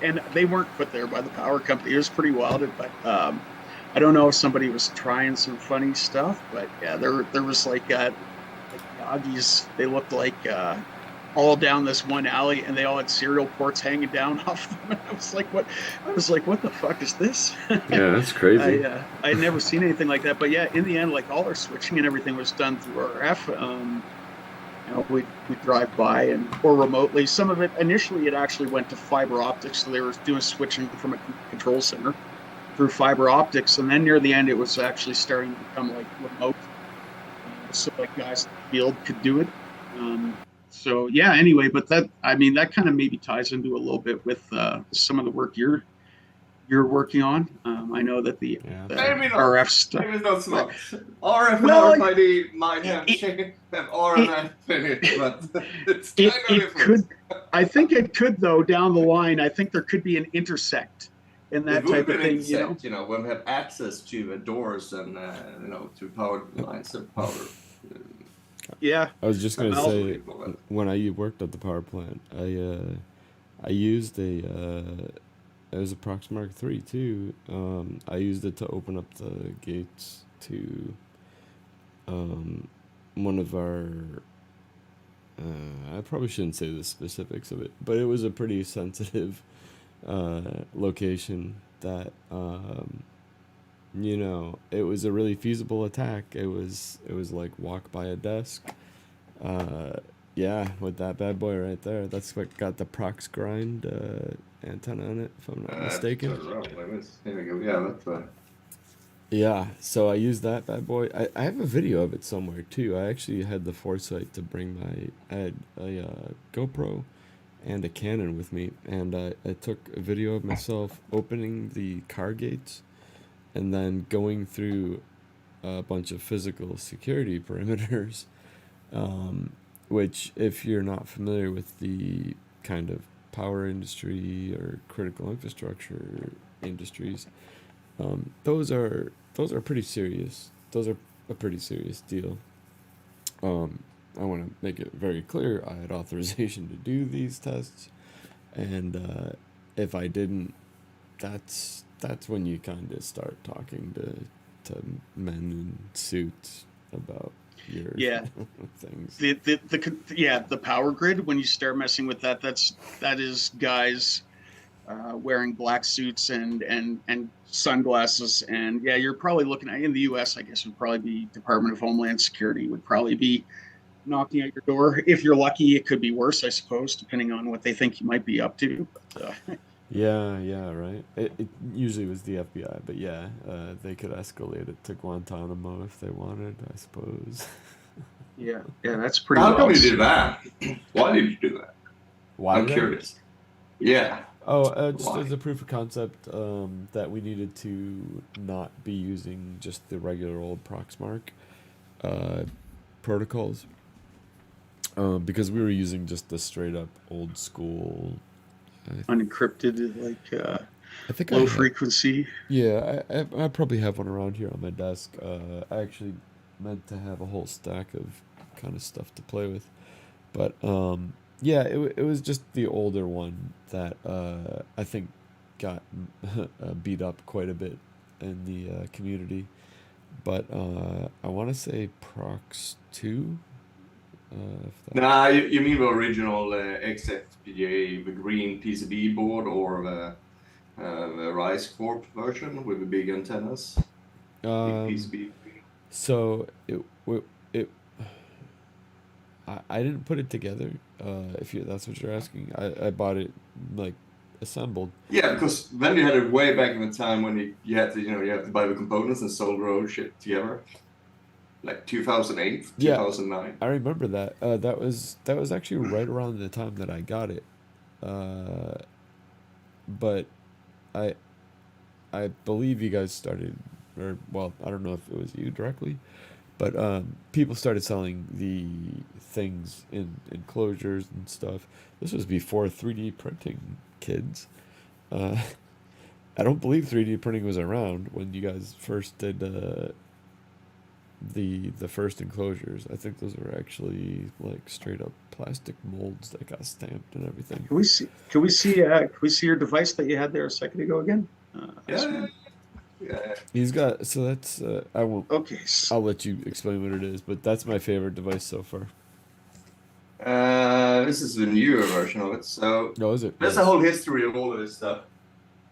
and they weren't put there by the power company. It was pretty wild, but I don't know if somebody was trying some funny stuff, but yeah, there was like doggies. They looked like all down this one alley, and they all had serial ports hanging down off them. And I was like, "What?" I was like, "What the fuck is this?" Yeah, that's crazy. I'd never seen anything like that. But yeah, in the end, like all our switching and everything was done through RF. We drive by and or remotely. Some of it initially it actually went to fiber optics, so they were doing switching from a control center through fiber optics, and then near the end it was actually starting to become like remote, so like guys in the field could do it. So yeah, anyway, but that I mean that kind of maybe ties into a little bit with some of the work you're working on. I know that Yeah. the Maybe not. RF stuff. Maybe not so much. RF and Well, RFID might have it, RMF in it, but it's kind it of it different. could. I think it could though down the line. I think there could be an intersect in It that would type be of an thing. intersect, when we have access to doors and to power lines and power. Yeah. I was just gonna Well, say, when I worked at the power plant, I used it was a Proxmark 3 too. I used it to open up the gates to one of our. I probably shouldn't say the specifics of it, but it was a pretty sensitive location that it was a really feasible attack. It was like walk by a desk. Yeah, with that bad boy right there. That's what got the Prox grind antenna on it, if I'm not mistaken. Here we go. Yeah, that's Yeah, so I used that bad boy. I have a video of it somewhere too. I actually had the foresight to bring I had a GoPro and a Canon with me, and I took a video of myself opening the car gates and then going through a bunch of physical security perimeters, which, if you're not familiar with the kind of power industry or critical infrastructure industries, those are pretty serious. Those are a pretty serious deal. I want to make it very clear I had authorization to do these tests, and if I didn't, that's when you kind of start talking to men in suits about your yeah. things. The power grid. When you start messing with that, that is guys wearing black suits and sunglasses, and yeah, you're probably looking at in the U.S. I guess would probably be Department of Homeland Security would probably be knocking at your door. If you're lucky, it could be worse, I suppose, depending on what they think you might be up to. But, Yeah, right. It usually was the FBI, but yeah, they could escalate it to Guantanamo if they wanted, I suppose. yeah, that's pretty. How come well. you did that? Why did you do that? Why I'm did I? curious. Yeah. Oh, just Why? as a proof of concept, that we needed to not be using just the regular old Proxmark uh, protocols, because we were using just the straight up old school. Unencrypted, like I think low frequency. Yeah, I probably have one around here on my desk. I actually meant to have a whole stack of kind of stuff to play with, but yeah, it was just the older one that I think got beat up quite a bit in the community. But I want to say Prox 2. If that, Nah, you mean the original XFPGA, the green PCB board, or the Rise Corp version with the big antennas? Big um, PCB. so it I didn't put it together. If that's what you're asking, I bought it like assembled. Yeah, because then you had it way back in the time when you had to you have to buy the components and solder your own shit together, like 2008, Yeah, 2009. I remember that. That was actually right around the time that I got it. Uh, but I I believe you guys started, or well, I don't know if it was you directly, but people started selling the things in enclosures and stuff. This was before 3D printing, kids. Uh, I don't believe 3D printing was around when you guys first did the first enclosures. I think those are actually like straight up plastic molds that got stamped and everything. Can we see? Can we see? Can we see your device that you had there a second ago again? Yeah, Iceman? yeah. He's got so that's Okay. I'll let you explain what it is, but that's my favorite device so far. This is the newer version of it. So Oh, is it? there's Nice. a whole history of all of this stuff.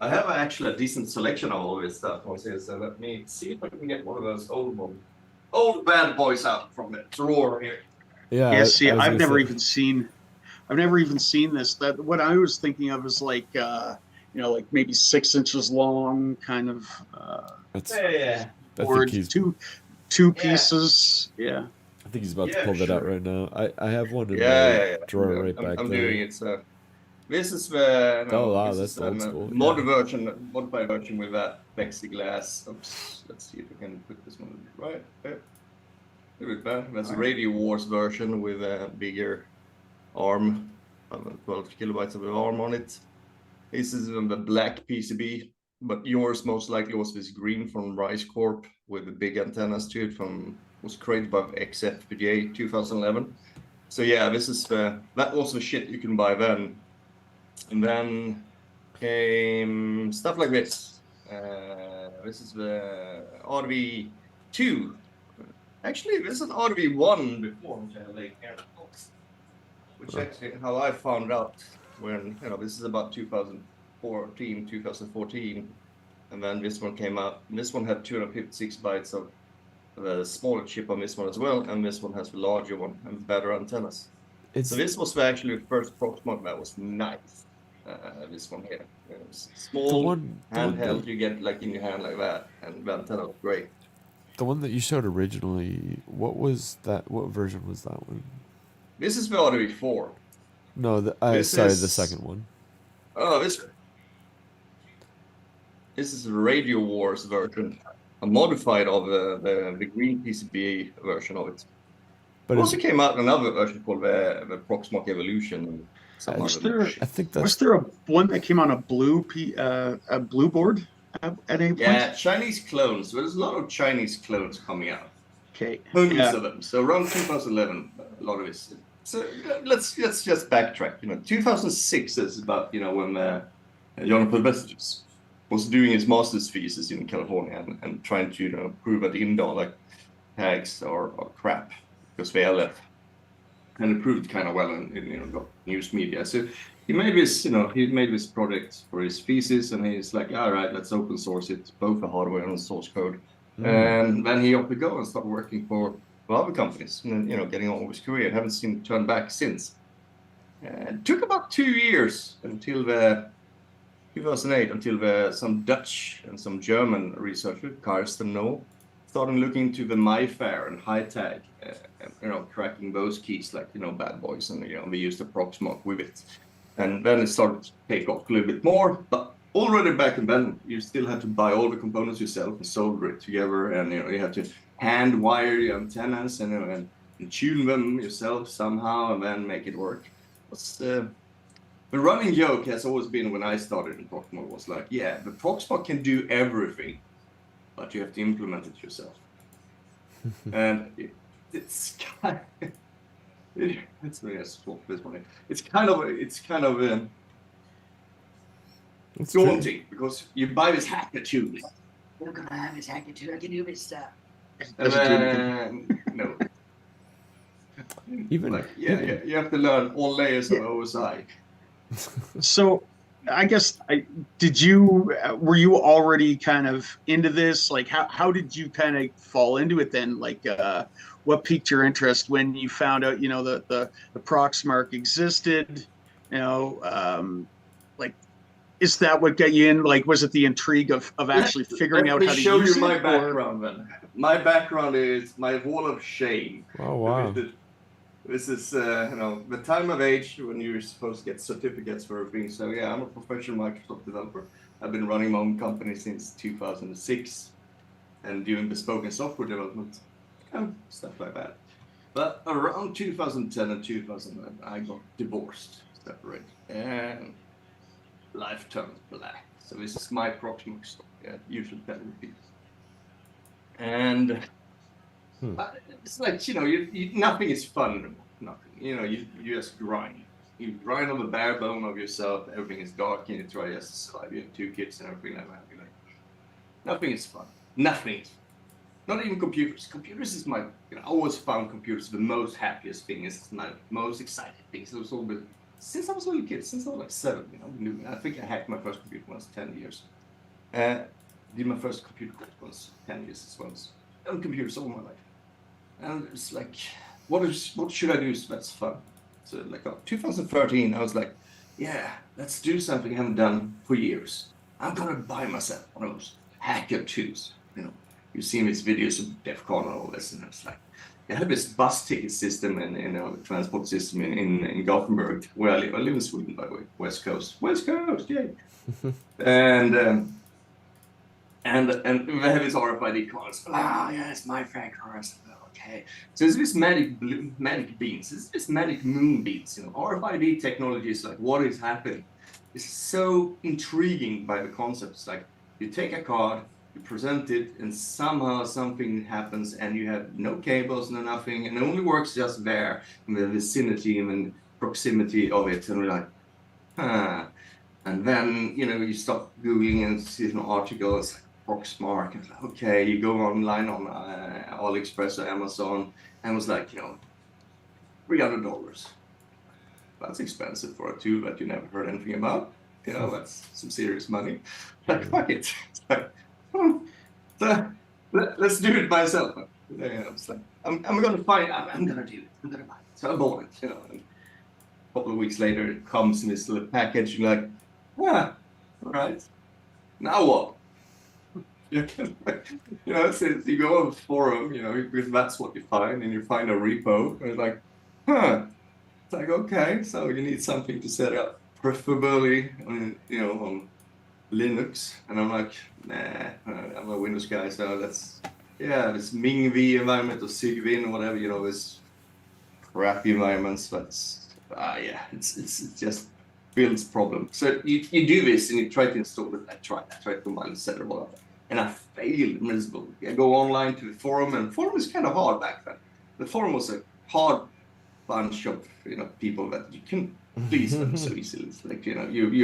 I have actually a decent selection of all of this stuff. So let me see if I can get one of those old bad boys out from the drawer here. Yeah, Yeah. See, I was I've gonna never say. even seen. I've never even seen this. That what I was thinking of is like, like maybe 6 inches long, kind of That's Yeah, I think board, he's two yeah, pieces. Yeah. I think he's about to yeah, pull that out sure. right now. I have one in my Yeah. drawer right back I'm there. doing it. So this is the Oh wow, this that's is the old school. modified version with that plexiglass. Oops, let's see if we can put this one right there. That's a Radio Wars version with a bigger arm, 12 kilobytes of an arm on it. This is the black PCB, but yours most likely was this green from Rice Corp with the big antennas to it was created by XFPGA 2011. So yeah, this is that was the shit you can buy then. And then came stuff like this. This is the RV2. Actually, this is an RV1 before, which actually how I found out when, this is about 2014, 2014. And then this one came out. And this one had 256 bytes of the smaller chip on this one as well. And this one has the larger one and better antennas. So this was actually the first Proxmark that was nice. This one here. It was small, handheld, you get like in your hand like that. And the antenna was great. The one that you showed originally, what was that? What version was that one? This is the RV4. No, the second one. Oh, this is the Radio Wars version, a modified of the green PCBA version of it. But it also came out another version called the Proxmark Evolution. Was there? I think that's. Was there one that came on a blue board at any point? Yeah, Chinese clones. There's a lot of Chinese clones coming out. Okay. Hundreds of them. So around 2011, a lot of this. So let's just backtrack. 2006 is about when Jonathan Vestiges was doing his master's thesis in California and trying to prove that indoor like tags are crap because they are left, and it proved kind of well in news media. So he made this project for his thesis, and he's like, all right, let's open source it, both the hardware and source code. And then he opted to go and start working for other companies, and getting on with his career. Haven't seen turn back since. It took about 2 years until 2008, until some Dutch and some German researcher, Karsten Noel, started looking into the MyFair and HiTag, cracking those keys like bad boys, and we used the Proxmark with it, and then it started to take off a little bit more. But already back then, you still had to buy all the components yourself and solder it together, and you had to hand wire your antennas and tune them yourself somehow, and then make it work. The running joke has always been when I started in Proxmark was like, yeah, the Proxmark can do everything, but you have to implement it yourself. And it's kind of, it's kind of daunting because you buy this hacker tool. We're gonna have this hacker tool. I can do this stuff. And then no. Even you have to learn all layers of OSI. So I guess were you already kind of into this? Like how did you kind of fall into it then? Like what piqued your interest when you found out, the Proxmark existed, like, is that what got you in? Like, was it the intrigue of actually figuring out how to use it? Let me show you my background then. My background is my wall of shame. Oh, wow. This is, the time of age when you're supposed to get certificates for everything. So yeah, I'm a professional Microsoft developer. I've been running my own company since 2006 and doing bespoke and software development, stuff like that. But around 2010 and 2011, I got divorced, separated, and life turned black. So this is my Proxmark story. You should tell repeat. And But it's like, nothing is fun. Nothing. You just grind. You grind on the bare bone of yourself. Everything is dark, and you try just to survive. You have 2 kids and everything like that. You're like, nothing is fun. Nothing is fun. Not even computers. Computers is I always found computers the most happiest thing. It's my most exciting thing. So it was all since I was a little kid, since I was like 7, I think I hacked my first computer when I was 10 years. Did my first computer course when I was 10 years as well. I owned computers all my life. And it's like, what should I do that's fun? So like 2013, I was like, yeah, let's do something I haven't done for years. I'm gonna buy myself one of those hacker tools. You've seen these videos of DEF CON and all this, and it's like, I had this bus ticket system and transport system in Gothenburg, where I live. I live in Sweden, by the way, West Coast, yay. and we have these RFID cards. Yeah, it's my friend cards. Okay, so it's this magic beans. It's this magic moon beans. RFID technology is like what is happening. It's so intriguing by the concept. It's like you take a card, you present it, and somehow something happens, and you have no cables, no nothing, and it only works just there in the vicinity and proximity of it. And we're like, huh. And then you stop googling and see an article. It's like Proxmark, and okay, you go online on AliExpress or Amazon, and it was like $300. That's expensive for a tool that you never heard anything about. That's some serious money. Like, fuck it. It's like, so let's do it myself. It's like, I'm gonna find. I'm gonna do it. I'm gonna buy it. So I bought it. And a couple of weeks later, it comes in this little package. You're like, all right. Now what? Since you go on the forum, because that's what you find, and you find a repo, and it's like, It's like, okay, so you need something to set up, preferably on, on Linux. And I'm like, nah, I'm a Windows guy, so this MingV environment or SIGWin or whatever, this crappy environments. But it's just builds problems. So you do this and you try to install it. I tried to combine and set it all up, and I failed miserably. I go online to the forum, and forum is kind of hard back then. The forum was a hard bunch of people that you can please them so easily. It's like you're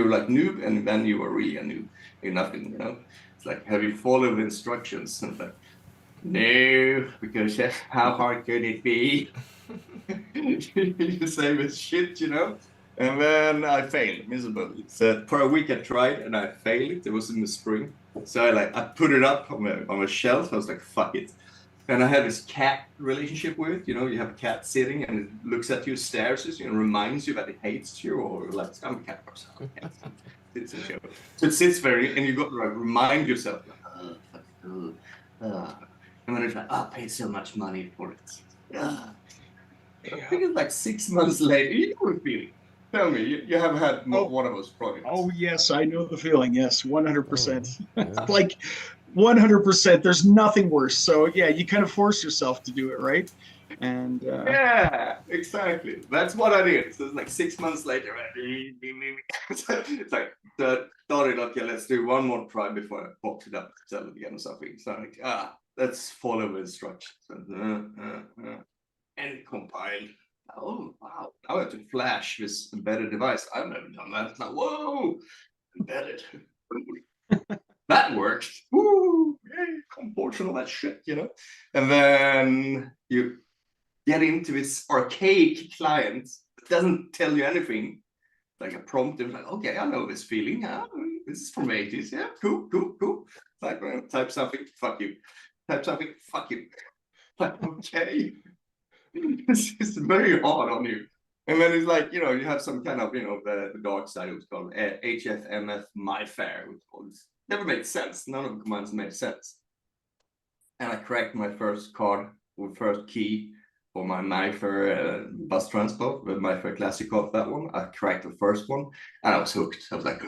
like noob, and then you are really a noob. You're nothing. It's like, have you followed the instructions? And it's like, no, because how hard could it be? You say this shit, And then I failed miserably. So for a week I tried and I failed it. It was in the spring. So I put it up on a shelf. I was like, fuck it. And I have this cat relationship with it. You have a cat sitting and it looks at you, stares at you, and reminds you that it hates you, or like, I'm a cat person. So it sits there, and you got to remind yourself, and then it's like, I paid so much money for it. I think it's like 6 months later. You know the feeling. Tell me, you have had one of those projects. Oh, yes, I know the feeling. Yes, 100%. Oh, yeah. Like 100%. There's nothing worse. So, yeah, you kind of force yourself to do it, right? And yeah, exactly. That's what I did. So it's like 6 months later. It's like, started, okay, let's do one more try before I popped it up to sell it again or something. So I'm like, let's follow the instructions. And it compiled. Oh, wow. Now I have to flash this embedded device. I've never done that. It's like, whoa, embedded. That worked. Woo, yay, comport and all that shit, And then you get into this archaic client that doesn't tell you anything. Like a prompt, it's like, okay, I know this feeling. This is from the 80s. Yeah, cool. It's like, type something, fuck you. Type something, fuck you. Like, okay. It's very hard on you. And then it's like, you have some kind of, the dark side. It was called HFMF MyFair. It never made sense. None of the commands made sense. And I cracked my first card with first key for my MyFair bus transport, with MyFair Classic off that one. I cracked the first one, and I was hooked. I was like,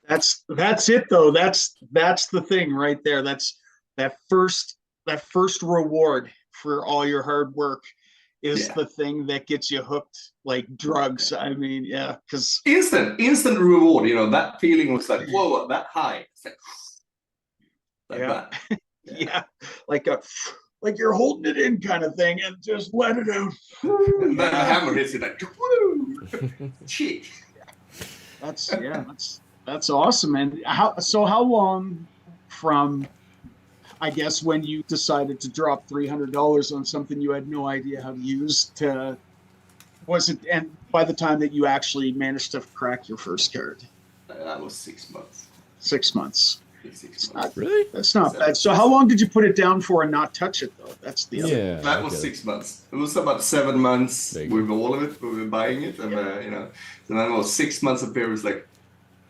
that's it though. That's the thing right there. That's that first reward for all your hard work is the thing that gets you hooked like drugs. I mean, yeah, because instant reward. That feeling was like, whoa, that high. It's like that. Yeah, like a like you're holding it in kind of thing, and just let it out. And then a hammer hits it like, woo! Shit. That's awesome. And how long from, I guess, when you decided to drop $300 on something you had no idea how to use, to was it, and by the time that you actually managed to crack your first card? That was 6 months. 6 months. 6 months. Really? That's not bad. So how long did you put it down for and not touch it though? That's the other. Yeah. That was 6 months. It was about 7 months There you with all of it. We were buying it, and you know, so then it was 6 months of periods like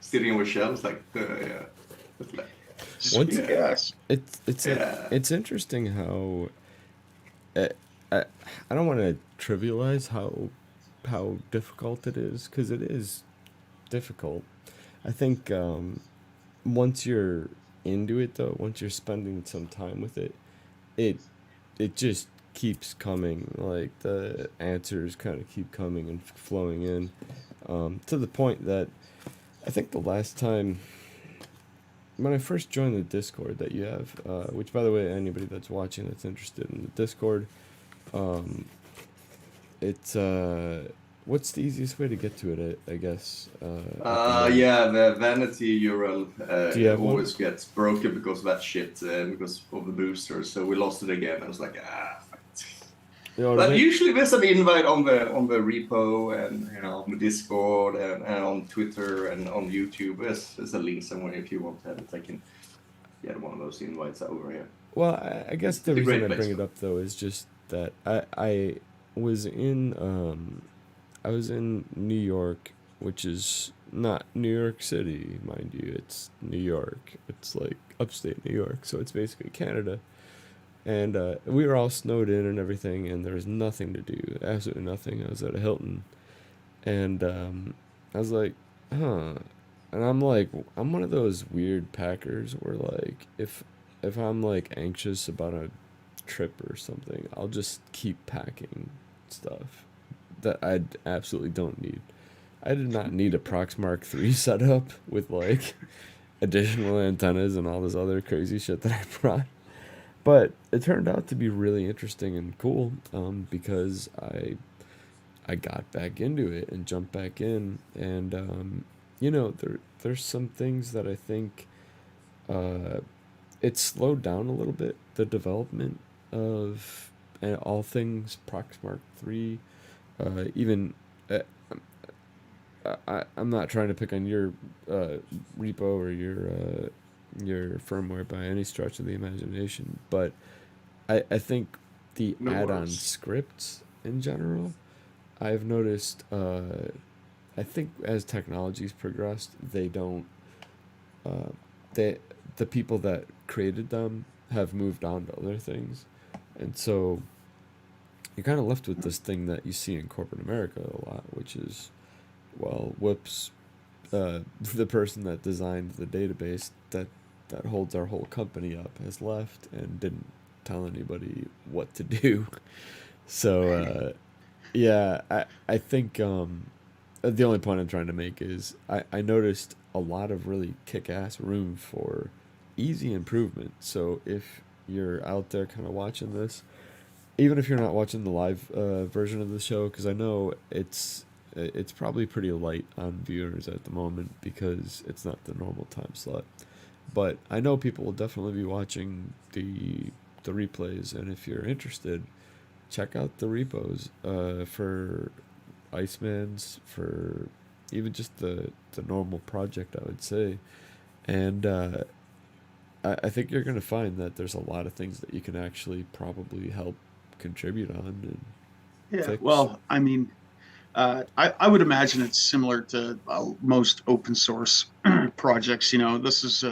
sitting on shelves, like yeah. Once, Yes. it's interesting how I don't want to trivialize how difficult it is, because it is difficult. I think once you're into it though, once you're spending some time with it, it just keeps coming. Like the answers kind of keep coming and flowing in, to the point that I think the last time when I first joined the Discord that you have, which by the way, anybody that's watching that's interested in the Discord, it's what's the easiest way to get to it? I guess. Yeah, the vanity URL Do you have one? always gets broken because of that shit, because of the booster. So we lost it again. I was like, fuck it. You know what I But mean? usually there's an invite on the repo, and you know, on the Discord, and on Twitter, and on YouTube. There's a link somewhere if you want to have it. I can get one of those invites over here. Well, I guess the It's a reason great I bring place. it up though is just that I was in New York, which is not New York City, mind you. It's New York. It's like upstate New York, so it's basically Canada. And we were all snowed in and everything, and there was nothing to do, absolutely nothing. I was at a Hilton, and I was like, huh. And I'm like, I'm one of those weird packers where like if I'm like anxious about a trip or something, I'll just keep packing stuff that I absolutely don't need. I did not need a Proxmark 3 setup with like additional antennas and all this other crazy shit that I brought. But it turned out to be really interesting and cool, because I got back into it and jumped back in, and you know, there's some things that I think it slowed down a little bit, the development of all things Proxmark 3. Even I'm not trying to pick on your repo or your firmware by any stretch of the imagination, but I think the No add-on worries. scripts in general, I've noticed, I think as technology's progressed, they don't, the people that created them have moved on to other things, and so you're kind of left with this thing that you see in corporate America a lot, which is, well, whoops, the person that designed the database that holds our whole company up has left and didn't tell anybody what to do. So yeah, I think the only point I'm trying to make is I noticed a lot of really kick-ass room for easy improvement. So if you're out there kind of watching this, even if you're not watching the live version of the show, because I know it's probably pretty light on viewers at the moment because it's not the normal time slot. But I know people will definitely be watching the replays, and if you're interested, check out the repos for Iceman's, for even just the normal project, I would say. And I think you're going to find that there's a lot of things that you can actually probably help contribute on and Yeah. fix. Well, I mean, I would imagine it's similar to most open source projects. You know, this is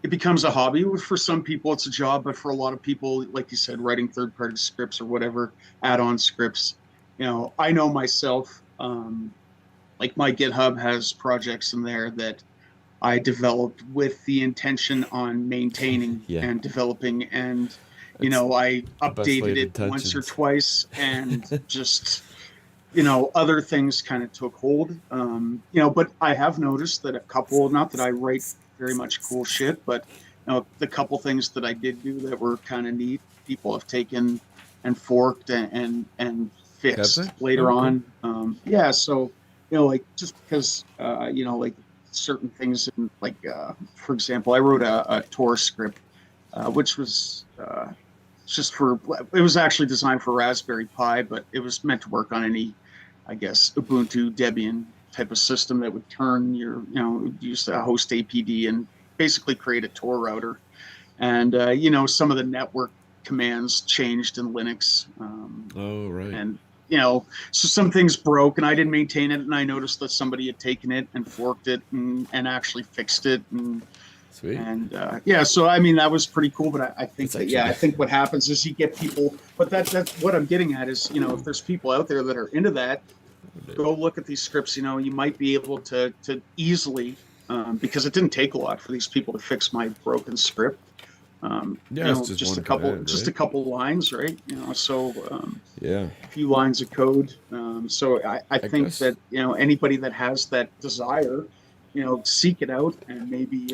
it becomes a hobby. For some people, it's a job, but for a lot of people, like you said, writing third-party scripts or whatever, add-on scripts. You know, I know myself. Like my GitHub has projects in there that I developed with the intention on maintaining Yeah. and developing, and you It's know, I the best updated laid it once or intentions. twice, and just, you know, other things kind of took hold. You know, but I have noticed that a couple, not that I write very much cool shit, but you know, the couple things that I did do that were kind of neat. people have taken and forked and fixed Have they? later Oh, cool. on. Yeah, so like just because like certain things in like for example, I wrote a Tor script, which was just for it was actually designed for Raspberry Pi, but it was meant to work on any, I guess, Ubuntu Debian type of system that would turn your, use a host APD and basically create a Tor router. And some of the network commands changed in Linux, Oh, right. and so some things broke, and I didn't maintain it, and I noticed that somebody had taken it and forked it and actually fixed it, Sweet. and yeah, so I mean that was pretty cool. But I think That's that actually I think what happens is you get people. But that's what I'm getting at is if there's people out there that are into that, good. go look at these scripts. You might be able to easily, because it didn't take a lot for these people to fix my broken script. Yeah, it's just Just a one couple, command, just right? a couple lines, right? So Yeah, a few lines of code. So I I think guess. that anybody that has that desire, seek it out and maybe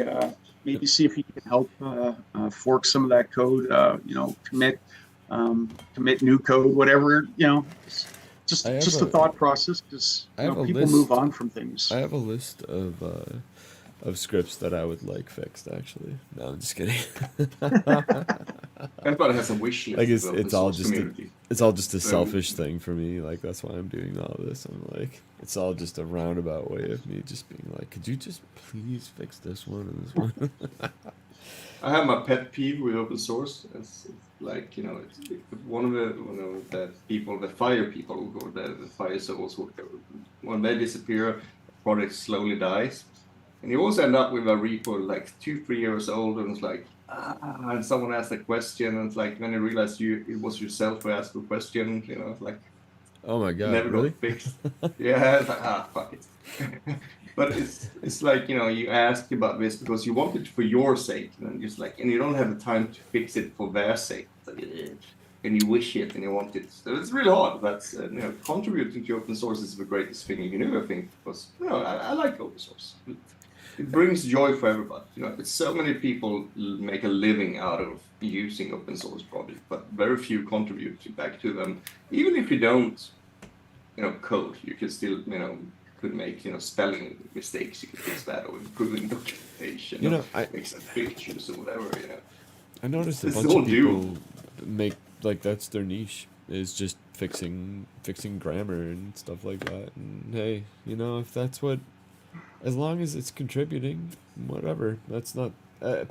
see if you can help fork some of that code. Commit new code, whatever. I have Just a a thought process, because I have a people move list. on from things. I have a list of scripts that I would like fixed. Actually, no, I'm just kidding. Everybody has a wish I list guess in the open source community. it's all just a So, selfish thing for me. Like that's why I'm doing all this. I'm like, it's all just a roundabout way of me just being like, could you just please fix this one and this one? I have my pet peeve with open source. It's like it's one of the people, the fire people, or the fire souls, when they disappear, project slowly dies, and you also end up with a repo like 2-3 years old, and it's like and someone asked a question, and it's like when you realize it was yourself who asked the question, it's like Oh my it god, never got really? fixed. Yeah, it's like fuck it. But it's like you ask about this because you want it for your sake, and just like and you don't have the time to fix it for their sake. It's like, and you wish it and you want it. So it's really hard. That's contributing to open source is the greatest thing you can do, I think, because I like open source. It brings joy for everybody. It's so many people make a living out of using open source projects, but very few contribute back to them. Even if you don't, code, you can still, could make, spelling mistakes. You can fix that, or improving documentation, I make some pictures or whatever. I noticed a It's bunch all of people doable. make like that's their niche is just fixing grammar and stuff like that. And hey, if that's what, as long as it's contributing, whatever. That's not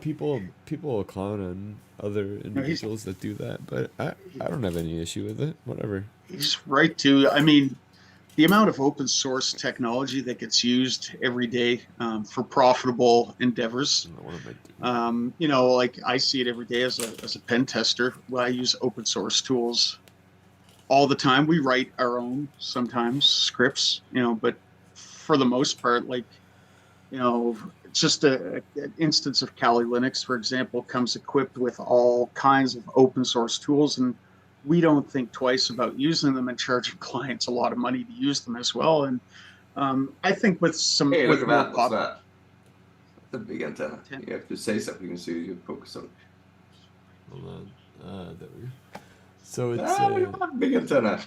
people will clown on other No, he's individuals that do that, but I don't have any issue with it. Whatever. he's right too. I mean, the amount of open source technology that gets used every day for profitable endeavors. What am I doing? Like I see it every day as a pen tester. Well, I use open source tools all the time. We write our own sometimes scripts, but for the most part, like, just an instance of Kali Linux, for example, comes equipped with all kinds of open source tools, and we don't think twice about using them and charging clients a lot of money to use them as well. And I think Hey, look with at more that. What's pop. that? The big antenna. You have to say something so you focus on. Hold on. There we go. So it's Look at that big antenna.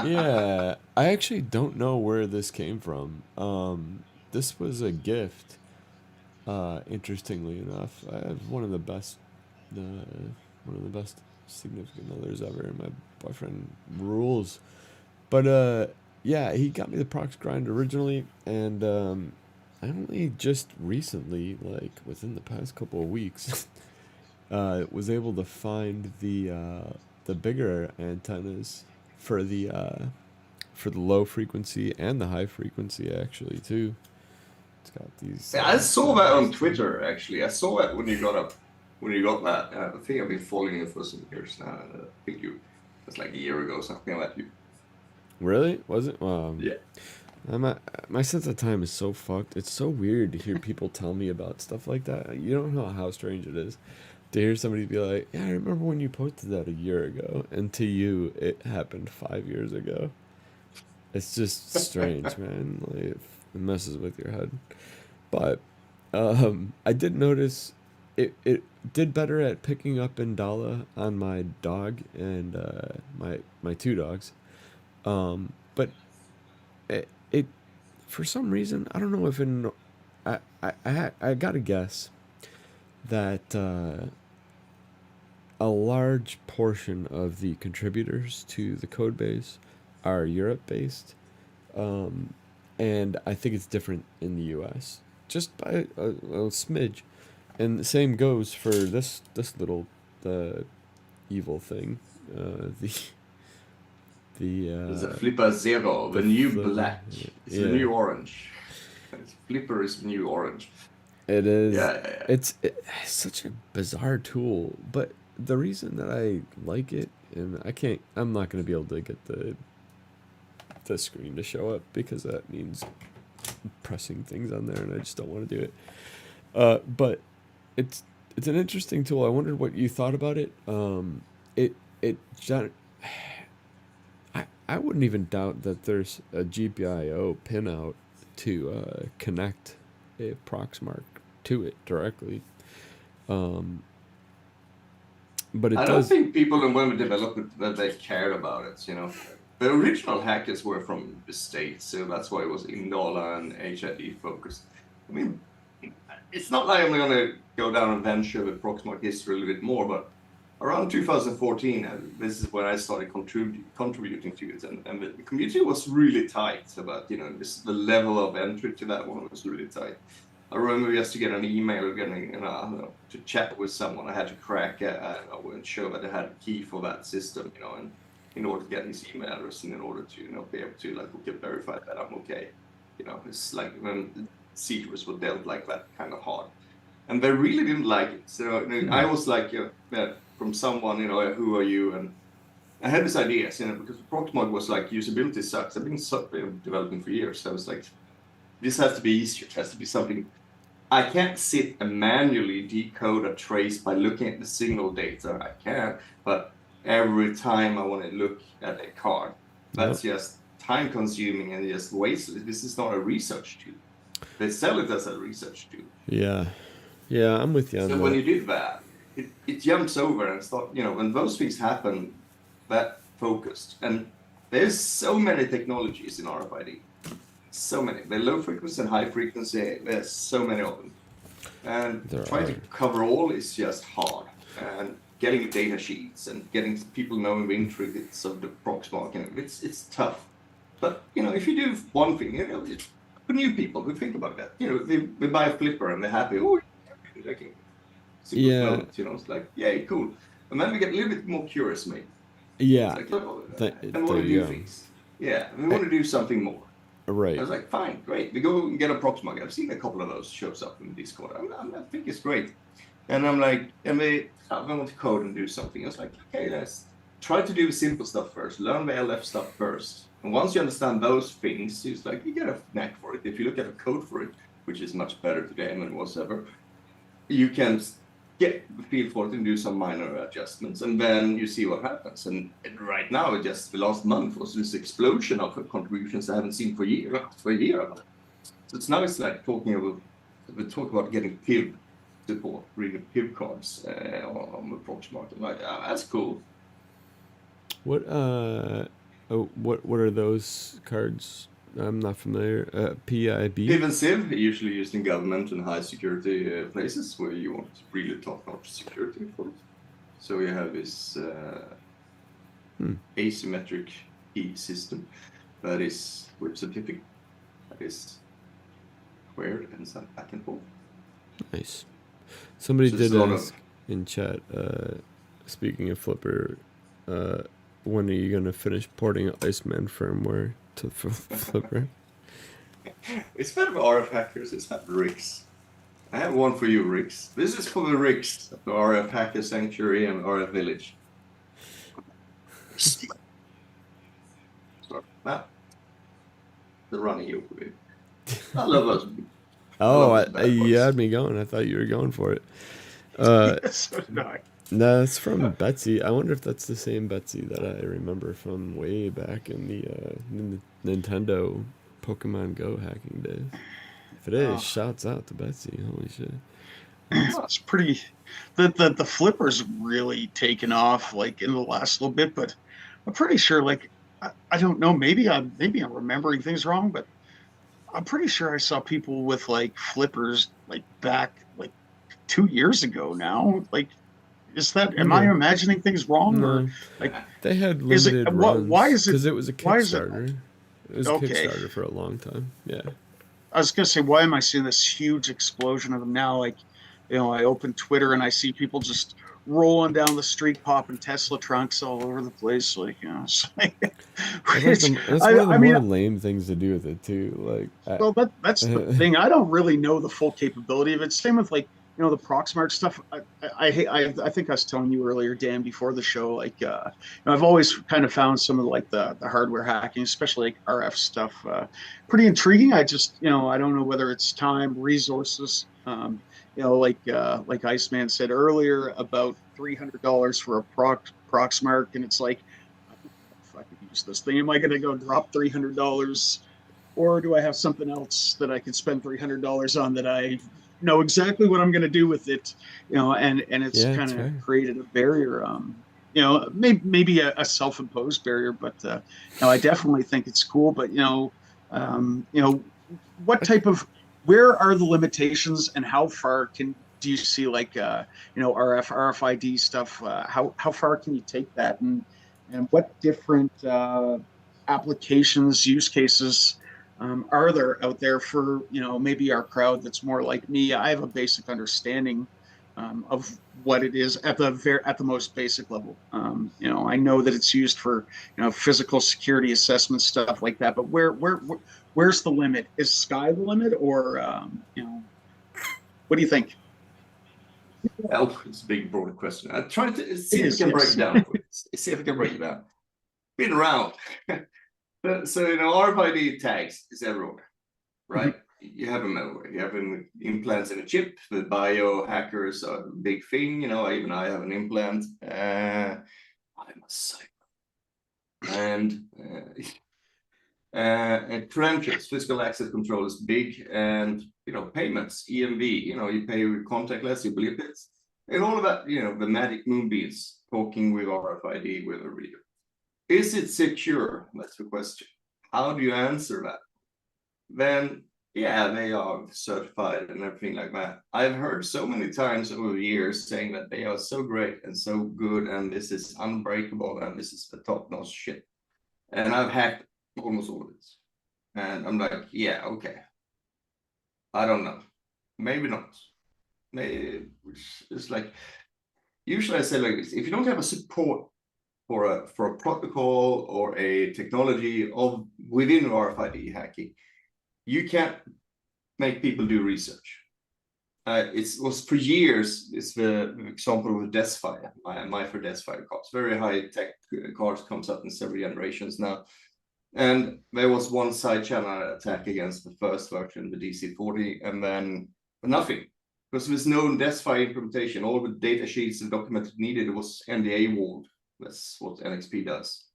yeah. I actually don't know where this came from. This was a gift. Interestingly enough, I have one of the best significant others ever. My boyfriend rules. But yeah, he got me the Prox grind originally, and I only just recently, like within the past couple of weeks, was able to find the bigger antennas for the low frequency and the high frequency actually too. It's got these. Yeah, I saw that on Twitter actually. I saw that when you got that. I think I've been following you for some years now. I think it's like a year ago, something like that. Really? Was it? Yeah. My sense of time is so fucked. It's so weird to hear people tell me about stuff like that. You don't know how strange it is to hear somebody be like, "Yeah, I remember when you posted that a year ago," and to you, it happened 5 years ago. It's just strange, man. Like it messes with your head. But I did notice it did better at picking up Indala on my dog and my two dogs. But it for some reason, I don't know if I gotta guess that a large portion of the contributors to the code base are Europe based, and I think it's different in the U.S. just by a smidge. And the same goes for this little evil thing, It's a the Flipper Zero, the new flipper. black. It's the Yeah, new orange. Flipper is the new orange. it is. Yeah. It's such a bizarre tool, but the reason that I like it, and I'm not gonna be able to get the screen to show up because that means pressing things on there, and I just don't want to do it. But it's an interesting tool. I wondered what you thought about it. It I wouldn't even doubt that there's a GPIO pinout to connect a Proxmark to it directly. But it I don't does. think people, when we developed it, that they cared about it. The original hackers were from the States, so that's why it was Indala and HID focused. I mean, it's not like I'm going to go down and venture with Proxmark history a little bit more, but around 2014, this is when I started contributing to it, and the community was really tight about, the level of entry to that one was really tight. I remember just to get an email or getting, to chat with someone, I had to crack and show that I had a key for that system, and in order to get his email address and in order to, be able to verify that I'm okay. It's like when secrets were dealt like that kind of hard. And they really didn't like it. So I was like, from someone, who are you? And I had this idea, because Proxmark was like, usability sucks. I've been developing for years. So I was like, this has to be easier. It has to be something. I can't sit and manually decode a trace by looking at the signal data. I can, but every time I want to look at a card, that's just time consuming and just wasteless. This is not a research tool. They sell it as a research tool. Yeah, I'm with you on So that. when you do that, it jumps over and start, when those things happen, that focused. And there's so many technologies in RFID. So many. They're low frequency and high frequency. There's so many of them. And trying to cover all is just hard. And getting data sheets and getting people knowing the intricacies of the Proxmark, it's tough. But, if you do one thing, for new people who think about that, they buy a flipper and they're happy. Oh, it's like, yay, cool. And then we get a little bit more curious, maybe. Yeah. It's like, and want to do things. Yeah, we want to do something more. Right. I was like, fine, great. We go and get a Proxmark. I've seen a couple of those shows up in Discord. I think it's great. And I'm like, I want to code and do something. I was like, okay, let's try to do the simple stuff first. Learn the LF stuff first. And once you understand those things, it's like you get a knack for it. If you look at a code for it, which is much better today than it was ever, you can get the feel for it and do some minor adjustments, and then you see what happens. And right now, just the last month was this explosion of contributions I haven't seen for a year. So it's like we talk about getting PIV support, reading PIV cards on the Proxmark. I'm like, that's cool. What are those cards? I'm not familiar. PIB? PIV and SIV are usually used in government and high security places where you want really top-notch security for it. So you have this asymmetric key system that is with certificate that is squared and sent back and forth. Nice. Somebody So did ask in chat, speaking of Flipper, when are you going to finish porting ICEMAN firmware to Flipper? It's better for RF hackers, it's not RICs. I have one for you, RICs. This is for the RICs, the RF Hacker Sanctuary and RF Village. Now, the running you with. I love those. Oh, you had me going. I thought you were going for it. So did I. No, it's from Betsy. I wonder if that's the same Betsy that I remember from way back in the Nintendo Pokemon Go hacking days. If it is, shouts out to Betsy. Holy shit. It's pretty. The flippers really taken off like in the last little bit, but I'm pretty sure. Like I don't know. Maybe I'm remembering things wrong, but I'm pretty sure I saw people with like flippers like back like 2 years ago now. Like, is that? Am I No, imagining things wrong, or no. like They had is it? limited What? Why runs is it? because it was a Why is it? Kickstarter. It was a Okay. Kickstarter for a long time. Yeah. I was gonna say, why am I seeing this huge explosion of them now? Like, I open Twitter and I see people just rolling down the street, popping Tesla trunks all over the place. Like, it's like, That's like which that's one of the I mean, more lame things to do with it too. Like, well, that's the thing. I don't really know the full capability of it. Same with like, the Proxmark stuff. I think I was telling you earlier, Dan, before the show. Like, I've always kind of found some of the hardware hacking, especially like RF stuff, pretty intriguing. I just, I don't know whether it's time, resources. Like Iceman said earlier about $300 for a Proxmark, and it's like, if I could use this thing, am I going to go drop $300? Or do I have something else that I could spend $300 on that I know exactly what I'm going to do with it? And it's yeah, kind it's of fair. created a barrier. Maybe a self-imposed barrier, but I definitely think it's cool. But what type of where are the limitations, and how far do you see like RFID stuff? How far can you take that, and what different applications, use cases are there out there for maybe our crowd that's more like me? I have a basic understanding of what it is at the most basic level. I know that it's used for physical security assessment stuff like that, but where's the limit? Is sky the limit, or what do you think? Oh, it's a big, broad question. I try to see It if I is, can break yes. it down for you. See if I can break it down. Been around. So, RFID tags is everywhere, right? You have them everywhere. You have implants in a chip. The biohackers are a big thing. Even I have an implant. I'm a psycho. And credentials, physical access control is big, and payments, EMV. You pay with contactless, you believe it, and all of that. The magic moonbeams talking with RFID with a reader. Is it secure? That's the question. How do you answer that? Then, yeah, they are certified and everything like that. I've heard so many times over the years saying that they are so great and so good, and this is unbreakable, and this is the top-notch shit. And I've hacked almost all of it. And I'm like, yeah, okay. I don't know. Maybe not. Maybe it's like, usually I say like this: if you don't have a support for a protocol or a technology within RFID hacking, you can't make people do research. It was for years. It's the example with Desfire, my for Desfire cards. Very high tech cards, comes up in several generations now. And there was one side channel attack against the first version, the DC40, and then nothing. Because there was no Desfire implementation. All the data sheets and documents needed was NDA walled. That's what NXP does.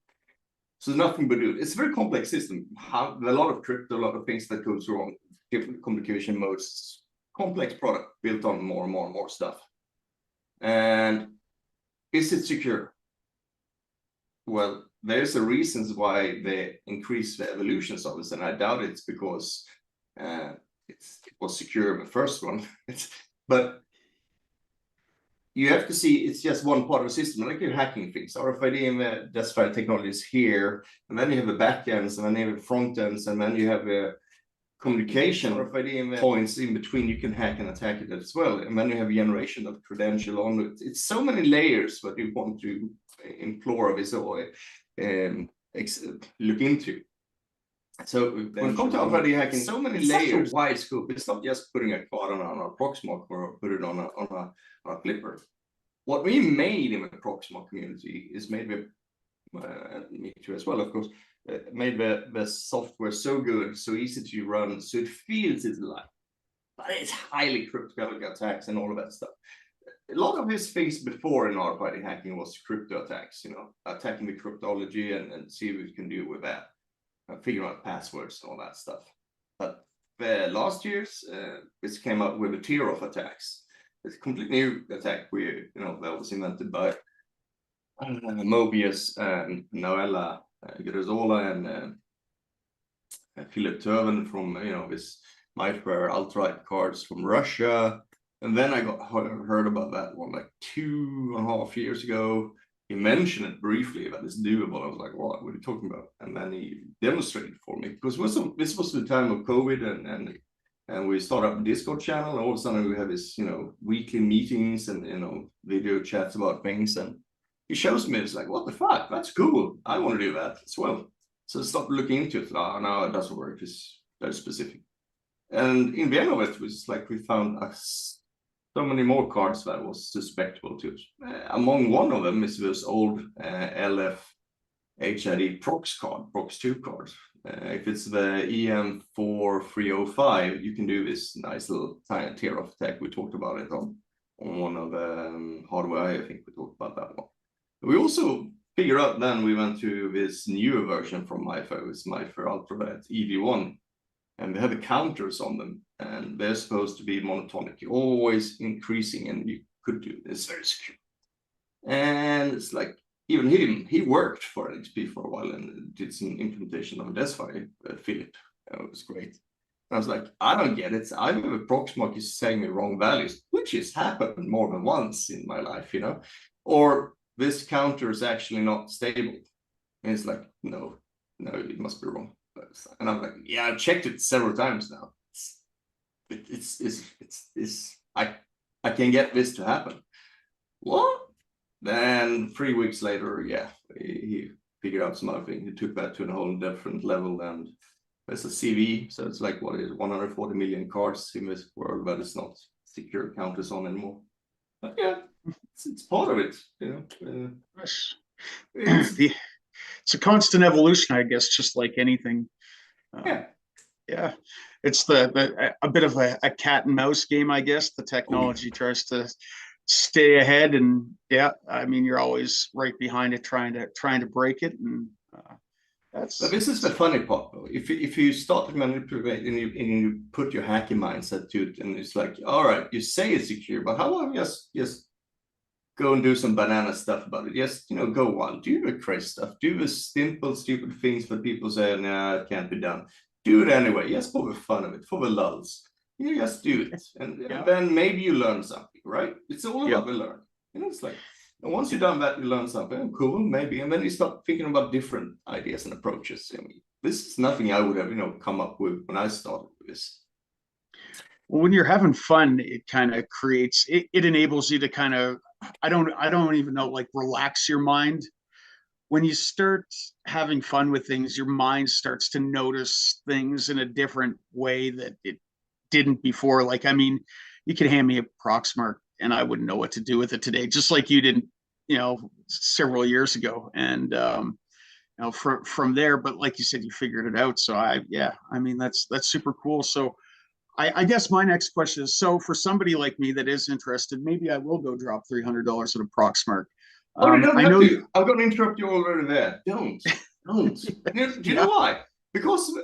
So nothing but do it. It's a very complex system. A lot of crypto, a lot of things that goes wrong, different communication modes, complex product built on more and more and more stuff. And is it secure? Well, there's a reasons why they increase the evolutions of this, and I doubt it's because it was secure the first one. But you have to see it's just one part of the system, like you're hacking things. RFID and the Desfire technology is here, and then you have the backends, and then you have the front ends, and then you have the communication. RFID and the points in between, you can hack and attack it as well. And then you have a generation of credential on it. It's so many layers that you want to implore this or look into. So when it comes to RFID hacking, so many layers, wide scope. It's not just putting a card on a Proxmark or put it on a flipper. What we made in the Proxmark community is made with me too as well, of course. Made the software so good, so easy to run, so it feels it's alive, but it's highly cryptographic attacks and all of that stuff. A lot of his things before in RFID hacking was crypto attacks, attacking the cryptology and see what we can do with that, figuring out passwords and all that stuff. But last year's, this came up with a tier of attacks, It's a completely new attack. That was invented by Mobius and Noella Grizzola and Philip Turven from this MyFair RFID cards from Russia. And then I heard about that one like 2.5 years ago. He mentioned it briefly that it's doable. I was like, what are you talking about? And then he demonstrated for me, because this was the time of COVID, and we started up a Discord channel, and all of a sudden we have this, weekly meetings and video chats about things. And he shows me, it's like, what the fuck? That's cool. I want to do that as well. So I started looking into it. No, it doesn't work. It's very specific. And in the end of it, was like we found so many more cards that was suspectable to it. Among one of them is this old LF HID Prox card, Prox2 card. If it's the EM4305, you can do this nice little tiny tear-off attack. We talked about it on one of the hardware. I think we talked about that one. We also figured out, then we went to this newer version from MyFair, it's MyFair RFID EV1. And they have the counters on them, and they're supposed to be monotonic, always increasing, and you could do this very secure. And it's like, even he worked for NXP for a while and did some implementation of a Desfire, Philip. It was great. I was like, I don't get it. I have a Proxmark is saying the wrong values, which has happened more than once in my life, or this counter is actually not stable. And it's like, no, it must be wrong. And I'm like, yeah, I've checked it several times now. I can get this to happen. What? Then 3 weeks later, yeah, he figured out some other thing. He took that to a whole different level, and there's a CV, so it's like, what is it, 140 million cards in this world, but it's not secure counters on anymore. But yeah, it's part of it, It's a constant evolution, I guess, just like anything. Yeah, it's a bit of a cat and mouse game, I guess. The technology tries to stay ahead, and yeah, I mean, you're always right behind it, trying to break it, and But this is the funny part, though. If you start to manipulate and you put your hacking mindset to it, and it's like, all right, you say it's secure, but how about just go and do some banana stuff about it? Just go wild, do the crazy stuff, do the simple, stupid things that people say, nah, it can't be done. Do it anyway, just for the fun of it, for the lulz. You just do it, and then maybe you learn something, right? It's all about the learn. It's like, and once you've done that, you learn something cool, maybe, and then you start thinking about different ideas and approaches. I mean, this is nothing I would have, come up with when I started with this. Well, when you're having fun, it kind of creates it enables you to kind of, I don't even know, like, relax your mind. When you start having fun with things, your mind starts to notice things in a different way that it didn't before. Like, I mean, you could hand me a Proxmark and I wouldn't know what to do with it today, just like you didn't, several years ago. And from there, but like you said, you figured it out. So I mean, that's super cool. So I guess my next question is, so for somebody like me that is interested, maybe I will go drop $300 at a Proxmark. You don't have to. I'm going to interrupt you already there. Don't. Do you know why? Because,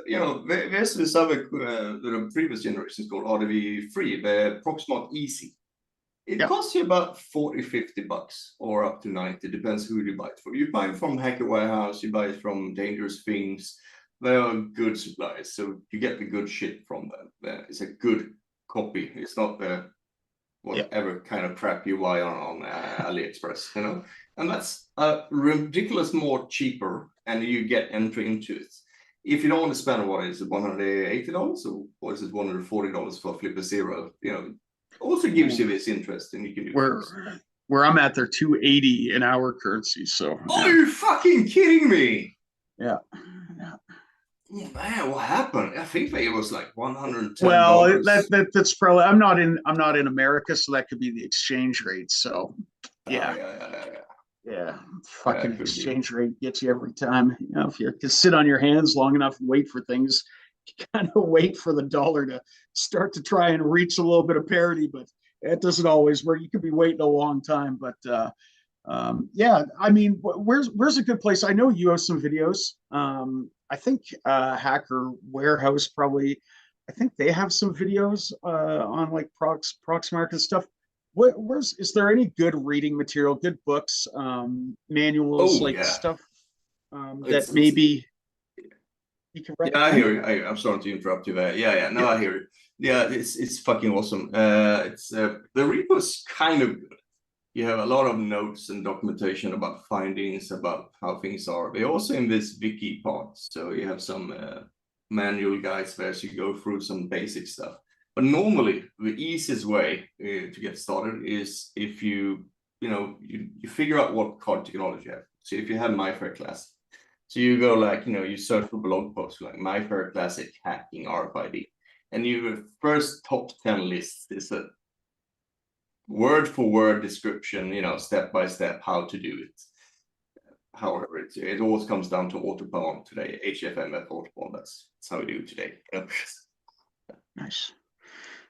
there's this other the previous generations called RDV3, the Proxmark Easy. It costs you about 40, 50 bucks, or up to 90, depends who you buy it from. You buy it from Hacker Warehouse, you buy it from Dangerous Things. They are good suppliers, so you get the good shit from them. It's a good copy. It's not the whatever kind of crap you buy on AliExpress, and that's ridiculous more cheaper, and you get entry into it. If you don't want to spend, what is it, $180, or what is it, $140 for Flipper Zero, also gives you this interest, and you can do where I'm at, they're $280 in our currency. So are you fucking kidding me? Yeah. Oh, man, what happened? I think it was like $110. Well, that's probably, I'm not in America, so that could be the exchange rate. So yeah, fucking exchange rate gets you every time. If you can sit on your hands long enough and wait for things, you kind of wait for the dollar to start to try and reach a little bit of parity, but it doesn't always work. You could be waiting a long time, but I mean, where's a good place? I know you have some videos. I think Hacker Warehouse probably, I think they have some videos on like Proxmark and stuff. Where's is there any good reading material, good books, manuals, Oh like yeah, stuff it's that maybe you can yeah. I hear recommend? you. I'm sorry to interrupt you there. Yeah, yeah. No, Yeah, I hear you. Yeah, it's fucking awesome. It's the repo's kind of good. You have a lot of notes and documentation about findings, about how things are. They're also in this wiki part, so you have some manual guides there, so you go through some basic stuff. But normally, the easiest way to get started is if you figure out what card technology you have. So if you have MyFair Classic, so you go like, you search for blog posts like MyFair Classic hacking RFID, and your first top 10 lists is a word for word description, step by step how to do it. However, it always comes down to autobahn today, HFMF autobahn. That's how we do it today. nice.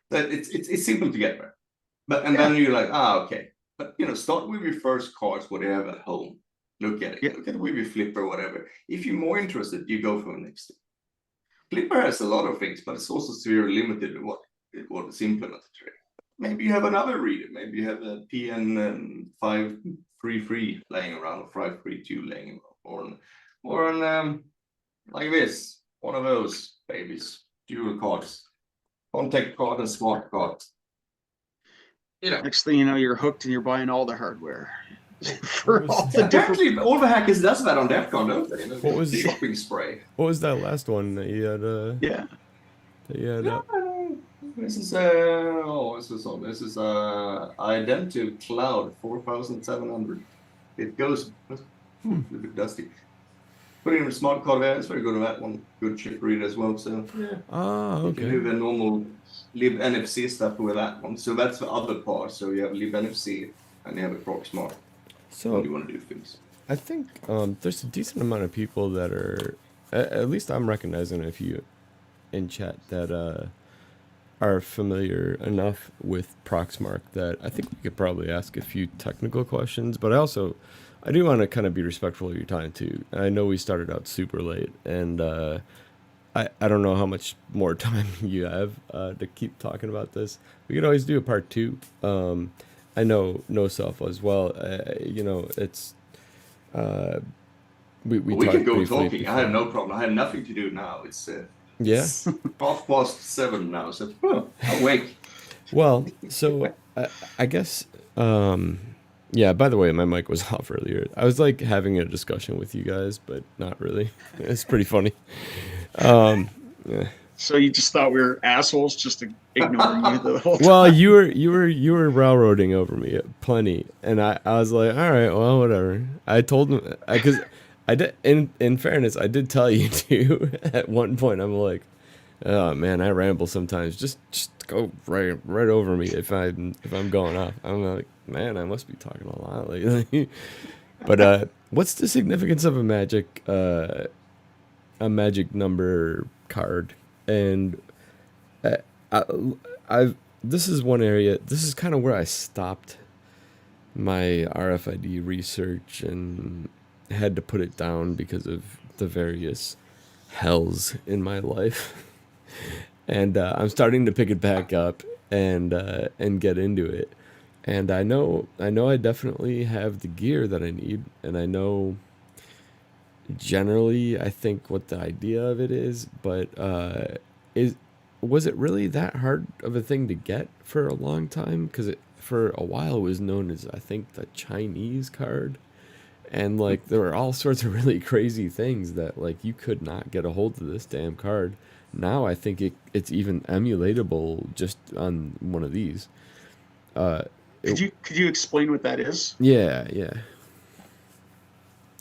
But it's simple to get there. But Yeah. then you're like, okay. But start with your first cards, what you have at home. Look at it. Yeah. Look at it with your flipper, whatever. If you're more interested, you go for the next step. Flipper has a lot of things, but it's also severely limited in what is implemented today. Maybe you have another reader. Maybe you have a PN533 laying around, or 532 laying around, or like this, one of those babies, dual cards, contact card and smart card. Next thing you know, you're hooked and you're buying all the hardware for all the different. Apparently, all the hackers does that on DEFCON, don't they? What was shopping spray? What was that last one that you had? Yeah. That you had This is Identity Cloud 4700. It goes a little bit dusty. Put in a smart card there. It's very good on that one. Good chip reader as well. So yeah. Oh, okay. You can do the normal libNFC stuff with that one. So that's the other part. So you have libNFC and you have a Proxmark. So when you want to do things. I think there's a decent amount of people that are, at least I'm recognizing a few in chat that are familiar enough with Proxmark that I think we could probably ask a few technical questions, but I do want to kind of be respectful of your time too. I know we started out super late, and I don't know how much more time you have to keep talking about this. We could always do a part 2. I know No Self as well. It's we can go briefly talking. I have no problem. I have nothing to do now. It's yeah, 7:30 now, so I'll wait. Well, so I guess yeah. By the way, my mic was off earlier. I was like having a discussion with you guys, but not really. It's pretty funny. Yeah. So you just thought we were assholes, just ignoring you the whole time? Well, you were railroading over me plenty, and I was like, all right, well, whatever. I told him because I did. In fairness, I did tell you to at one point. I'm like, oh man, I ramble sometimes. Just go right over me if I'm going off. I'm like, man, I must be talking a lot lately. But what's the significance of a magic number card? And this is one area. This is kind of where I stopped my RFID research and had to put it down because of the various hells in my life. And I'm starting to pick it back up and get into it. And I know I definitely have the gear that I need, and I know generally I think what the idea of it is, but was it really that hard of a thing to get for a long time? Because for a while it was known as, I think, the Chinese card, and like there were all sorts of really crazy things that like you could not get a hold of this damn card. Now I think it's even emulatable just on one of these. Could you explain what that is? Yeah.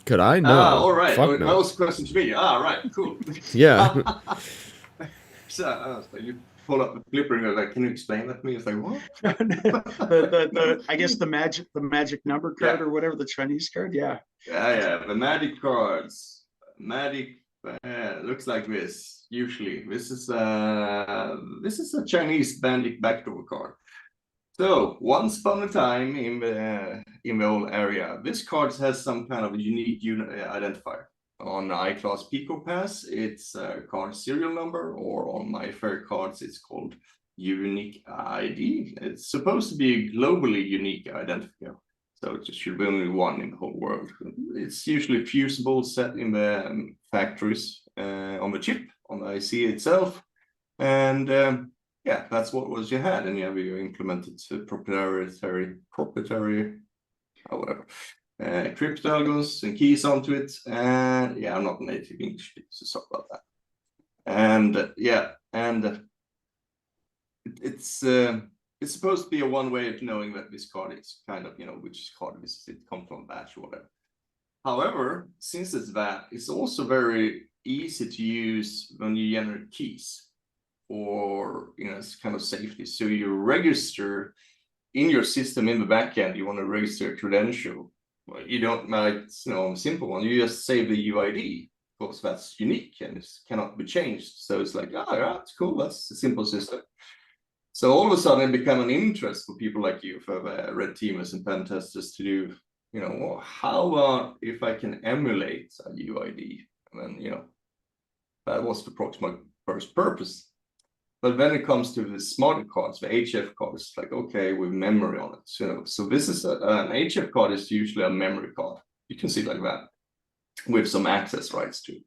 Could I know? All right. Fuck That no. was a question to me. Right, cool. Yeah. So you pull up the flipper and go like, can you explain that to me? It's like, what? I guess the magic number card, Yeah. or whatever, the Chinese card. Yeah. Yeah. The magic cards. Looks like this. Usually, this is a Chinese bandit backdoor card. So once upon a time in the whole area, this card has some kind of unique identifier. On iClass Pico Pass, it's card serial number, or on MyFair cards, it's called unique ID. It's supposed to be a globally unique identifier. So it should be only one in the whole world. It's usually fusible, set in the factories on the chip, on the IC itself. And yeah, that's what was you had. And you implemented proprietary, or whatever, crypto algorithms and keys onto it. And yeah, I'm not native English, so sorry about that. And yeah, and it's supposed to be a one way of knowing that this card is kind of, which card this is, it comes from batch or whatever. However, since it's that, it's also very easy to use when you generate keys, or it's kind of safety. So you register in your system in the backend, you want to register a credential. Well, you don't like, a simple one. You just save the UID because that's unique and it cannot be changed. So it's like, oh, yeah, it's cool. That's a simple system. So all of a sudden it became an interest for people like you, for red teamers and pen testers, to do, well, how about if I can emulate a UID? And then, that was the Proxmark first purpose. But when it comes to the smart cards, the HF card is like, okay, with memory on it. So this is an HF card is usually a memory card. You can see it like that, with some access rights to it.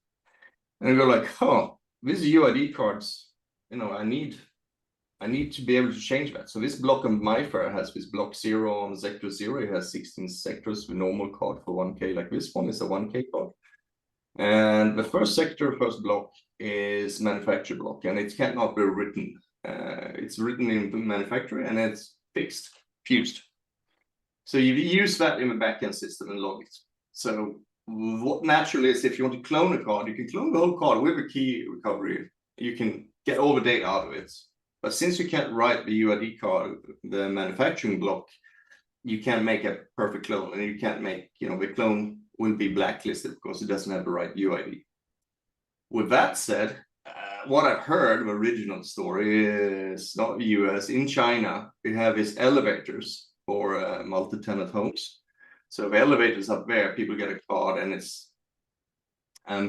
And you go like, oh, these UID cards, I need to be able to change that. So this block on MyFair has this block 0 on sector 0. It has 16 sectors with normal card for 1K. Like this one is a 1K card. And the first block is manufacturer block, and it cannot be written. It's written in the manufacturer and it's fused. So you use that in the backend system and log it. So what naturally is, if you want to clone a card, you can clone the whole card with a key recovery. You can get all the data out of it. But since you can't write the UID card, the manufacturing block, you can't make a perfect clone, and you can't make, the clone will be blacklisted because it doesn't have the right UID. With that said, what I've heard, the original story is not the US, in China, we have these elevators for multi-tenant homes. So the elevators up there, people get a card and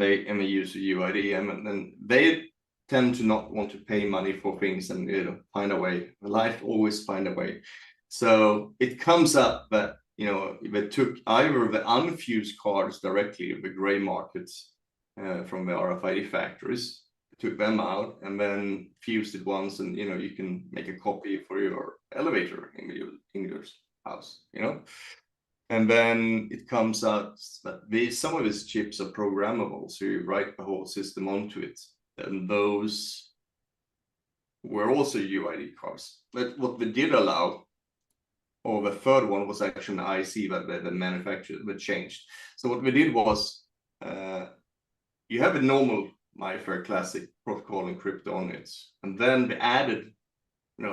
they use a UID, and then they tend to not want to pay money for things and find a way. Life always find a way. So it comes up that they took either the unfused cards directly, the gray markets from the RFID factories, took them out and then fused it once, and you can make a copy for your elevator in your house, And then it comes out that some of these chips are programmable, so you write the whole system onto it. And those were also UID cards. But what they did allow, or the third one, was actually an IC that the manufacturer that changed. So what we did was, you have a normal MyFair Classic protocol and crypto on it, and then they added,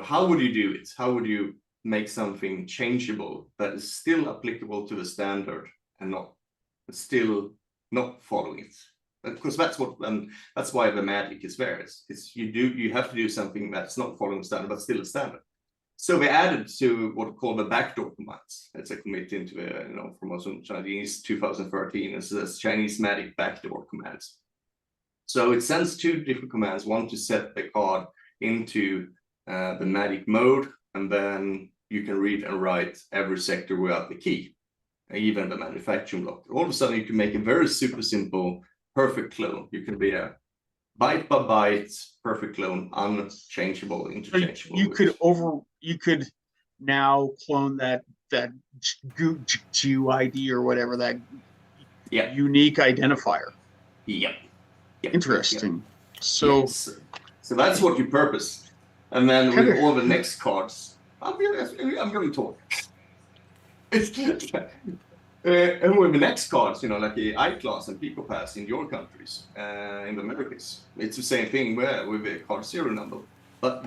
how would you do it? How would you make something changeable that is still applicable to the standard and still not following it? Because that's why the magic is there. You have to do something that's not following the standard, but still a standard. So we added to what we call the backdoor commands. It's a commit into from some Chinese 2013. It says Chinese magic backdoor commands. So it sends two different commands: one to set the card into the magic mode, and then you can read and write every sector without the key, even the manufacturing block. All of a sudden, you can make a very super simple, perfect clone. You can be a byte by byte perfect clone, unchangeable, interchangeable. You could now clone that GUID or whatever, that unique identifier. Yep. Interesting. Yep. So, yes. So that's what you purpose, and then with all the next cards, I'm going to talk. And with the next cards, like the I-Class and PicoPass in your countries, in the Americas, it's the same thing with the card serial number. But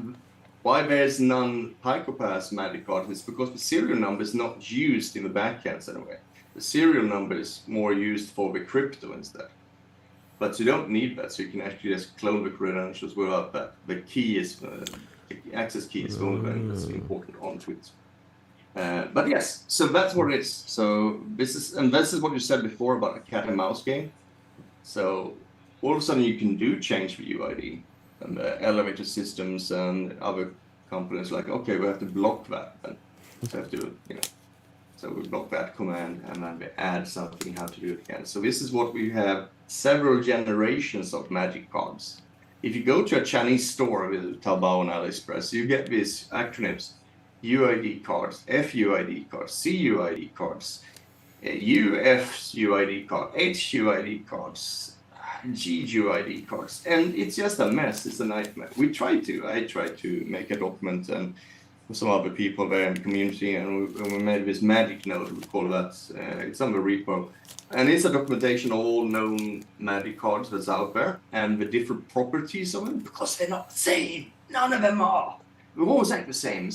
why there's none PicoPass magic cards is because the serial number is not used in the backends anyway. The serial number is more used for the crypto instead. But you don't need that, so you can actually just clone the credentials without that. The key is the access key is the only thing that's important onto it. But yes, so that's what it is. So this is what you said before about a cat and mouse game. So all of a sudden you can change the UID and the elevator systems and other companies like, okay, we have to block that, and we have to, so we block that command, and then we add something how to do it again. So this is what we have several generations of magic cards. If you go to a Chinese store with Taobao and AliExpress, you get these acronyms: UID cards, FUID cards, CUID cards, UFUID card, HUID cards, GUID cards, and it's just a mess. It's a nightmare. I try to make a document, and some other people there in the community, and we made this magic node, we call that, it's on the repo, and it's a documentation of all known magic cards that's out there, and the different properties of them, because they're not the same. None of them are. They're always act the same.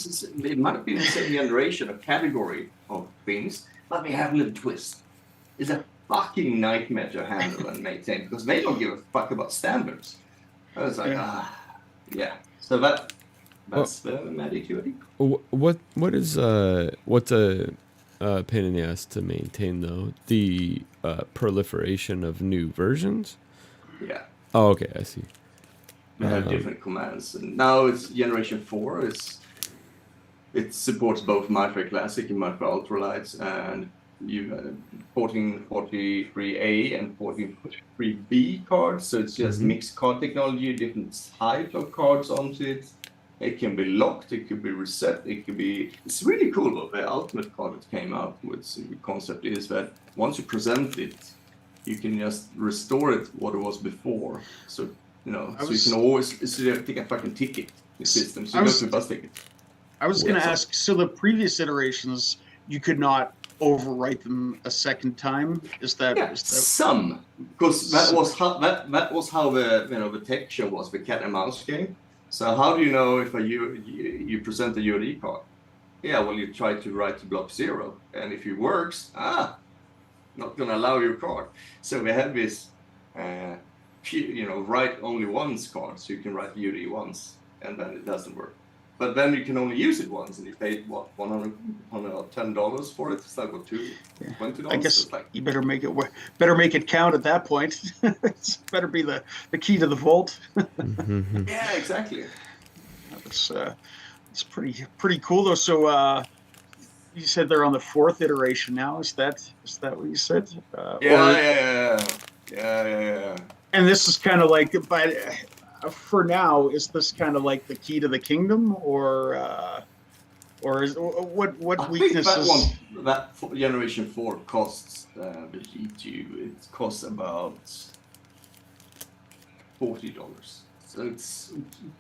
It might be the same generation, a category of things, but they have a little twist. It's a fucking nightmare to handle and maintain, because they don't give a fuck about standards. I was like, yeah. So that's the magic UID. What's a pain in the ass to maintain though? The proliferation of new versions? Yeah. Oh, okay, I see. We have different commands, and now it's generation 4. It supports both MyFair Classic and MyFair Ultralights, and you porting 43A and porting 43B cards. So it's just mixed card technology, different types of cards onto it. It can be locked, it could be reset, it's really cool. What the ultimate card that came out with the concept is that once you present it, you can just restore it what it was before. So, you can always take a fucking ticket in the system. So you go to a bus ticket. I was going to ask, so the previous iterations, you could not overwrite them a second time? Is that some, because that was how the texture was, the cat and mouse game. So how do you know if you present a UID card? Yeah, well, you try to write to block 0, and if it works, not gonna allow your card. So we have this, write only once card, so you can write UID once, and then it doesn't work. But then you can only use it once, and you paid what, $110 for it. It's like what, $20? I guess you better make it count at that point. It's better be the key to the vault. Yeah, exactly. It's pretty cool though. So you said they're on the 4th iteration now. Is that what you said? Yeah. And this is kind of like, but for now, is this kind of like the key to the kingdom, or is what weaknesses? I think that generation 4 costs the G2. It costs about $40, so it's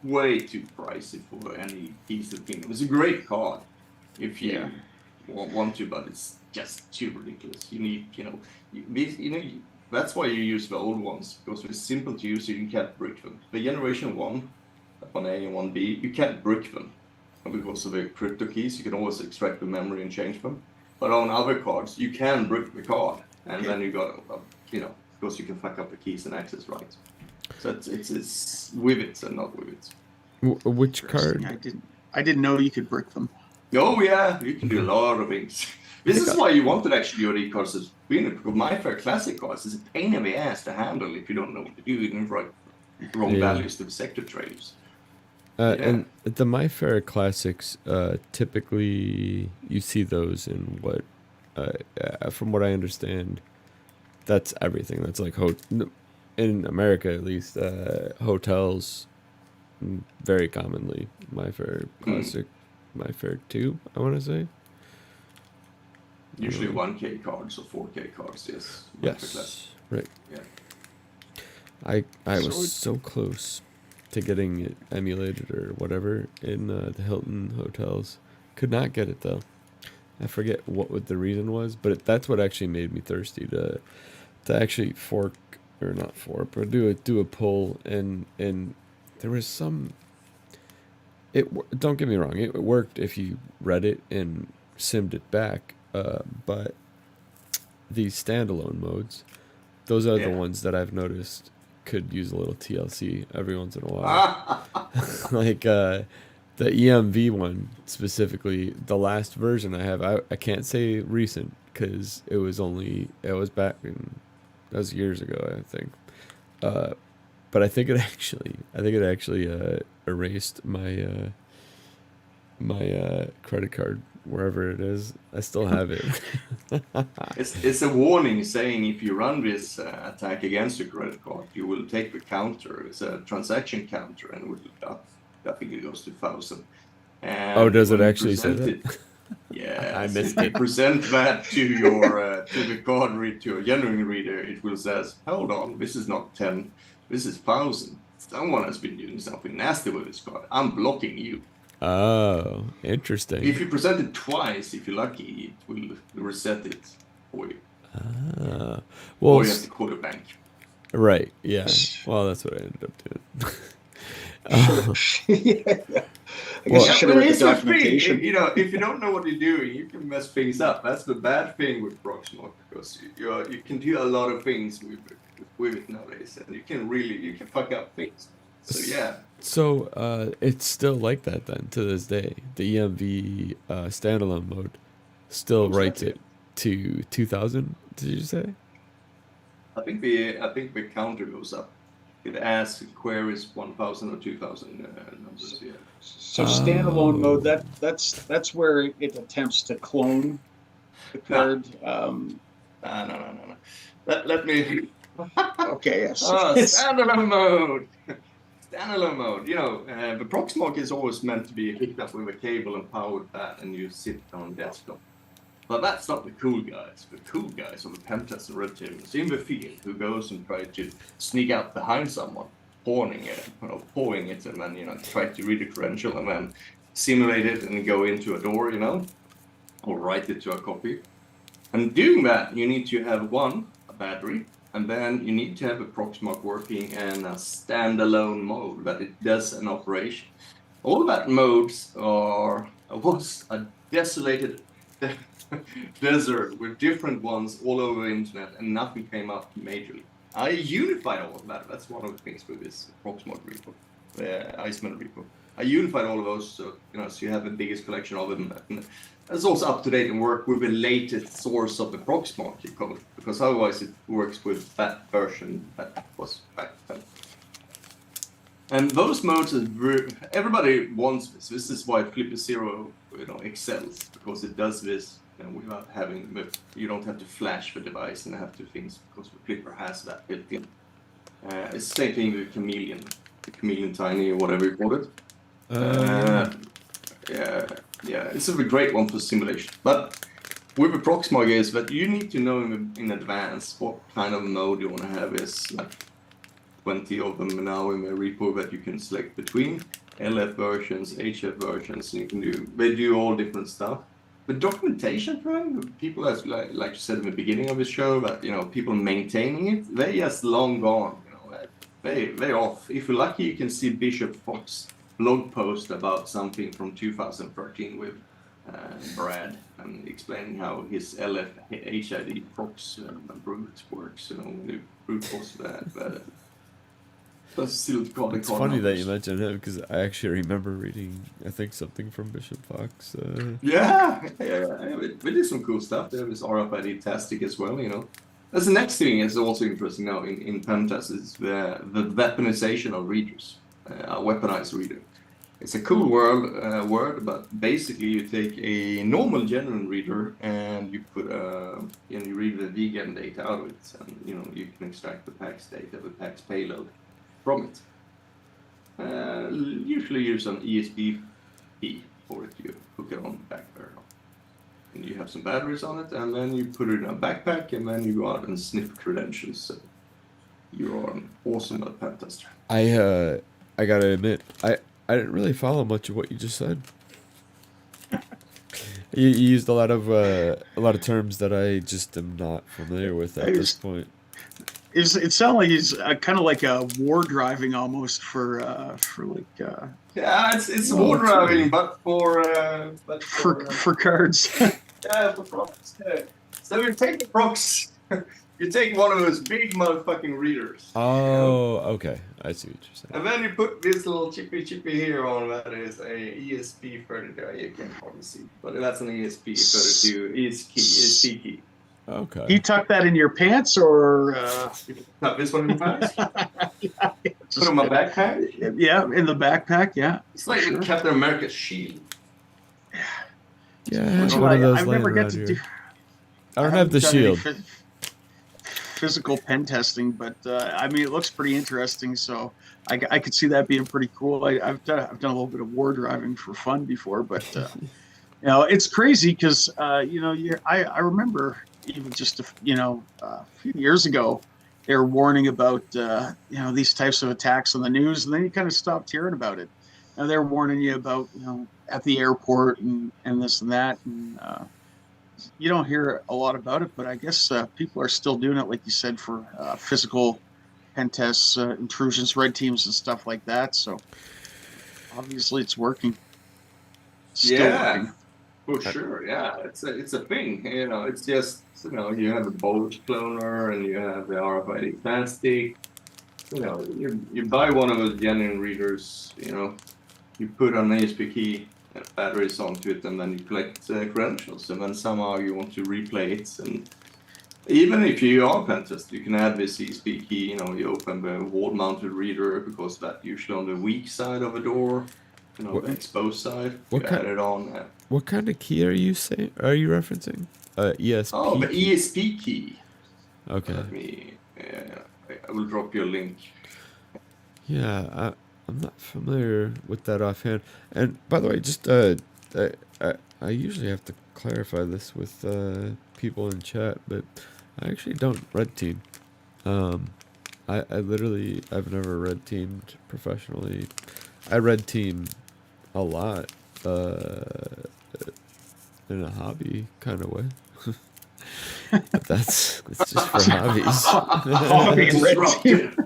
way too pricey for any piece of kingdom. It's a great card if you want to, but it's just too ridiculous. You need, that's why you use the old ones, because it's simple to use, so you can't brick them. The generation 1, 1A and 1B, you can't brick them. And because of the crypto keys, you can always extract the memory and change them. But on other cards, you can brick the card, and then you got, because you can fuck up the keys and access rights. So it's with it and not with it. Which card? I didn't know you could brick them. Oh yeah, you can do a lot of things. This is why you wanted actually UID cards as because MyFair Classic cards is a pain in the ass to handle if you don't know what to do. You can write wrong values to the sector traders. And the MyFair Classics, typically you see those in what, from what I understand, that's everything. That's like in America at least, hotels, very commonly MyFair Classic, MyFair 2, I want to say. Usually 1K cards or 4K cards, yes. Yes, right. Yeah. I was so close to getting it emulated or whatever in the Hilton hotels. Could not get it though. I forget what the reason was, but that's what actually made me thirsty to actually but do a pull, and there was some. Don't get me wrong, it worked if you read it and simmed it back. But these standalone modes, those are the ones that I've noticed could use a little TLC every once in a while. Like the EMV one specifically, the last version I have, I can't say recent because it was back in, that was years ago, I think. But I think it actually erased my my credit card wherever it is. I still have it. It's a warning saying if you run this attack against your credit card, you will take the counter. It's a transaction counter, and I think it goes to 1,000. Oh, does it when you actually say present that? Yes, I missed if you it. present that to your to the card read to a genuine reader, it will says, "Hold on, this is not 10, this is 1,000. Someone has been doing something nasty with this card. I'm blocking you." Oh, interesting. If you present it twice, if you're lucky, it will reset it for you. Well, Or you have to call your bank. right, yeah. Well, that's what I ended up doing. Yeah. I guess Well, you should have read the It's a thing. documentation. You know, if you don't know what you're doing, you can mess things up. That's the bad thing with Proxmark, because you can do a lot of things with it nowadays, and you can fuck up things. So yeah. So it's still like that then to this day. The EMV standalone mode still Most writes likely. it to 2000. Did you say? I think the counter goes up. It asks queries 1,000 or 2,000 numbers. Yeah. So standalone mode, that's where it attempts to clone the card. No. Let me. Okay, yes. Standalone mode. Standalone mode. You know, the Proxmark is always meant to be hooked up with a cable and powered that, and you sit on desktop. But that's not the cool guys. The cool guys are the pentesters and red teamers in the field who goes and try to sneak out behind someone, pawning it, pawing it, and then try to read the credential and then simulate it and go into a door, or write it to a copy. And doing that, you need to have a battery, and then you need to have a Proxmark working in a standalone mode that it does an operation. All that modes was a desolated desert with different ones all over the internet, and nothing came up majorly. I unified all of that. That's one of the things with this Proxmark repo, the ICEMAN repo. I unified all of those, so so you have the biggest collection of them. And it's also up to date and work with the latest source of the Proxmark code, because otherwise it works with that version that was back then. And those modes, everybody wants this. This is why Flipper Zero, excels, because it does this without having. You don't have to flash the device and have to things, because the Flipper has that built in. It's the same thing with the Chameleon Tiny or whatever you call it. Yeah, it's a great one for simulation. But with the Proxmark is that you need to know in advance what kind of mode you want to have. Is like 20 of them now in the repo that you can select between. LF versions, HF versions, and they do all different stuff. The documentation for them, people, as like you said in the beginning of the show, that people maintaining it, they're just long gone. They're off. If you're lucky, you can see Bishop Fox blog post about something from 2013 with Brad, and explaining how his LF HID Prox brute works. The brute was that. Still it's funny that you mentioned him, because I actually remember reading, I think, something from Bishop Fox. Yeah, we did some cool stuff. There was RFID Tastic as well, That's the next thing is also interesting now in pen tests is the weaponization of readers, a weaponized reader. It's a cool word, but basically you take a normal genuine reader and you put you read the vegan data out of it, and you can extract the PAX data, the PAX payload from it. Usually use an ESP key for it. You hook it on the back barrel, and you have some batteries on it, and then you put it in a backpack, and then you go out and sniff credentials. So you're an awesome pen tester. I gotta admit, I didn't really follow much of what you just said. You used a lot of terms that I just am not familiar with at this point. It sounds like he's kind of like a war driving almost for like. Yeah, it's war driving, but for cards. Yeah, for Prox. Yeah. So you take the Prox, you take one of those big motherfucking readers. Oh, okay. I see what you're saying. And then you put this little chippy here on that is a ESP32. You can't hardly see, but that's an ESP32 ESP key. Okay. You tuck that in your pants, or tuck this one in the pants? Put it in my backpack? Yeah, in the backpack, yeah. It's like Captain America's shield. Yeah, I have Well, one of those I've laying never got around to here. do. I don't have haven't the done any shield. physical pen testing, but I mean, it looks pretty interesting. So I could see that being pretty cool. I've done a little bit of war driving for fun before, but you know, it's crazy because you know, I remember even just a few years ago, they were warning about you know, these types of attacks on the news, and then you kind of stopped hearing about it. Now they're warning you about, you know, at the airport and this and that, and you don't hear a lot about it. But I guess people are still doing it, like you said, for physical pen tests, intrusions, red teams, and stuff like that. So obviously, it's working. Still Yeah, working. for sure. Yeah, it's a thing. You know, it's just, you know, you have a bulge cloner and you have the RFID plastic. You know, you buy one of those genuine readers. You know, you put an ASP key and batteries onto it, and then you collect credentials, and then somehow you want to replay it. And even if you are pen test, you can add this ASP key. You know, you open the wall-mounted reader because that usually on the weak side of a door. You know, What the exposed side. what You kind add it on. what kind of key are you saying? Are you referencing? Oh, ESP the key. ESP key. Okay. Let me. I will drop you a link. Yeah, I'm not familiar with that offhand. And by the way, just I usually have to clarify this with people in chat, but I actually don't red team. Um, I literally I've never red teamed professionally. I red team a lot, in a hobby kind of way. But that's just for hobbies. Hobby red team. Disrupted.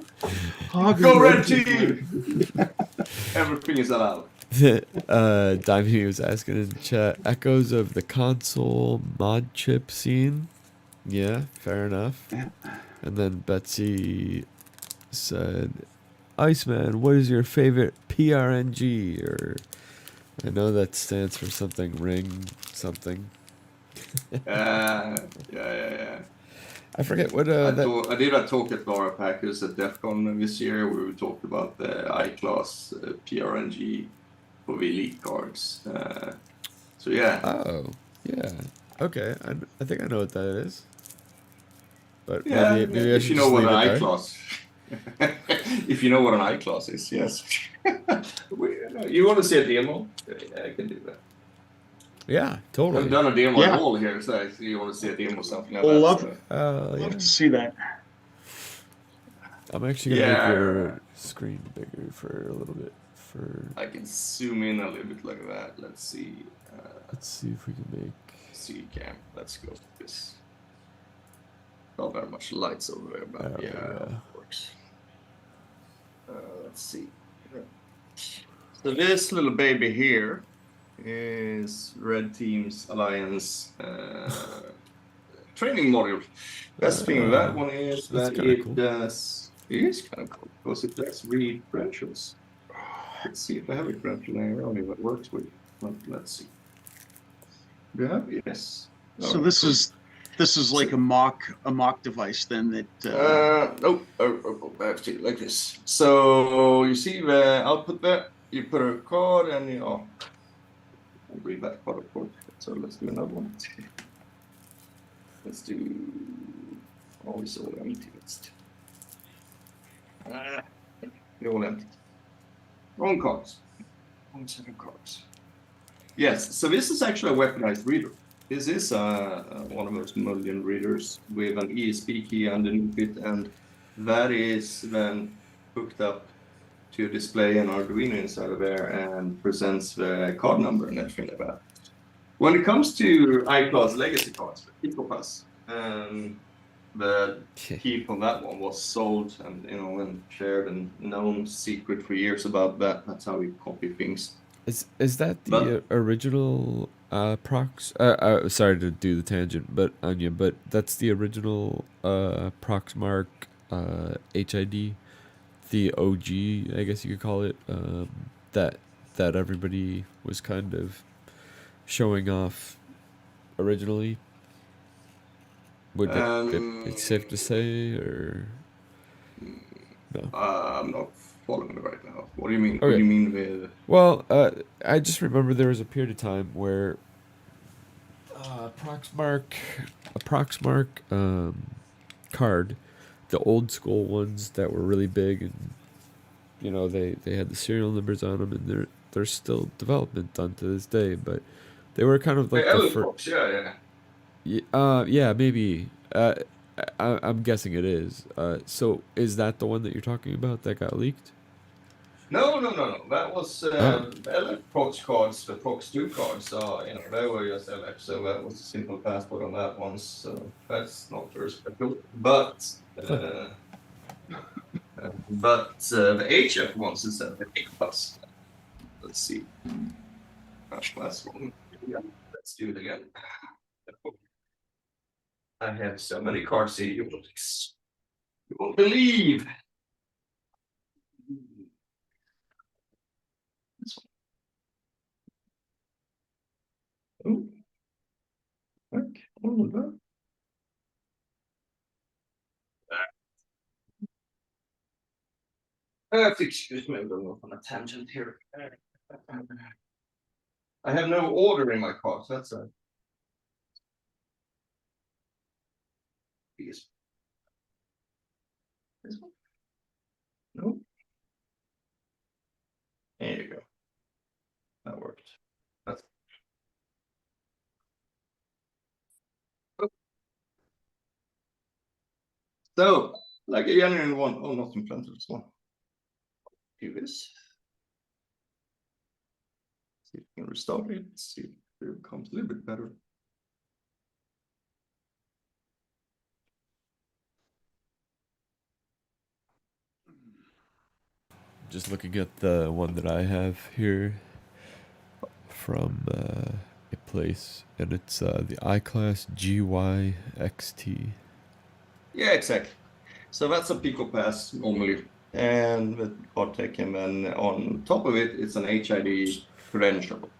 Hobby Go red red team. team. Everything is allowed. Dimey was asking in chat, echoes of the console mod chip scene. Yeah, fair enough. And then Betsy said, Iceman, what is your favorite PRNG? Or I know that stands for something ring something. Yeah. I forget what I did a talk at Laura Packers at DEF CON this year where we talked about the I-Class PRNG for the Elite cards. So yeah. Oh, yeah. Okay, I think I know what that is. But Yeah, maybe I if should you know just what leave an it there. I-Class if you know what an I-Class is, yes. You want to see a demo? Yeah, I can do that. Yeah, I totally. haven't done a demo at Yeah. all here, so you want to see a demo or something like Love, that. Oh, yeah. love to see that. I'm actually gonna make Yeah. your screen bigger for a little bit. I can zoom in a little bit like that. Let's see. Let's see if we can make. See cam. Let's go with this. Not very much lights over there, but Oh, yeah, yeah. it works. Let's see. So this little baby here is Red Team's Alliance training module. Best thing with that one is That's that kinda it cool. does. It is kind of cool because it does read credentials. Let's see if I have a credential layer on it that works with. Let's see. Do you have? Yes. So Alright, this cool. is like a mock device then that I have to like this. So you see the output there. You put a card and you know. I'll read that card of course. So let's do another one. Let's do. Oh, it's all empty. They're all empty. Wrong cards. Wrong set of cards. Yes. So this is actually a weaponized reader. This is one of those mullion readers with an ESP key underneath it, and that is then hooked up to a display an Arduino inside of there and presents the card number and everything like that. When it comes to I-Class legacy cards, EcoPass, the key for that one was sold and and shared and known secret for years about that. That's how we copy things. Is that the original Prox? Sorry to do the tangent, but Anya, but that's the original Proxmark HID, the OG, I guess you could call it. That everybody was kind of showing off originally. Would it's safe to say, or no? I'm not following it right now. What do you mean? Okay. What do you mean with? Well, I just remember there was a period of time where a Proxmark card, the old school ones that were really big, and you know they had the serial numbers on them, and there's still development done to this day, but they were kind of like the first. Yeah, maybe. I'm guessing it is. So is that the one that you're talking about that got leaked? No. That was Oh, LF Prox cards, the Prox 2 cards. You know, they were just LF, so that was a simple passport on that one. So that's not very special. But huh. the HF ones instead of the big plus. Let's see. Gosh, last one. Yeah, let's do it again. I have so many cards here, you won't believe. This one. Oh, okay. All of that. Excuse me, I'm going off on a tangent here. I have no order in my cards. That's a piece. This one? No. There you go. That worked. That's so like a genuine one. Oh, not implanted this one. Do this. See if we can restart it. See if it becomes a little bit better. Just looking at the one that I have here from a place, and it's the iClass GYXT. Yeah, exactly. So that's a Pico Pass normally, and with Cortec, and then on top of it, it's an HID credential,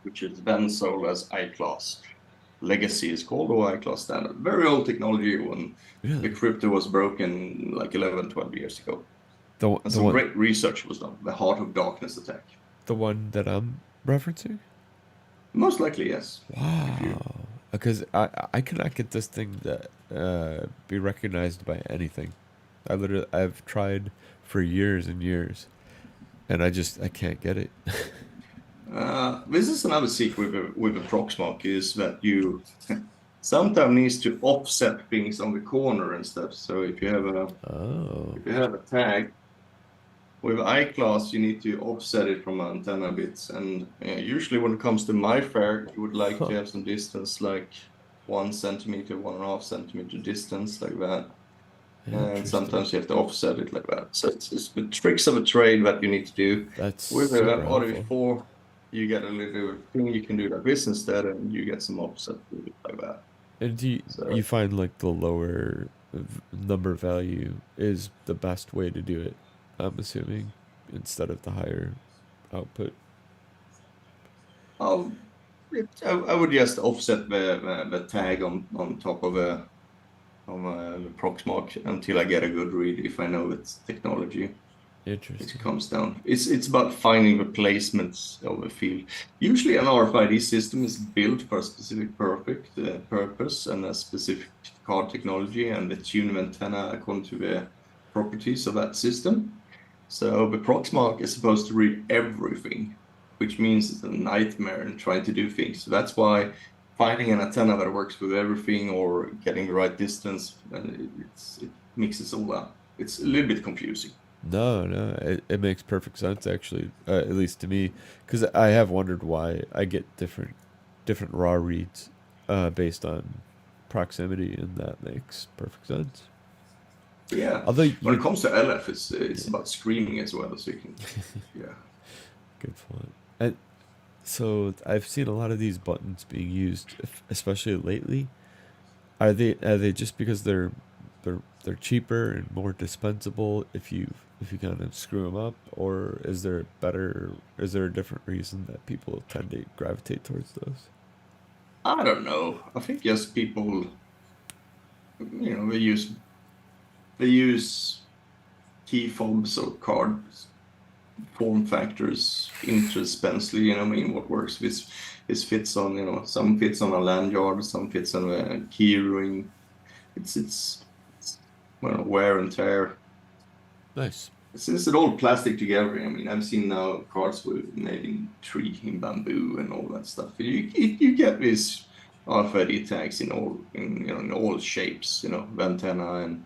which is then sold as iClass. Legacy is called, or iClass Standard. Very old technology when the crypto was broken like 11, 12 years ago. And some great research was done. The Heart of Darkness attack. The one that I'm referencing? Most likely, yes. Wow. Because I cannot get this thing to be recognized by anything. I've tried for years and years, and I can't get it. This is another secret with the Proxmark, is that you sometimes needs to offset things on the corner and stuff. So if you have a tag with iClass, you need to offset it from antenna bits, and usually when it comes to MyFair, you would like to have some distance, like 1 centimeter, 1.5 centimeter distance, like that. And sometimes you have to offset it like that. So it's the tricks of a trade that you need to do. That's with super RFID4, you get a little thing you can do like this instead, and you get some offset with it like that. And do you find like the lower number value is the best way to do it? I'm assuming, instead of the higher output. I would just offset the tag on top of the Proxmark until I get a good read, if I know it's technology. Interesting. It comes down. It's about finding the placements of the field. Usually an RFID system is built for a specific purpose and a specific card technology, and the tune of antenna according to the properties of that system. So the Proxmark is supposed to read everything, which means it's a nightmare in trying to do things. So that's why finding an antenna that works with everything or getting the right distance, it mixes all up. It's a little bit confusing. No, it makes perfect sense actually, at least to me, because I have wondered why I get different raw reads based on proximity, and that makes perfect sense. Yeah. Although when it comes to LF, it's about screening as well, so you can, yeah. Good point. And so I've seen a lot of these buttons being used, especially lately. Are they just because they're cheaper and more dispensable if you kind of screw them up, or is there a different reason that people tend to gravitate towards those? I don't know. I think just people, they use key fobs or cards form factors, interspensely, you know, I mean, what works. This fits on, you know, some fits on a lanyard, some fits on a key ring. It's well, wear and tear. Nice. It's an old plastic together. I mean, I've seen now cards with made in tree, in bamboo, and all that stuff. You get these RFID tags in all in all shapes, you know, antenna and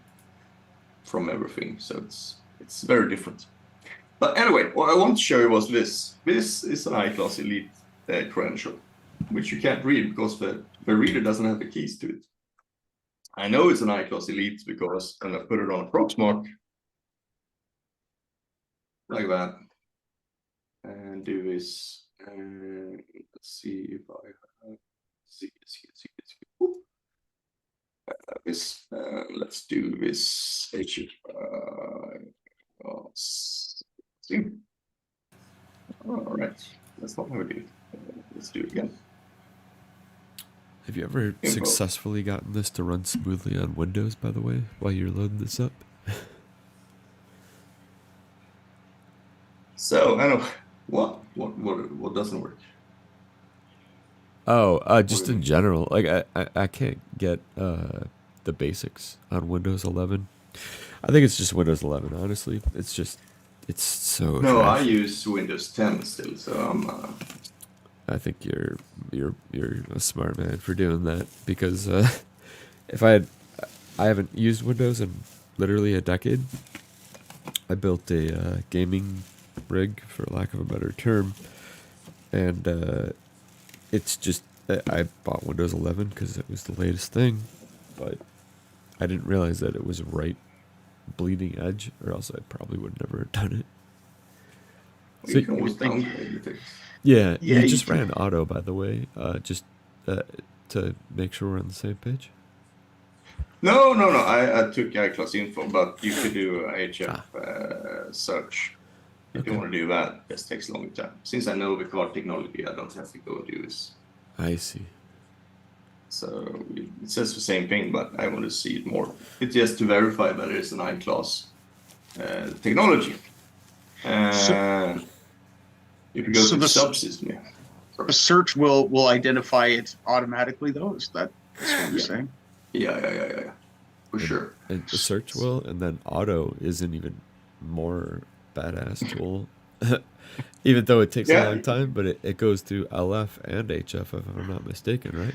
from everything. So it's very different. But anyway, what I want to show you was this. This is an I-Class Elite credential, which you can't read because the reader doesn't have the keys to it. I know it's an I-Class Elite because when I put it on a Proxmark, like that, and do this, and let's see if I see this. Let's do this. See. All right, that's not how we do it. Let's do it again. Have you ever successfully gotten this to run smoothly on Windows, by the way, while you're loading this up? So I know what doesn't work. Oh, just in general, like I can't get the basics on Windows 11. I think it's just Windows 11. Honestly, it's so. No, trash. I use Windows 10 still, so I'm. I think you're a smart man for doing that, because if I haven't used Windows in literally a decade. I built a gaming rig, for lack of a better term, and it's just I bought Windows 11 because it was the latest thing, but I didn't realize that it was right bleeding edge, or else I probably would never have done it. So you can always downgrade things. Yeah, you just ran auto, by the way, just to make sure we're on the same page. No. I took I-Class info, but you could do a HF search. If you want to do that, this takes a long time. Since I know the card technology, I don't have to go do this. I see. So it says the same thing, but I want to see it more. It's just to verify that it's an I-Class technology. If you go to the subsystem, a search will identify it automatically, though. Is that what you're saying? Yeah. For sure. And the search will, and then auto is an even more badass tool. Even though it takes a long time, but it goes through LF and HF, if I'm not mistaken, right?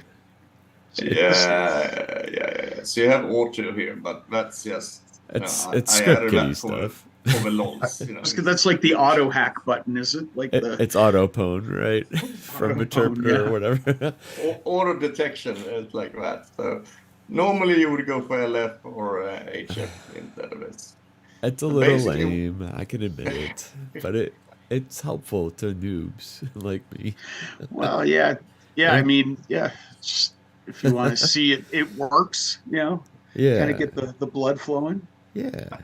Yeah. So you have auto here, but that's just it's script kiddie stuff. For the lols, you know. That's like the auto hack button, is it? Like it's auto pwn, right? From interpreter or whatever. Auto detection is like that. So normally you would go for LF or HF instead of this. It's a little lame, I can admit it, but it's helpful to noobs like me. Well, yeah. I mean, just, if you want to see it works, you know. Yeah. Kind of get the blood flowing. Yeah.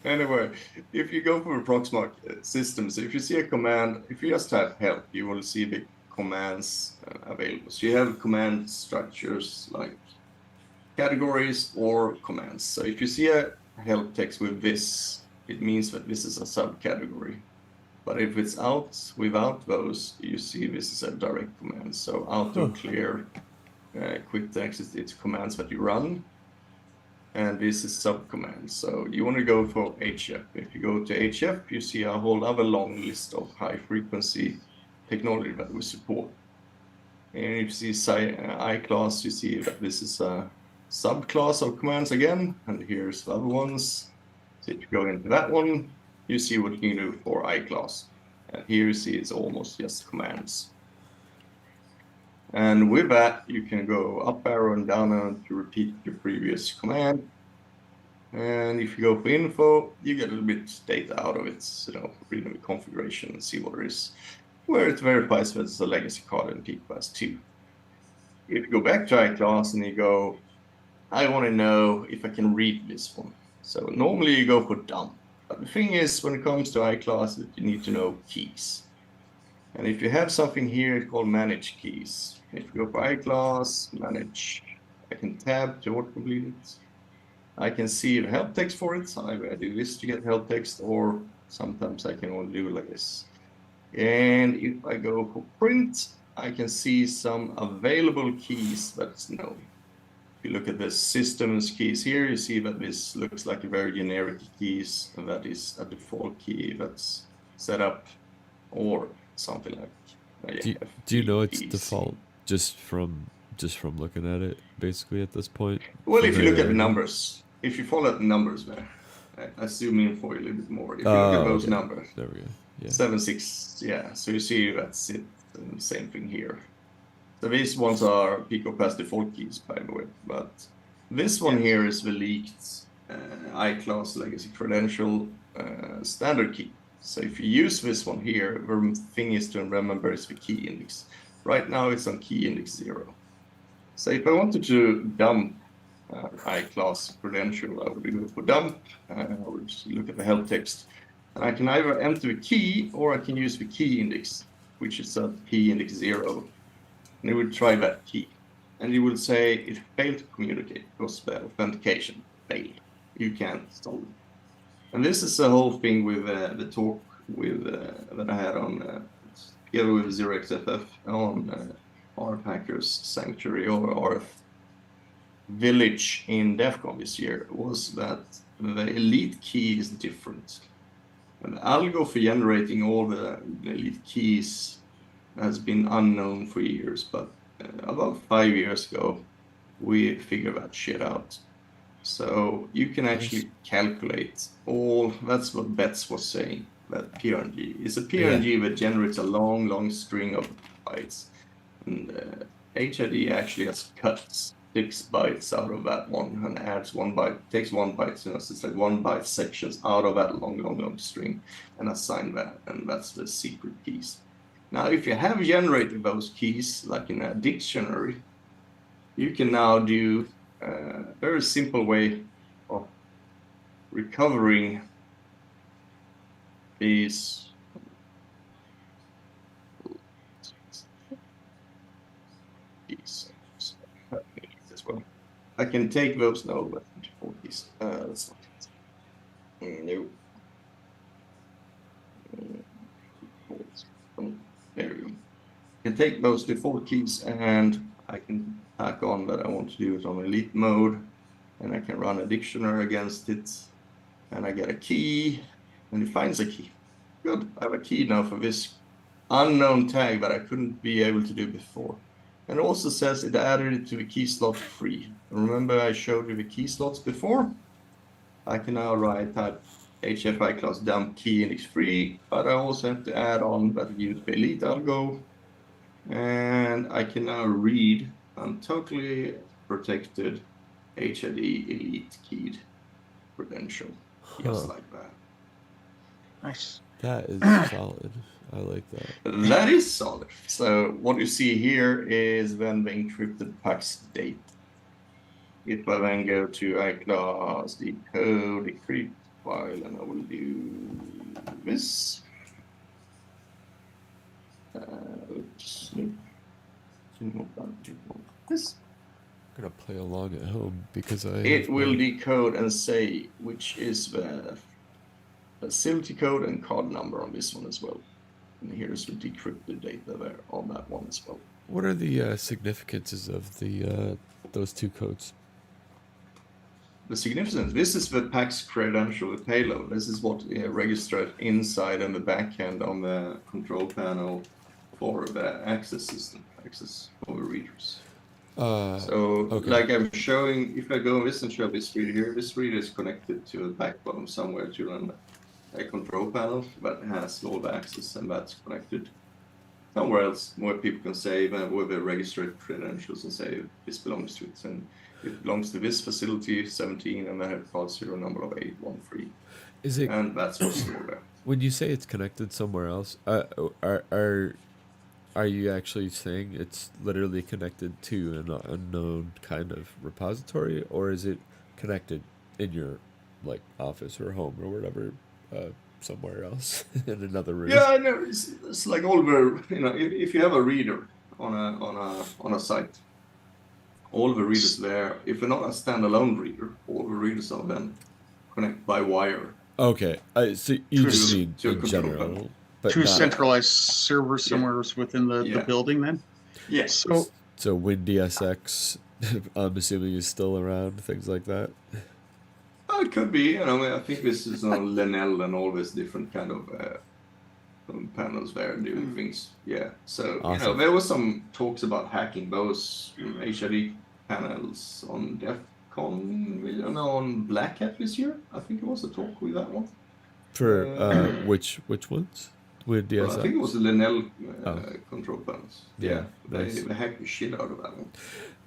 Anyway, if you go for a Proxmark system, so if you see a command, if you just type help, you will see the commands available. So you have command structures like categories or commands. So if you see a help text with this, it means that this is a subcategory. But if it's out without those, you see this is a direct command. So auto, clear, quick text, it's commands that you run. And this is subcommands. So you want to go for HF. If you go to HF, you see a whole other long list of high frequency technology that we support. And if you see I-Class, you see that this is a subclass of commands again. And here's the other ones. So if you go into that one, you see what you can do for I-Class. And here you see it's almost just commands. And with that, you can go up arrow and down arrow to repeat your previous command. And if you go for info, you get a little bit data out of it, reading the configuration and see what it is, where it verifies that it's a legacy card in PClass 2. If you go back to I-Class and you go, I want to know if I can read this one. So normally you go for dump. But the thing is, when it comes to I-Class, you need to know keys. And if you have something here called manage keys, if you go for I-Class, manage, I can tab to autocomplete it. I can see the help text for it. So I do this to get help text, or Sometimes I can only do it like this. And if I go for print, I can see some available keys, but it's no. If you look at the system's keys here, you see that this looks like a very generic keys, and that is a default key that's set up, or something like that. Do you know it's default just from looking at it, basically, at this point? Well, if you look at the numbers, if you follow the numbers there, I zoom in for you a little bit more. If you look at those numbers, there we go. Yeah. 7, 6, yeah. So you see that's it. And same thing here. So these ones are PicoPass default keys, by the way. But this one here is the leaked iClass legacy credential standard key. So if you use this one here, the thing is to remember is the key index. Right now it's on key index 0. So if I wanted to dump iClass credential, I would go for dump. I would just look at the help text. And I can either enter a key or I can use the key index, which is at key index 0. And it would try that key. And it will say it failed to communicate because the authentication failed. You can't solve it. And this is the whole thing with the talk with that I had on together with 0xFF on RF Hackers Sanctuary or RF Village in DEF CON this year, was that the elite key is different. And the algo for generating all the elite keys has been unknown for years, but about 5 years ago, we figured that shit out. So you can actually calculate all, that's what Betts was saying, that PRNG. It's a PRNG that generates a long string of bytes. And HID actually has cut 6 bytes out of that one and adds 1 byte, takes 1 byte, so it's like 1 byte sections out of that long string and assign that, and that's the secret keys. Now, if you have generated those keys, like in a dictionary, you can now do a very simple way of recovering these keys as well. I can take those now, but default keys. That's not no. There we go. I can take those default keys and I can tack on that I want to do it on elite mode, and I can run a dictionary against it, and I get a key, and it finds a key. Good, I have a key now for this unknown tag that I couldn't be able to do before. And it also says it added it to the key slot free. Remember I showed you the key slots before? I can now type HFI class dump key index free, but I also have to add on that use the elite algo, and I can now read totally protected HID elite keyed credential, just like that. Nice. That is solid. I like that. That is solid. So what you see here is then the encrypted PAX date. If I then go to iClass decode decrypt file, and I will do this. Oops. This. I'm gonna play along at home because It will decode and say which is the facility code and card number on this one as well. And here's the decrypted data there on that one as well. What are the significances of the those two codes? The significance, this is the PAX credential payload. This is what registered inside and the backend on the control panel for the access system, access for the readers. Okay. Like I'm showing, if I go on this and show this reader here, this reader is connected to a backbone somewhere to a control panel that has all the access, and that's connected somewhere else where people can save with the registered credentials and say this belongs to it, and it belongs to this facility 17, and I have card serial number of 813. Is it? And that's what's stored there. When you say it's connected somewhere else, are you actually saying it's literally connected to an unknown kind of repository, or is it connected in your like office or home or whatever, somewhere else in another room? Yeah, I know. It's like all the, you know, if you have a reader on a site, all the readers there, if you're not a standalone reader, all the readers are then connect by wire Okay, so you To just a- mean to a in control panel. general, but to a not centralized server somewhere within the Yeah. building then? Yeah. So so WinDSX. I'm assuming is still around, things like that. Oh, it could be. You know, I think this is on Lenel and all these different kind of panels there doing things. Yeah. So you know, Awesome. there was some talks about hacking those HID panels on DEF CON, you know, on Black Hat this year. I think it was a talk with that one. For which ones? With Well, I think it was DSX? the Lenel Oh. control panels. Yeah, they nice. hacked the shit out of that one.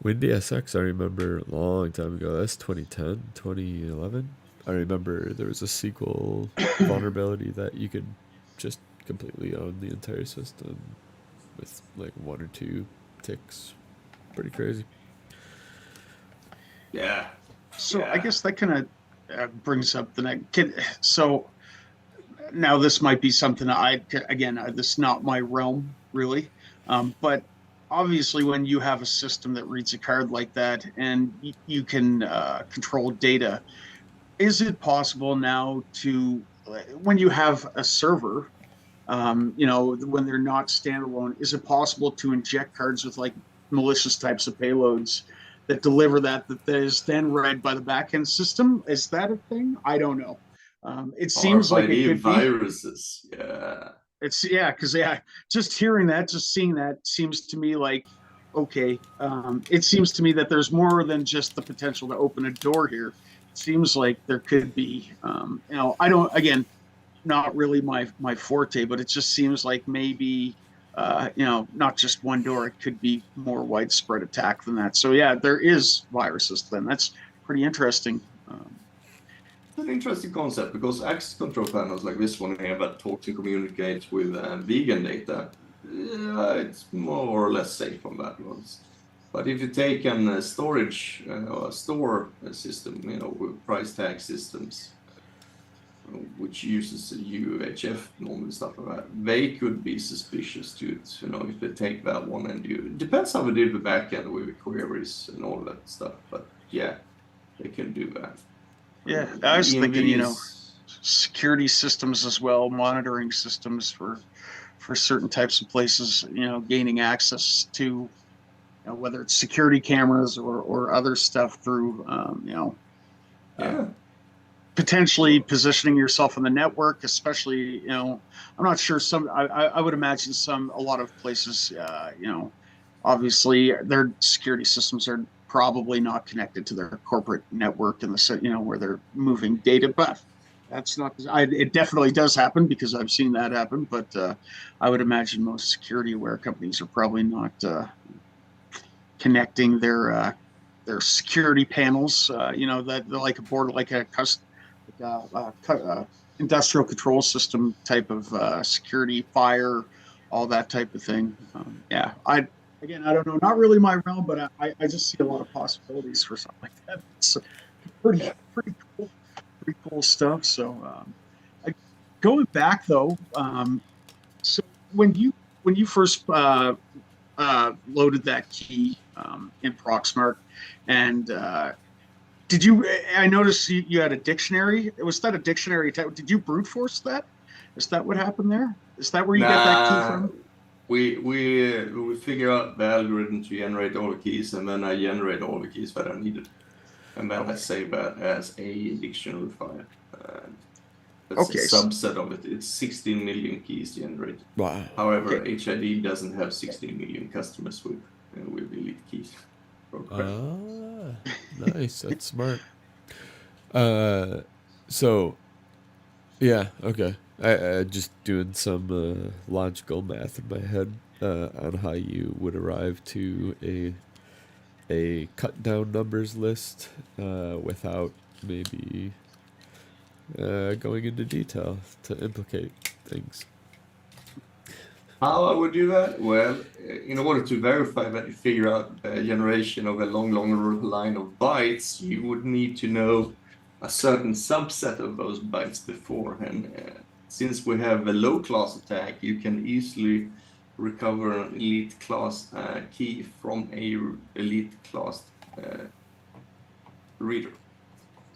WinDSX, I remember a long time ago. That's 2010, 2011. I remember there was a SQL vulnerability that you could just completely own the entire system with like 1 or 2 ticks. Pretty crazy. Yeah. So Yeah. I guess that kind of brings up the next. So now this might be something this is not my realm really, but obviously when you have a system that reads a card like that and you can control data, is it possible now to when you have a server, when they're not standalone, is it possible to inject cards with like malicious types of payloads that deliver that is then read by the backend system? Is that a thing? I don't know. It seems like it RFID could be. viruses. Yeah. It's because just hearing that, just seeing that seems to me like okay. It seems to me that there's more than just the potential to open a door here. It seems like there could be. I don't. Again, not really my forte, but it just seems like maybe not just one door. It could be more widespread attack than that. So yeah, there is viruses. Then that's pretty interesting. It's an interesting concept because access control panels like this one here that talks and communicates with vegan data, it's more or less safe on that one. But if you take a storage or a store system, with price tag systems, which uses UHF normal stuff like that, they could be suspicious to it. If they take that one and it depends how they did the backend with the queries and all that stuff. But yeah, they can do that. Yeah, I was thinking, EMVs, security systems as well, monitoring systems for certain types of places, gaining access to, whether it's security cameras or other stuff through, yeah. potentially positioning yourself in the network, especially, I'm not sure I would imagine a lot of places, obviously their security systems are probably not connected to their corporate network in the, where they're moving data, but that's not, it definitely does happen because I've seen that happen, but I would imagine most security aware companies are probably not connecting their security panels, that like a board, like a industrial control system type of security, fire, all that type of thing. I don't know, not really my realm, but I just see a lot of possibilities for something like that. It's pretty cool stuff. So going back though, so when you first loaded that key in Proxmark, and I noticed you had a dictionary. Was that a dictionary? Did you brute force that? Is that what happened there? Is that where you get that key from? We figure out the algorithm to generate all the keys, and then I generate all the keys that I needed, and then I save that as a dictionary file. That's a subset of it. It's 16 million keys generated. Wow. However, HID doesn't have 16 million customers with elite keys. Nice. That's smart. So, yeah, okay. I just doing some logical math in my head on how you would arrive to a cut down numbers list without maybe going into detail to implicate things. How I would do that? Well, in order to verify that you figure out the generation of a long line of bytes, you would need to know a certain subset of those bytes beforehand. Since we have a low class attack, you can easily recover an elite class key from a elite class reader.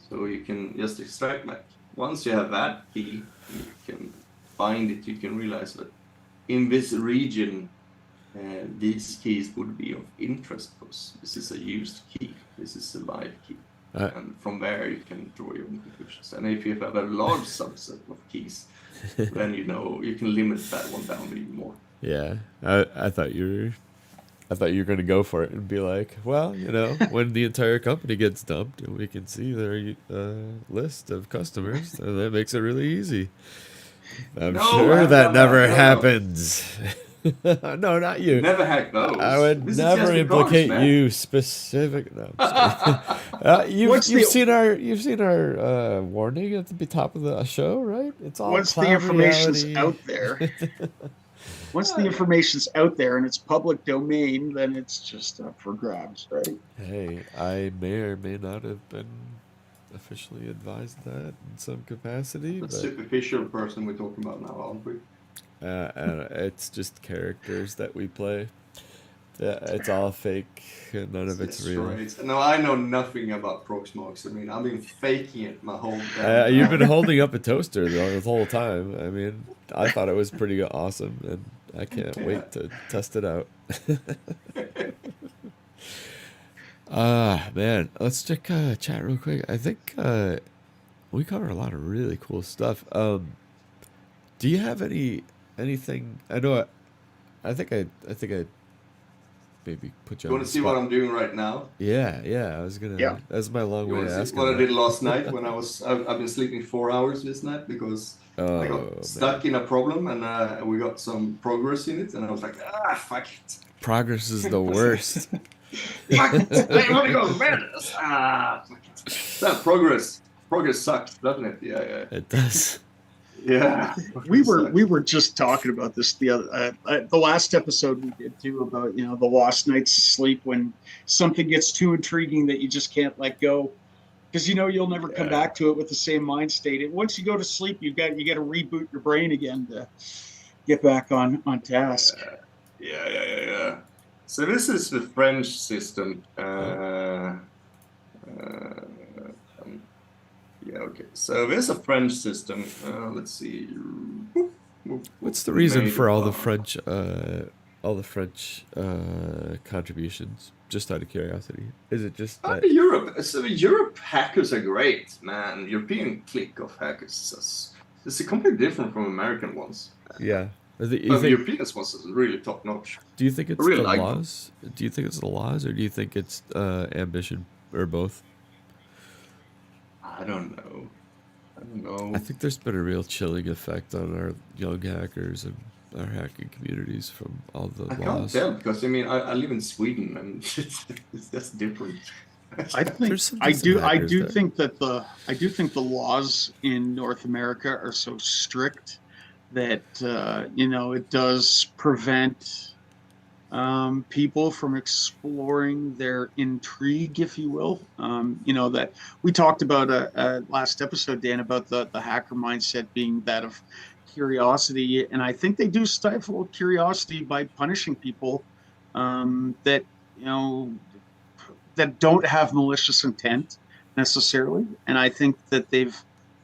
So you can just extract once you have that key, you can find it. You can realize that in this region, these keys would be of interest because this is a used key. This is a live key. And from there you can draw your own conclusions. And if you have a large subset of keys, then you can limit that one down even more. Yeah, I thought you were going to go for it and be like, well, when the entire company gets dumped and we can see their list of customers, and that makes it really easy. I'm sure that never happens. No, not you. Never hack those. I would never implicate you specific. No, you've seen our warning at the top of the show, right? It's all once the information's out there. Once the information's out there and it's public domain, then it's just up for grabs, right? Hey, I may or may not have been officially advised that in some capacity. The superficial person we're talking about now, aren't we? It's just characters that we play. Yeah, it's all fake, and none of it's real. Right. No, I know nothing about Proxmarks. I mean, I've been faking it my whole day. You've been holding up a toaster the whole time. I mean, I thought it was pretty awesome, and I can't wait to test it out. Man, let's check chat real quick. I think we covered a lot of really cool stuff. Do you have anything? I know. I think I maybe put you. You want to see what I'm doing right now? Yeah. I was gonna. Yeah. That's my long way to ask. What I did last night when I've been sleeping 4 hours this night because I got stuck in a problem and we got some progress in it and I was like, fuck it. Progress is the worst. Fuck it. I want to go madness. Fuck it. That progress sucks, doesn't it? Yeah. It does. Yeah, we were just talking about this the last episode we did too about the lost nights of sleep when something gets too intriguing that you just can't let go because you'll never come back to it with the same mind state. And once you go to sleep, you got to reboot your brain again to get back on task. Yeah. So this is the French system. Yeah, okay. So there's a French system. Let's see. What's the reason for all the French contributions? Just out of curiosity, is it just that Europe? So Europe hackers are great, man. European clique of hackers is completely different from American ones. Yeah, European ones is really top notch. Do you think it's the laws? Do you think it's the laws, or do you think it's ambition, or both? I don't know. I think there's been a real chilling effect on our young hackers and our hacking communities from all the laws. I can't tell because I live in Sweden and it's just different. I do think the laws in North America are so strict that it does prevent people from exploring their intrigue, if you will. That we talked about last episode, Dan, about the hacker mindset being that of curiosity, and I think they do stifle curiosity by punishing people that don't have malicious intent necessarily. And I think that they've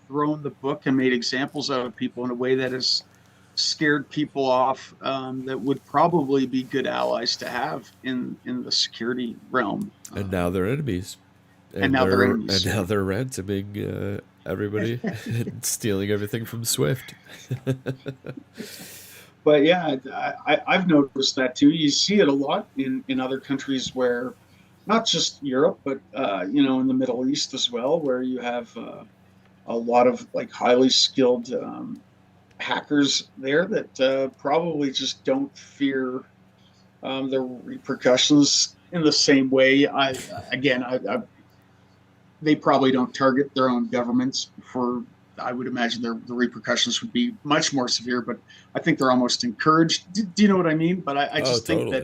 thrown the book and made examples out of people in a way that has scared people off that would probably be good allies to have in the security realm. And now they're enemies. And now they're ransoming everybody and stealing everything from Swift. But yeah, I've noticed that too. You see it a lot in other countries where, not just Europe, but in the Middle East as well, where you have a lot of highly skilled hackers there that probably just don't fear the repercussions in the same way. They probably don't target their own governments I would imagine the repercussions would be much more severe, but I think they're almost encouraged. Do you know what I mean? But I just think that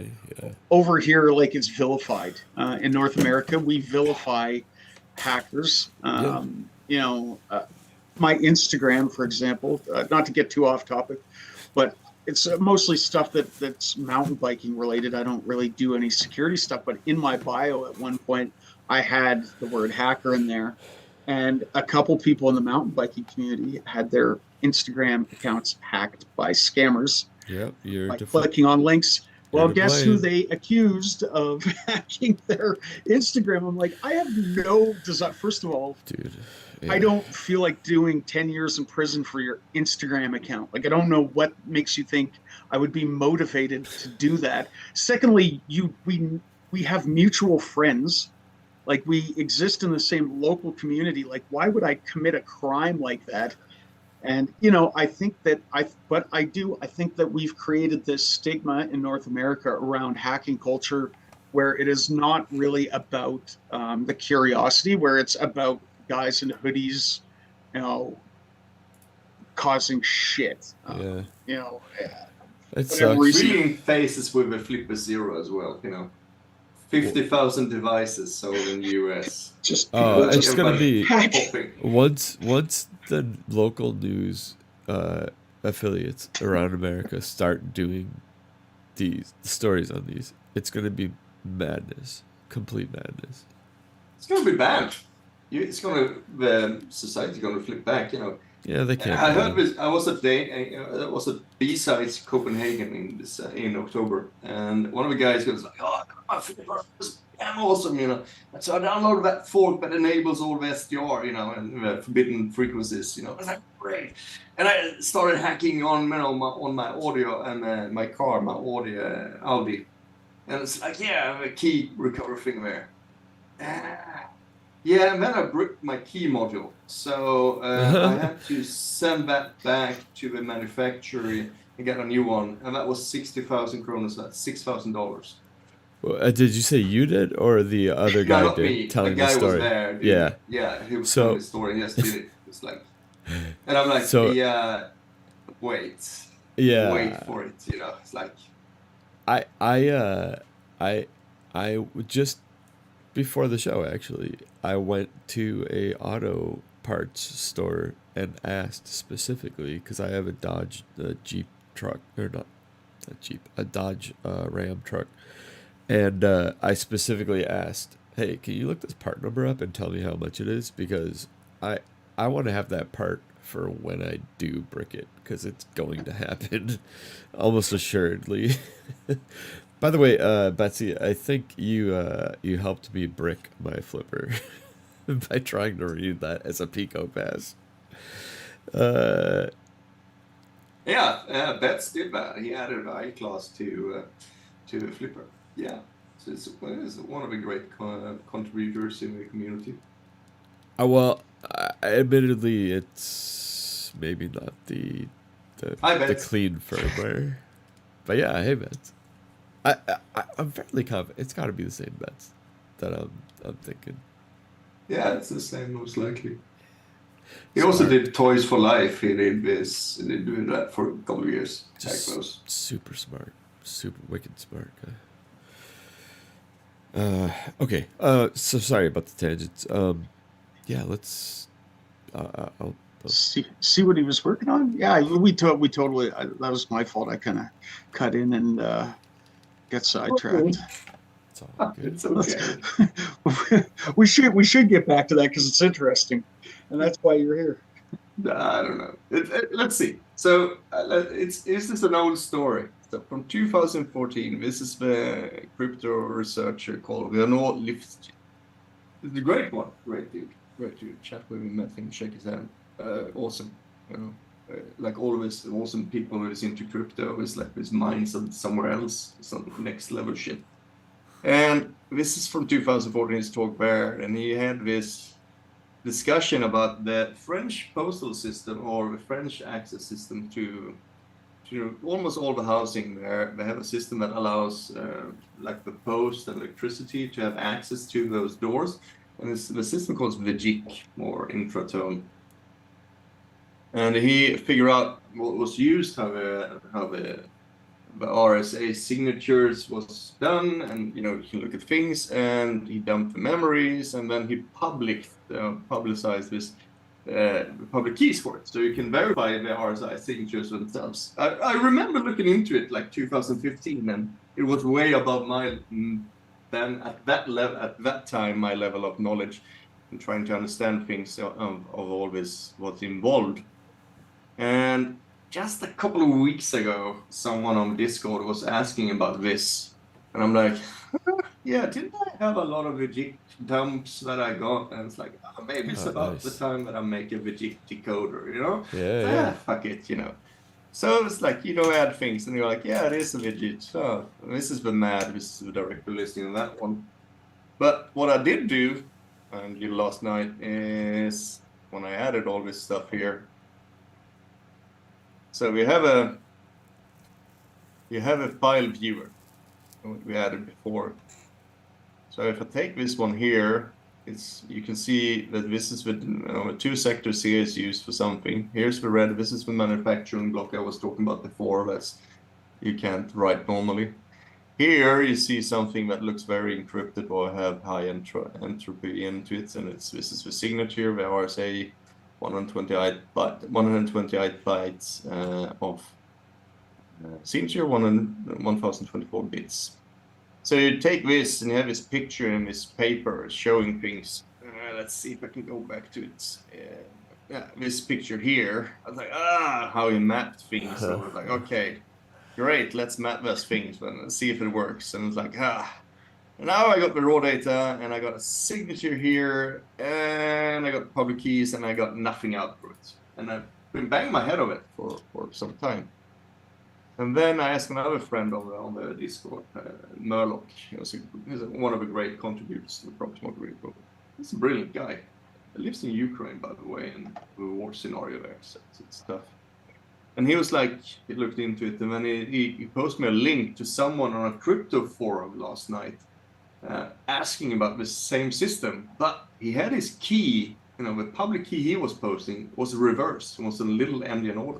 over here, it's vilified. In North America, we vilify hackers. My Instagram, for example, not to get too off topic, but it's mostly stuff that's mountain biking related. I don't really do any security stuff, but in my bio at one point, I had the word hacker in there. And a couple people in the mountain biking community had their Instagram accounts hacked by scammers Yep, you're by to clicking on links. you're Well, to guess who blame, they accused of hacking their Instagram? I'm like, I have no desire. First of all, dude. I Yeah, don't feel like doing 10 years in prison for your Instagram account. Like, I don't know what makes you think I would be motivated to do that. Secondly, we have mutual friends. Like, we exist in the same local community. Like, why would I commit a crime like that? And I think that I think that we've created this stigma in North America around hacking culture, where it is not really about the curiosity, where it's about guys in hoodies, you know, causing shit. yeah. You know, It whatever sucks. reason. Reading faces with a Flipper Zero as well, 50,000 devices sold in the US. Just Oh, people it's just gonna Everybody be hack. popping. once the local news affiliates around America start doing these stories on these, it's gonna be madness, complete madness. It's going to be bad. The society's going to flip back, Yeah, they can't. I do heard it. this. I was at B-sides Copenhagen in October, and one of the guys goes like, "Oh, my Flipper was damn awesome, And so I downloaded that fork that enables all the SDR, and forbidden frequencies, I was like, great, and I started hacking on, my audio and my car, my audio Audi, and it's like, yeah, a key recovery firmware. Yeah, and then I broke my key module. So I had to send that back to the manufacturer and get a new one. And that was 60,000 kroner, so that's $6,000. Did you say you did or the other No, guy not did me. The telling the guy was story? there. Dude. Yeah. Yeah, he was So- telling the story and just did it. It's like, and I'm like, So- yeah, wait Yeah. for it. It's like, I just before the show actually, I went to a auto parts store and asked specifically because I have a Dodge Jeep truck, or not a Jeep, a Dodge Ram truck, and I specifically asked, hey, can you look this part number up and tell me how much it is, because I want to have that part for when I do brick it, because it's going to happen almost assuredly. By the way, Betsy, I think you helped me brick my flipper by trying to read that as a Pico pass. yeah, Betts did that. He added an I-class to the flipper. Yeah, so it's one of the great contributors in the community. Well, admittedly, it's maybe not the Hi, Bets. clean firmware, but yeah, hey Bets. I'm fairly confident it's got to be the same Bets that I'm thinking. Yeah, it's the same, most likely. He also did Toys for Life. He did doing that for a couple of years. Just super smart, super wicked smart guy. Okay. So sorry about the tangents. Yeah, let's. I'll See what he was working on. Yeah, we totally. That was my fault. I kind of cut in and got sidetracked. It's all good. It's okay. we should get back to that because it's interesting, and that's why you're here. I don't know. Let's see. So this is an old story. So from 2014, this is the crypto researcher called Renaud Lifts. It's a great one. Great dude. Great dude. Chat with him. I think shake his hand. Awesome. Like all of us awesome people who is into crypto is like his mind's somewhere else, some next level shit. And this is from 2014, his talk there, and he had this discussion about the French postal system or the French access system to almost all the housing there. They have a system that allows like the post and electricity to have access to those doors, and it's the system called VGIC or Infratone. And he figured out what was used, how the RSA signatures was done, and you can look at things, and he dumped the memories, and then he publicized this public keys for it, so you can verify the RSA signatures themselves. I remember looking into it like 2015, and it was way above my then at that time my level of knowledge. and trying to understand things of all this, what's involved. And just a couple of weeks ago, someone on Discord was asking about this, and I'm like, yeah, didn't I have a lot of Vegit dumps that I got? And it's like, oh, maybe it's about the time that I make a Vegit decoder, you know? Yeah. Fuck it, you know. So it's like, you don't add things, and you're like, yeah, it is a Vegit. Oh, this is the MAD, this is the directory listing of that one. But what I did do, and did last night, is when I added all this stuff here. So we have a file viewer, what we added before. So if I take this one here, you can see that this is the 2 sectors here is used for something. Here's the red. This is the manufacturing block I was talking about before. That's you can't write normally. Here you see something that looks very encrypted or have high entropy into it, and this is the signature, the RSA 128 bytes of signature, 1024 bits. So you take this and you have this picture in this paper showing things. Let's see if I can go back to it. This picture here. I was like, how he mapped things. So I was like, okay, great, let's map those things and see if it works. And it's like, And now I got the raw data, and I got a signature here, and I got public keys, and I got nothing output. And I've been banging my head on it for some time. And then I asked another friend on the Discord, Murloc. He's one of the great contributors to the Proxmark repo. He's a brilliant guy. He lives in Ukraine, by the way, in the war scenario there, so it's tough. And he was like, he looked into it, and then he posted me a link to someone on a crypto forum last night, asking about the same system, but he had his key, the public key he was posting was reversed. It was a little endian order.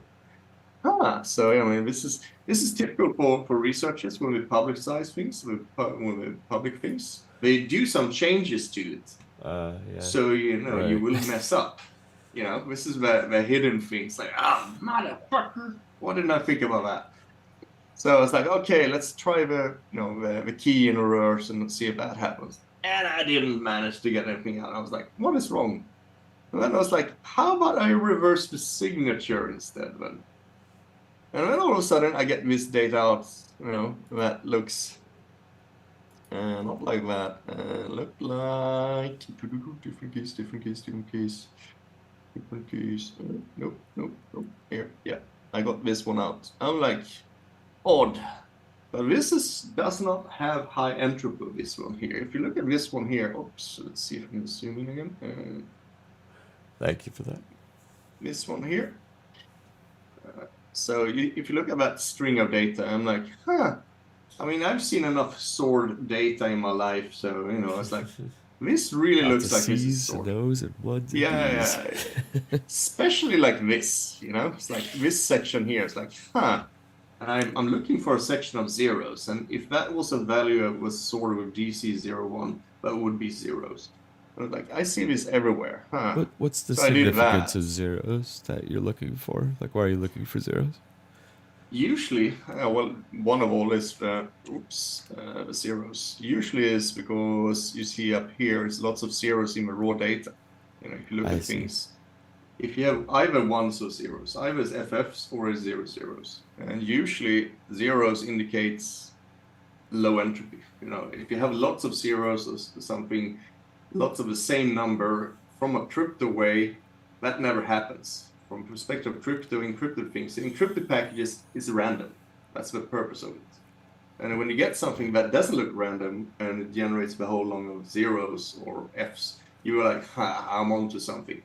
So I mean, this is typical for researchers when we publicize things, with public things. They do some changes to it, so you will mess up. This is the hidden things, like motherfucker, what didn't I think about that? So I was like, okay, let's try the key in reverse and see if that happens. And I didn't manage to get anything out. I was like, what is wrong? And then I was like, how about I reverse the signature instead then? And then all of a sudden I get this data out, that looks not like that. Look like different keys. Nope. Here, yeah, I got this one out. I'm like, odd, but this does not have high entropy. This one here. If you look at this one here, oops. Let's see if I can zoom in again. Thank you for that. This one here. So if you look at that string of data, I'm like, I mean, I've seen enough stored data in my life, so it's like, this really looks like this is stored. Those and ones. Yeah. Especially like this, it's like this section here. It's like, and I'm looking for a section of zeros, and if that was a value that was stored with DC01, that would be zeros. Like, I see this everywhere. What's the significance of zeros that you're looking for? Like, why are you looking for zeros? Usually, one of all is the zeros. Usually is because you see up here is lots of zeros in the raw data. If you look at things, if you have either ones or zeros, either as FFs or as zeros, and usually zeros indicates low entropy. If you have lots of zeros or something, lots of the same number from a crypto way, that never happens. From perspective of crypto, encrypted things, encrypted packages is random. That's the purpose of it. And when you get something that doesn't look random and it generates the whole long of zeros or Fs, you are like, I'm onto something.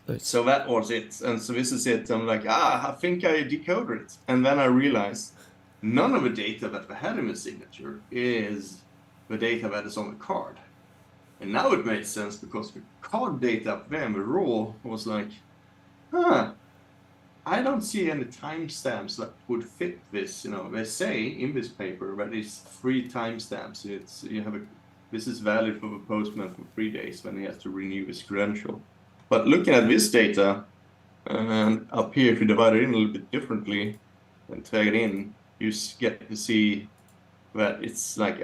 Nice. So that was it. And so this is it. I'm like, I think I decoded it. And then I realized none of the data that I had in the signature is the data that is on the card. And now it made sense because the card data up there in the raw was like, I don't see any timestamps that would fit this. They say in this paper that it's 3 timestamps. This is valid for the postman for 3 days when he has to renew his credential. But looking at this data, and up here, if you divide it in a little bit differently and tag it in, you get to see that it's like,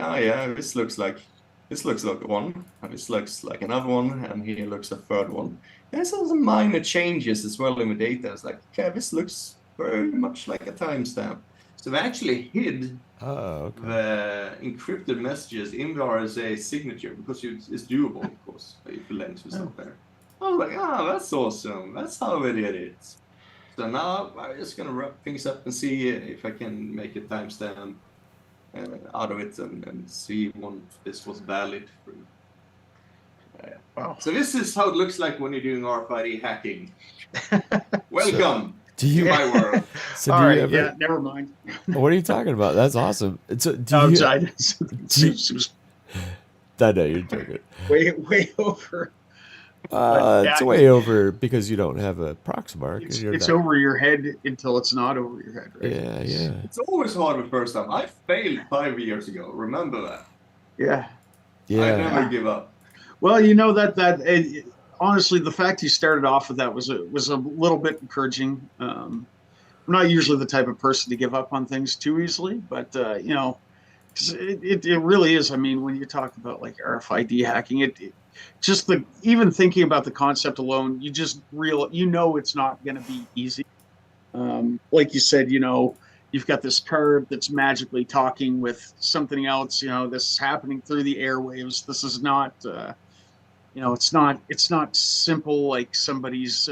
this looks like This looks like one, and this looks like another one, and here looks a third one. There's some minor changes as well in the data. It's like, okay, this looks very much like a timestamp. So they actually hid the encrypted messages in the RSA signature because it's doable, of course, if the length was not there. I was like, that's awesome. That's how they did it. So now I'm just going to wrap things up and see if I can make a timestamp out of it and see when this was valid. Wow. So this is how it looks like when you're doing RFID hacking. Welcome Do you? to my world. So All do right, you ever? yeah, never mind. What are you talking about? That's awesome. So do No, you? I know you're joking. way over. Yeah, It's way over because you don't have a Proxmark. It's, and you're it's not, over your head until it's not over your head, right? Yeah. It's always hard the first time. I failed 5 years ago. Remember that. Yeah. I never give up. Well, honestly, the fact you started off with that was a little bit encouraging. I'm not usually the type of person to give up on things too easily, but 'cause it really is. I mean, when you talk about like RFID hacking, just even thinking about the concept alone, it's not going to be easy. Like you said, you've got this card that's magically talking with something else. This is happening through the airwaves. This is not. It's not simple like somebody's.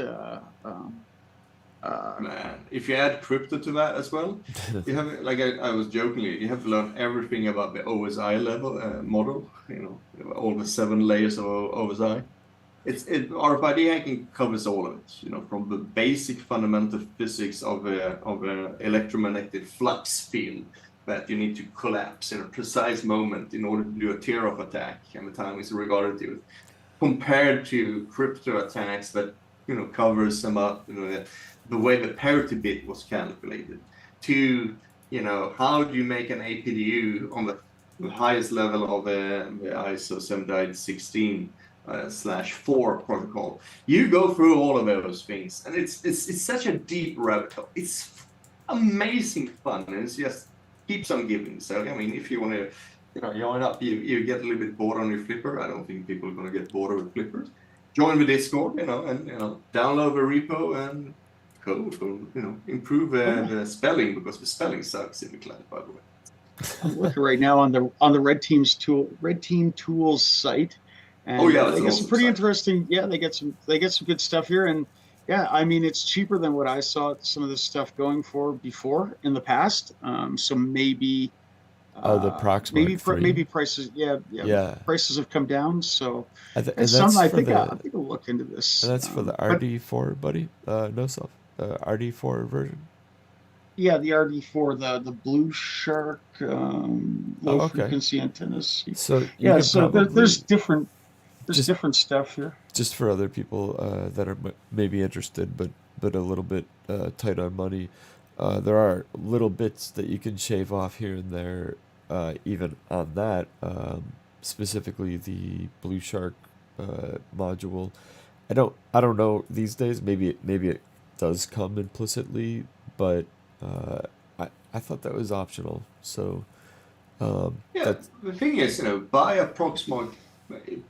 Man, if you add crypto to that as well, you have, like I was jokingly, you have to learn everything about the OSI level model. All the 7 layers of OSI. RFID hacking covers all of it. From the basic fundamental physics of a electromagnetic flux field that you need to collapse in a precise moment in order to do a tear-off attack, and the time is regarded to it, compared to crypto attacks that covers some up the way the parity bit was calculated, to how do you make an APDU on the highest level of the ISO 7816/4 protocol. You go through all of those things, and it's such a deep rabbit hole. It's amazing fun, and it's just keeps on giving. So I mean, if you want to join up, you get a little bit bored on your Flipper. I don't think people are going to get bored with Flippers. Join the Discord, and download the repo and code for improve the spelling, because the spelling sucks in the cloud, by the way. I'm looking right now on the Red Team Tools site, and they get awesome some pretty site. interesting. Yeah, they get some good stuff here, and yeah, I mean it's cheaper than what I saw some of this stuff going for before in the past. So maybe. The Proxmark maybe prices. Yeah. Prices have come down. So I think I'll look into this. And that's for the RD4, buddy. No self. RD4 version. Yeah, the RD4, the Blue Shark low frequency antennas. So there's different stuff here. Just for other people that are maybe interested, but a little bit tight on money. There are little bits that you can shave off here and there, even on that. Specifically, the Blue Shark module. I don't know these days. Maybe it does come implicitly, but I thought that was optional. So the thing is, buy a Proxmark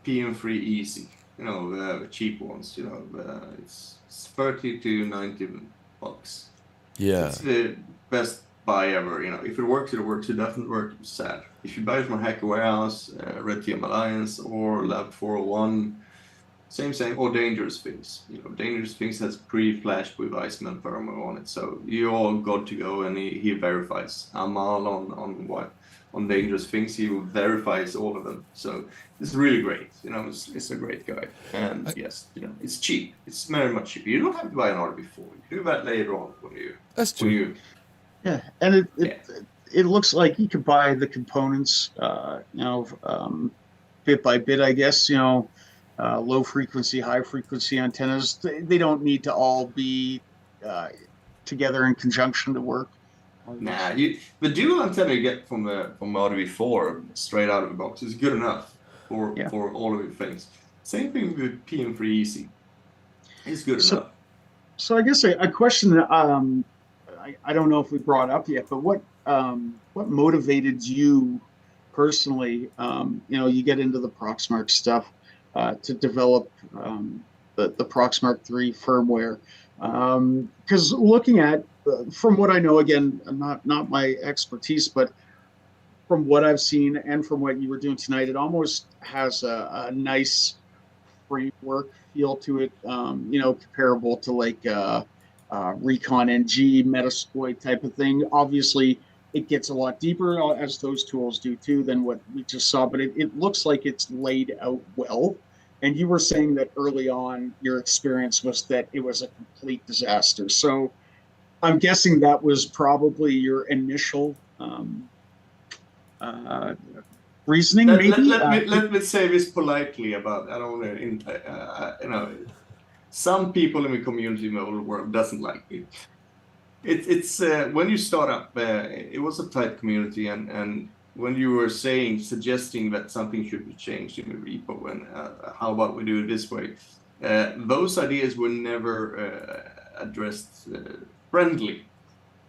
PM3 Easy. The cheap ones. It's $30 to $90. Yeah, it's the best buy ever. If it works, it works. It doesn't work, it's sad. If you buy it from Hacker Warehouse, Red Team Alliance, or Lab 401, same, or Dangerous Things. Dangerous Things has pre-flashed with ICEMAN firmware on it, so you're all good to go, and he verifies. Amal on Dangerous Things, he verifies all of them. So it's really great. It's a great guy, and yes, it's cheap. It's very much cheap. You don't have to buy an RB4. You do that later on when you. That's true. Yeah, and it looks like you could buy the components, bit by bit, I guess. Low frequency, high frequency antennas. They don't need to all be together in conjunction to work. Nah, the dual antenna you get from RV4 straight out of the box is good enough for all of your things. Same thing with PM3 Easy. It's good enough. So I guess a question that I don't know if we brought up yet, but what motivated you personally, you get into the Proxmark stuff to develop the Proxmark 3 firmware. Because looking at, from what I know, again, not my expertise, but from what I've seen and from what you were doing tonight, it almost has a nice framework feel to it, comparable to like Recon NG, Metasploit type of thing. Obviously, it gets a lot deeper, as those tools do too, than what we just saw, but it looks like it's laid out well. And you were saying that early on, your experience was that it was a complete disaster. So I'm guessing that was probably your initial uh, reasoning, maybe. Let me say this politely about, I don't know, some people in the community in the whole world doesn't like it. It's when you start up, it was a tight community, and when you were suggesting that something should be changed in the repo, and how about we do it this way, those ideas were never addressed friendly.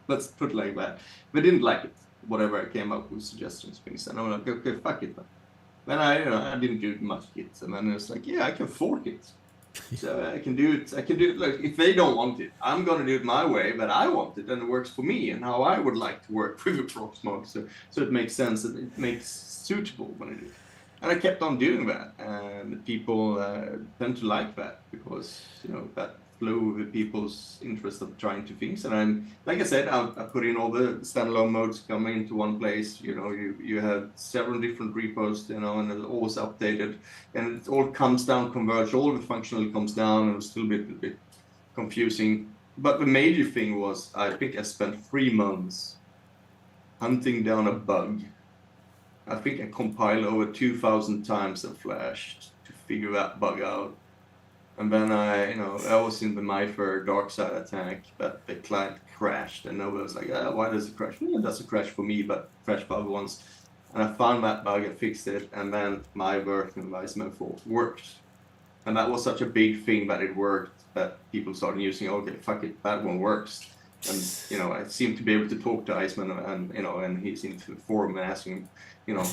Let's put it like that. They didn't like it. Whatever I came up with suggestions, things, and I'm like, okay, fuck it. Then I didn't do much hits, and then it's like, yeah, I can fork it. So I can do it. Like, if they don't want it, I'm gonna do it my way, but I want it, and it works for me and how I would like to work with a Proxmark. So it makes sense, and it makes suitable when I do it. And I kept on doing that, and people tend to like that because that flow with people's interest of trying to things. And I'm, like I said, I put in all the standalone modes coming into one place. You have several different repos, and it's always updated, and it all comes down converged. All the functionality comes down, and it was still a bit confusing. But the major thing was, I think I spent 3 months hunting down a bug. I think I compiled over 2,000 times in Flash to figure that bug out. And then I was in the MyFair dark side attack, but the client crashed, and nobody was like, why does it crash? Well, it doesn't crash for me, but crashed for other ones. And I found that bug and fixed it, and then my version of ICEMAN Fork worked. And that was such a big thing that it worked, that people started using, okay, fuck it, that one works. And, I seemed to be able to talk to Iceman, and he seemed to forum and asking him,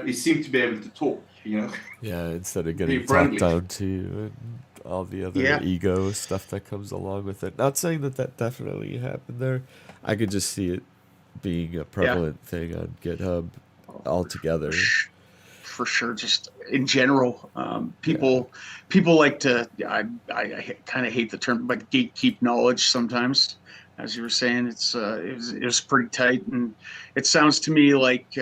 he seemed to be able to talk, Yeah, instead of getting friendly. talked down to and all the other ego stuff that comes along with it. Not saying that definitely happened there. I could just see it being a prevalent thing on GitHub altogether. For sure, just in general, people like to. I kind of hate the term, but gatekeep knowledge sometimes. As you were saying, it was pretty tight, and it sounds to me like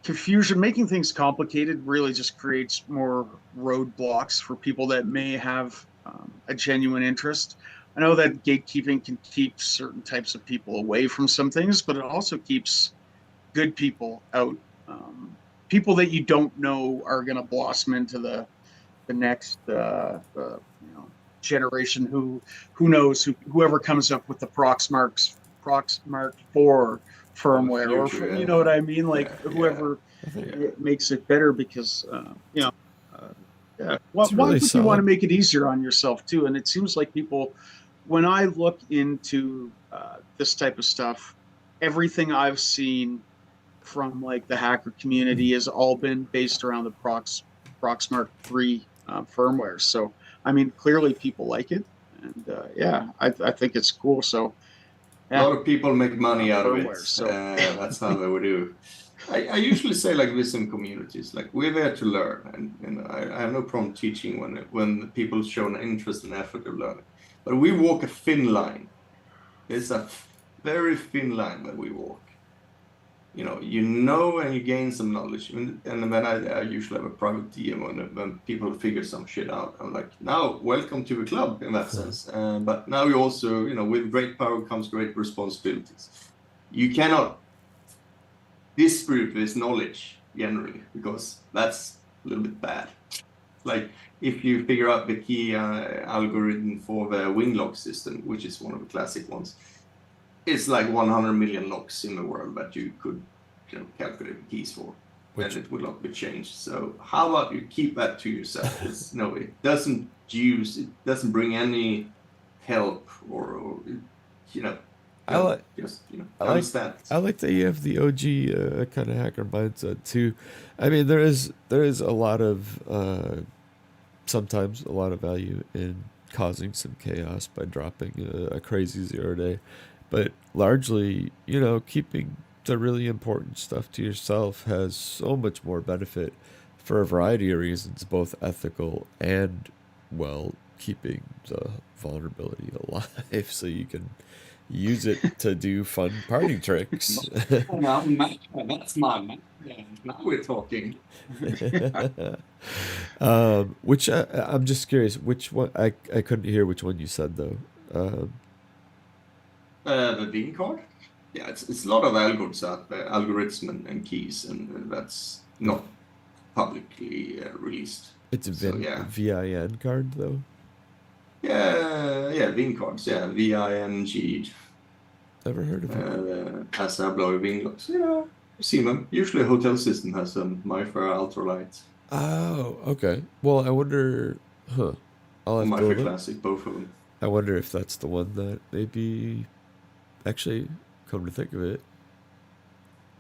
confusion, making things complicated, really just creates more roadblocks for people that may have a genuine interest. I know that gatekeeping can keep certain types of people away from some things, but it also keeps good people out. People that you don't know are going to blossom into the next generation. Who knows? Whoever comes up with the Proxmark 4 firmware, future, you know what I mean? Like whoever makes it better, because why would you want to make it easier on yourself too? And it seems like people, when I look into this type of stuff, everything I've seen from like the hacker community has all been based around the Proxmark 3 firmware. So I mean, clearly people like it, and I think it's cool. So a lot of people make money out of it. So that's how they would do. I usually say like this in communities, like we're there to learn, and I have no problem teaching when people show an interest and effort of learning. But we walk a thin line. There's a very thin line that we walk. And you gain some knowledge, and then I usually have a private DM when people figure some shit out. I'm like, now welcome to the club in that sense. But now you also, with great power comes great responsibilities. You cannot dispute this knowledge generally, because that's a little bit bad. Like if you figure out the key algorithm for the Winglock system, which is one of the classic ones, it's like 100 million locks in the world that you could calculate the keys for, and it will not be changed. So how about you keep that to yourself? It doesn't bring any help, or I like just I like understand. I like that you have the OG kind of hacker mindset too. I mean, there is a lot of sometimes a lot of value in causing some chaos by dropping a crazy 0 day, but largely, keeping the really important stuff to yourself has so much more benefit for a variety of reasons, both ethical and, well, keeping the vulnerability alive so you can use it to do fun party tricks. Now, that's my man. Yeah, now we're talking. Which I'm just curious, which one I couldn't hear which one you said though. Um, The Bean card? Yeah, it's a lot of algorithms out there, algorithms and keys, and that's not publicly released. it's a So yeah, VIN card though. yeah, Bean cards, yeah, VING, Never heard of it. has a blowy Bean locks. I've seen them. Usually a hotel system has them, MyFair Ultralight, Oh, okay. Well, I wonder, huh? I'll or have to MyFair look. Classic, both of them. I wonder if that's the one that maybe actually come to think of it.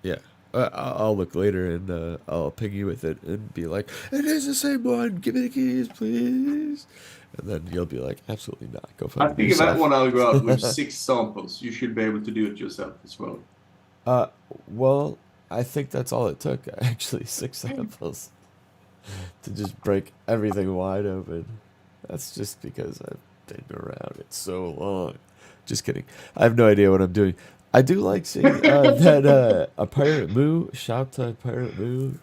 Yeah. I'll look later and I'll ping you with it and be like, it is the same one. Give me the keys, please. And then you'll be like, absolutely not. Go I find it think that yourself. one I'll go out with 6 samples. You should be able to do it yourself as well. Well, I think that's all it took, actually, 6 samples to just break everything wide open. That's just because I've been around it so long. Just kidding. I have no idea what I'm doing. I do like seeing that a Pirate Moo, shout to Pirate Moo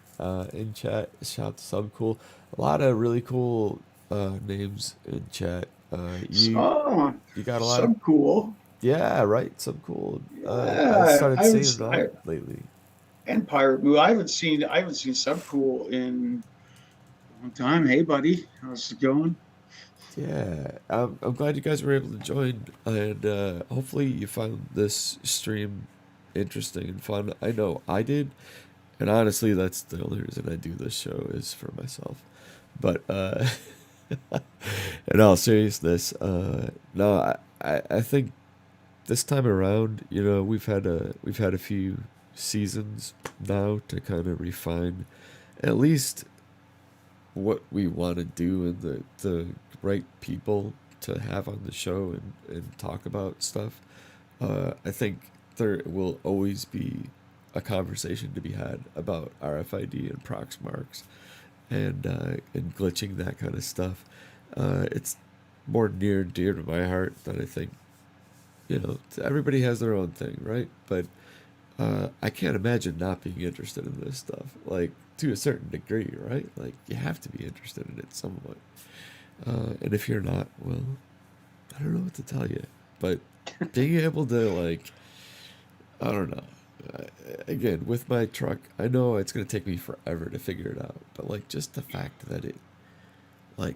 in chat, shout to some cool, a lot of really cool names in chat. Oh, You got a lot of, some cool. yeah, right, some cool. I Yeah, started seeing that lately. and Pirate Boo. I haven't seen some cool in a long time. Hey, buddy, how's it going? Yeah, I'm glad you guys were able to join, and hopefully you found this stream interesting and fun. I know I did, and honestly, that's the only reason I do this show is for myself. But in all seriousness, no, I think this time around, we've had a few seasons now to kind of refine at least what we want to do and the right people to have on the show and talk about stuff. I think there will always be a conversation to be had about RFID and Proxmarks and glitching, that kind of stuff. It's more near and dear to my heart than I think. Everybody has their own thing, right? But I can't imagine not being interested in this stuff. Like, to a certain degree, right? Like, you have to be interested in it somewhat. And if you're not, well, I don't know what to tell you. But being able to, like, I don't know. Again, with my truck, I know it's going to take me forever to figure it out. But, like, just the fact that I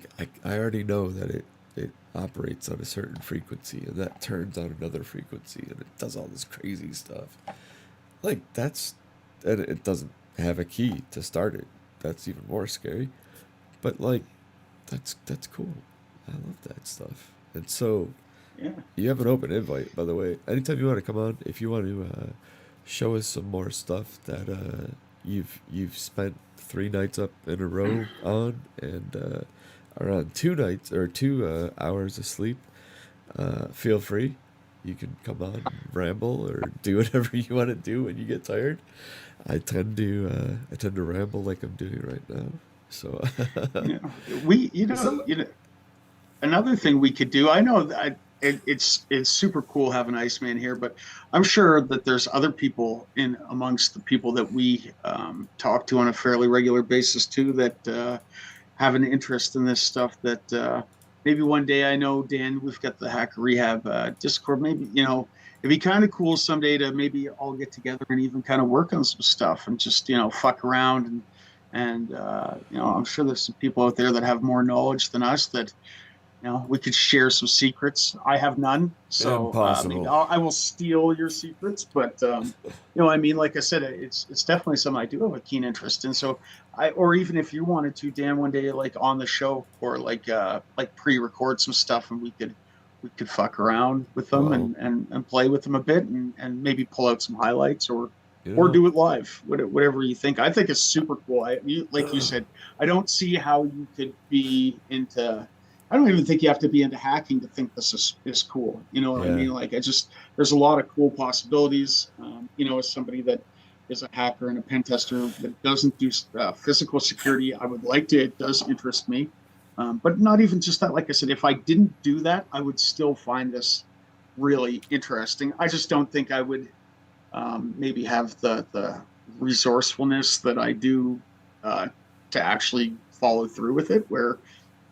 already know that it operates on a certain frequency and that turns on another frequency and it does all this crazy stuff. Like, and it doesn't have a key to start it. That's even more scary. But, like, that's cool. I love that stuff. And so, Yeah. you have an open invite, by the way. Anytime you want to come on, if you want to show us some more stuff that you've spent 3 nights up in a row on and are on 2 nights or 2 hours of sleep, feel free. You can come on and ramble or do whatever you want to do when you get tired. I tend to ramble like I'm doing right now. So Yeah. Another thing we could do. I know that it's super cool having Iceman here, but I'm sure that there's other people in amongst the people that we talk to on a fairly regular basis too that have an interest in this stuff. That maybe one day, I know, Dan, we've got the Hacker Rehab Discord. Maybe it'd be kind of cool someday to maybe all get together and even kind of work on some stuff and just fuck around and I'm sure there's some people out there that have more knowledge than us that we could share some secrets. I have none, so Impossible. maybe I will steal your secrets. But I mean, like I said, it's definitely something I do have a keen interest in. So or even if you wanted to, Dan, one day, like on the show, or like pre-record some stuff, and we could we could fuck around with them Well, and play with them a bit and maybe pull out some highlights or you know, do it live, whatever you think. I think it's super cool. Like you said, I don't see how you could be into. I don't even think you have to be into hacking to think this is cool. You know what I yeah, mean? Like, there's a lot of cool possibilities. As somebody that is a hacker and a pen tester that doesn't do physical security, I would like to. It does interest me, but not even just that. Like I said, if I didn't do that, I would still find this really interesting. I just don't think I would maybe have the resourcefulness that I do to actually follow through with it. Where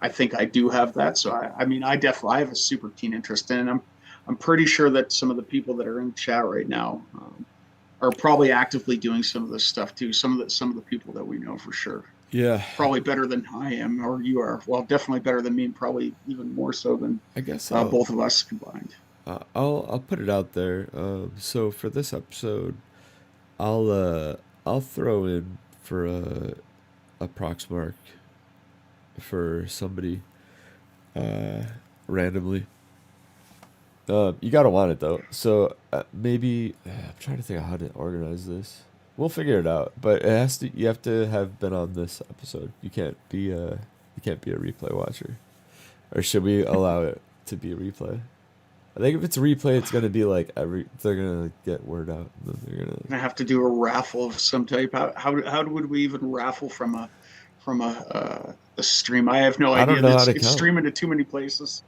I think I do have that. So I mean, I definitely have a super keen interest in it. I'm pretty sure that some of the people that are in chat right now are probably actively doing some of this stuff too. Some of the people that we know for sure. yeah. Probably better than I am or you are. Well, definitely better than me, and probably even more so than I guess both of us combined. I'll put it out there. So for this episode, I'll throw in for a Proxmark for somebody randomly. You gotta want it though. So maybe I'm trying to think of how to organize this. We'll figure it out. But it has to. You have to have been on this episode. You can't be a replay watcher. Or should we allow it to be a replay? I think if it's a replay, it's gonna be like they're gonna get word out. And then they're Gonna have to do a raffle of some type. How would we even raffle from a stream? I have no I don't idea. know how to It's count. streaming to too many places.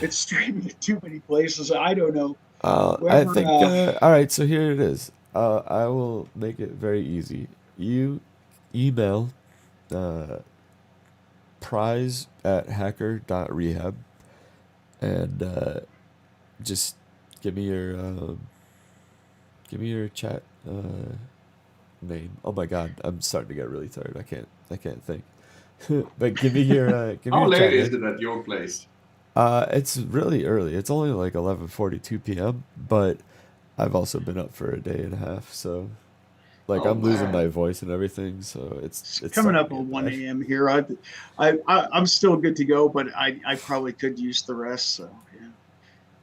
It's streaming to too many places. I don't know. I Whoever, think. All right, so here it is. I will make it very easy. You email prize at hacker.rehab and just give me your chat name. Oh my God, I'm starting to get really tired. I can't think. But give me your How chat late is name. it at your place? It's really early. It's only like 11:42 p.m. But I've also been up for a day and a half, so like Oh I'm losing my man. voice and everything. So it's coming starting up to on get 1 bad. a.m. here. I'm still good to go, but I probably could use the rest. So yeah.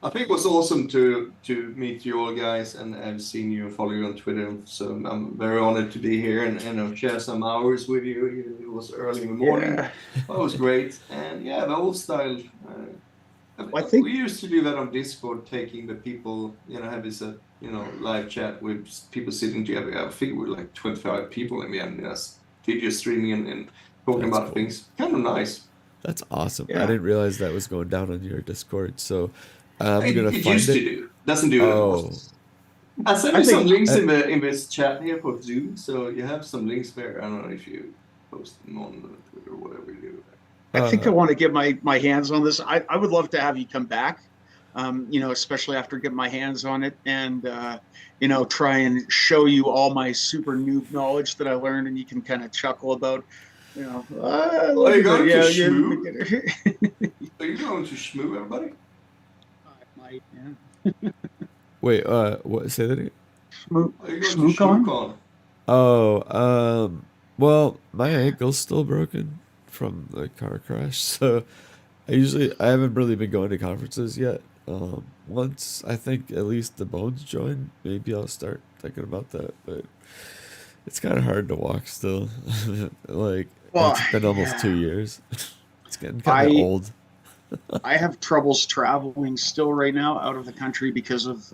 I think it was awesome to meet you all guys, and I've seen you and follow you on Twitter. So I'm very honored to be here and share some hours with you. It was early in the morning. Yeah. That was great. And yeah, the old style. I think We used to do that on Discord, taking the people, have this, live chat with people sitting together. I think we were like 25 people in the end, video streaming and talking That's about cool. things. Kind of nice. That's awesome. I yeah. didn't realize that was going down on your Discord. So I'm It, gonna it find used to it. do. Doesn't do it anymore. Oh, I'll send I you some think links I, in this chat here for Zoom, so you have some links there. I don't know if you post them on Twitter or whatever you do. I think I uh, want to get my hands on this. I would love to have you come back. Especially after getting my hands on it and try and show you all my super noob knowledge that I learned, and you can kind of chuckle about, Are you going to Shmoo? Are you going to Shmoo, everybody? I might, yeah. wait. What? Say that again. Are you going to ShmooCon? ShmooCon? Oh, well, my ankle's still broken from the car crash, so I haven't really been going to conferences yet. Once I think at least the bones join, maybe I'll start thinking about that. But it's kind of hard to walk still. Like Well, it's been almost 2 years. It's getting kind of I old. I have troubles traveling still right now out of the country because of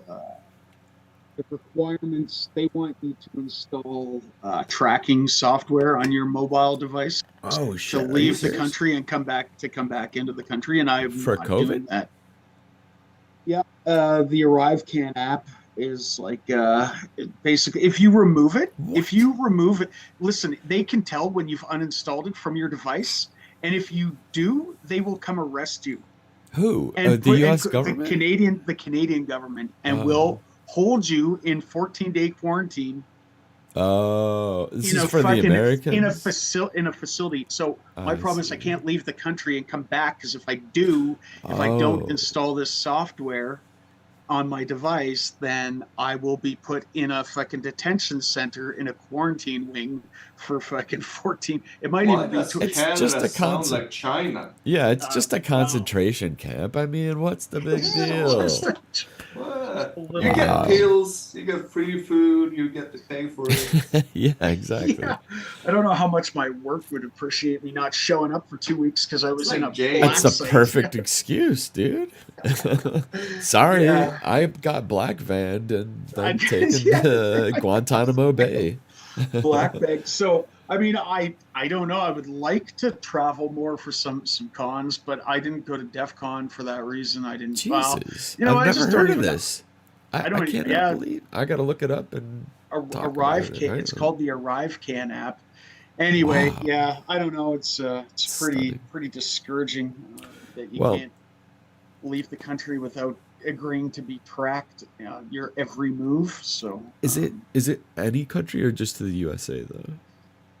the requirements. They want you to install tracking software on your mobile device Oh to shit! Are you leave the serious? country and come back into the country, and I'm For not doing COVID? that. Yeah, the ArriveCan app is like basically if you remove it, listen, they can tell when you've uninstalled it from your device, and if you do, they will come arrest you Who? and The put U.S. the government? Canadian government and Oh. will hold you in 14-day quarantine Oh, this in is a for the fucking Americans? in a facility. So my I problem is I see. can't leave the country and come back because if I don't Oh, install this software, on my device, then I will be put in a fucking detention center in a quarantine wing for fucking 14. It might Why even be does to It's Canada just a sound concept. like China? Yeah, it's just a well, concentration camp. I mean, what's the big it's deal? just a What? little You get Wow. pills, you get free food, you get to pay for it. Yeah, exactly. yeah. I don't know how much my work would appreciate me not showing up for 2 weeks because I was It's in like a jail. black That's the site. perfect excuse, dude. Sorry, Yeah. I got black vanned and I then guess, taken yeah. to Guantanamo Bay. Black bag. So I mean, I don't know. I would like to travel more for some cons, but I didn't go to DEF CON for that reason. I didn't. Well, Jesus, you know, I've I never just don't heard of even. this. I I don't. can't ever Yeah, believe. I gotta look it up and talk about Arrive it. Can. I It's don't know. called the Arrive Can app. Anyway, Wow, yeah, I don't know. It's stunning. pretty discouraging that you Well, can't leave the country without agreeing to be tracked your every move. So is it any country or just to the USA though?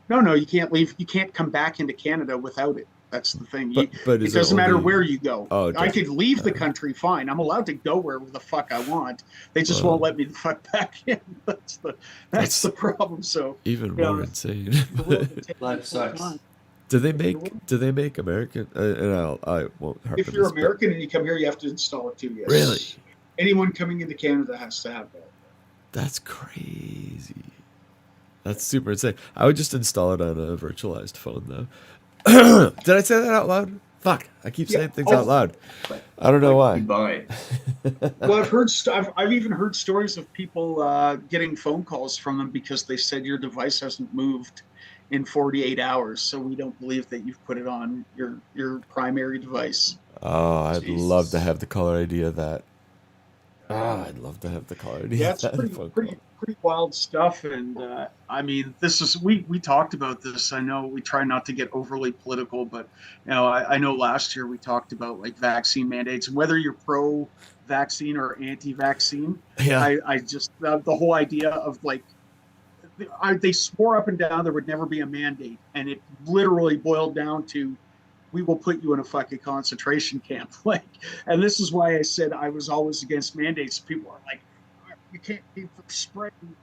no, you can't leave. You can't come back into Canada without it. That's the thing. But It is it doesn't matter only? where you go. Oh, it I doesn't. could leave the Uh, country fine. I'm allowed to go wherever the fuck I want. They just won't well, let me the fuck back in. That's that's the problem. So, even you more know, insane. if you're willing to take Life it full sucks. time, Do they make American? And I won't harp if on you're this, but American and you come here, you have to install it too. really, Yes. Anyone coming into Canada has to have that. that's crazy. That's super insane. I would just install it on a virtualized phone though. Did I say that out loud? Fuck! I keep Yeah. saying things out Oh, loud. I don't know why. Goodbye. well, I've even heard stories of people getting phone calls from them because they said your device hasn't moved in 48 hours, so we don't believe that you've put it on your primary device. Oh, I'd love to Jesus. have the caller ID of that. Oh, Uh, I'd love to have the caller ID yeah, of it's that phone call. pretty wild stuff, and I mean, this is we talked about this. I know we try not to get overly political, but you know, I know last year we talked about like vaccine mandates, and whether you're pro-vaccine or anti-vaccine. Yeah. I just the whole idea of like they swore up and down there would never be a mandate, and it literally boiled down to we will put you in a fucking concentration camp. Like, and this is why I said I was always against mandates. People are like, you can't be for spreading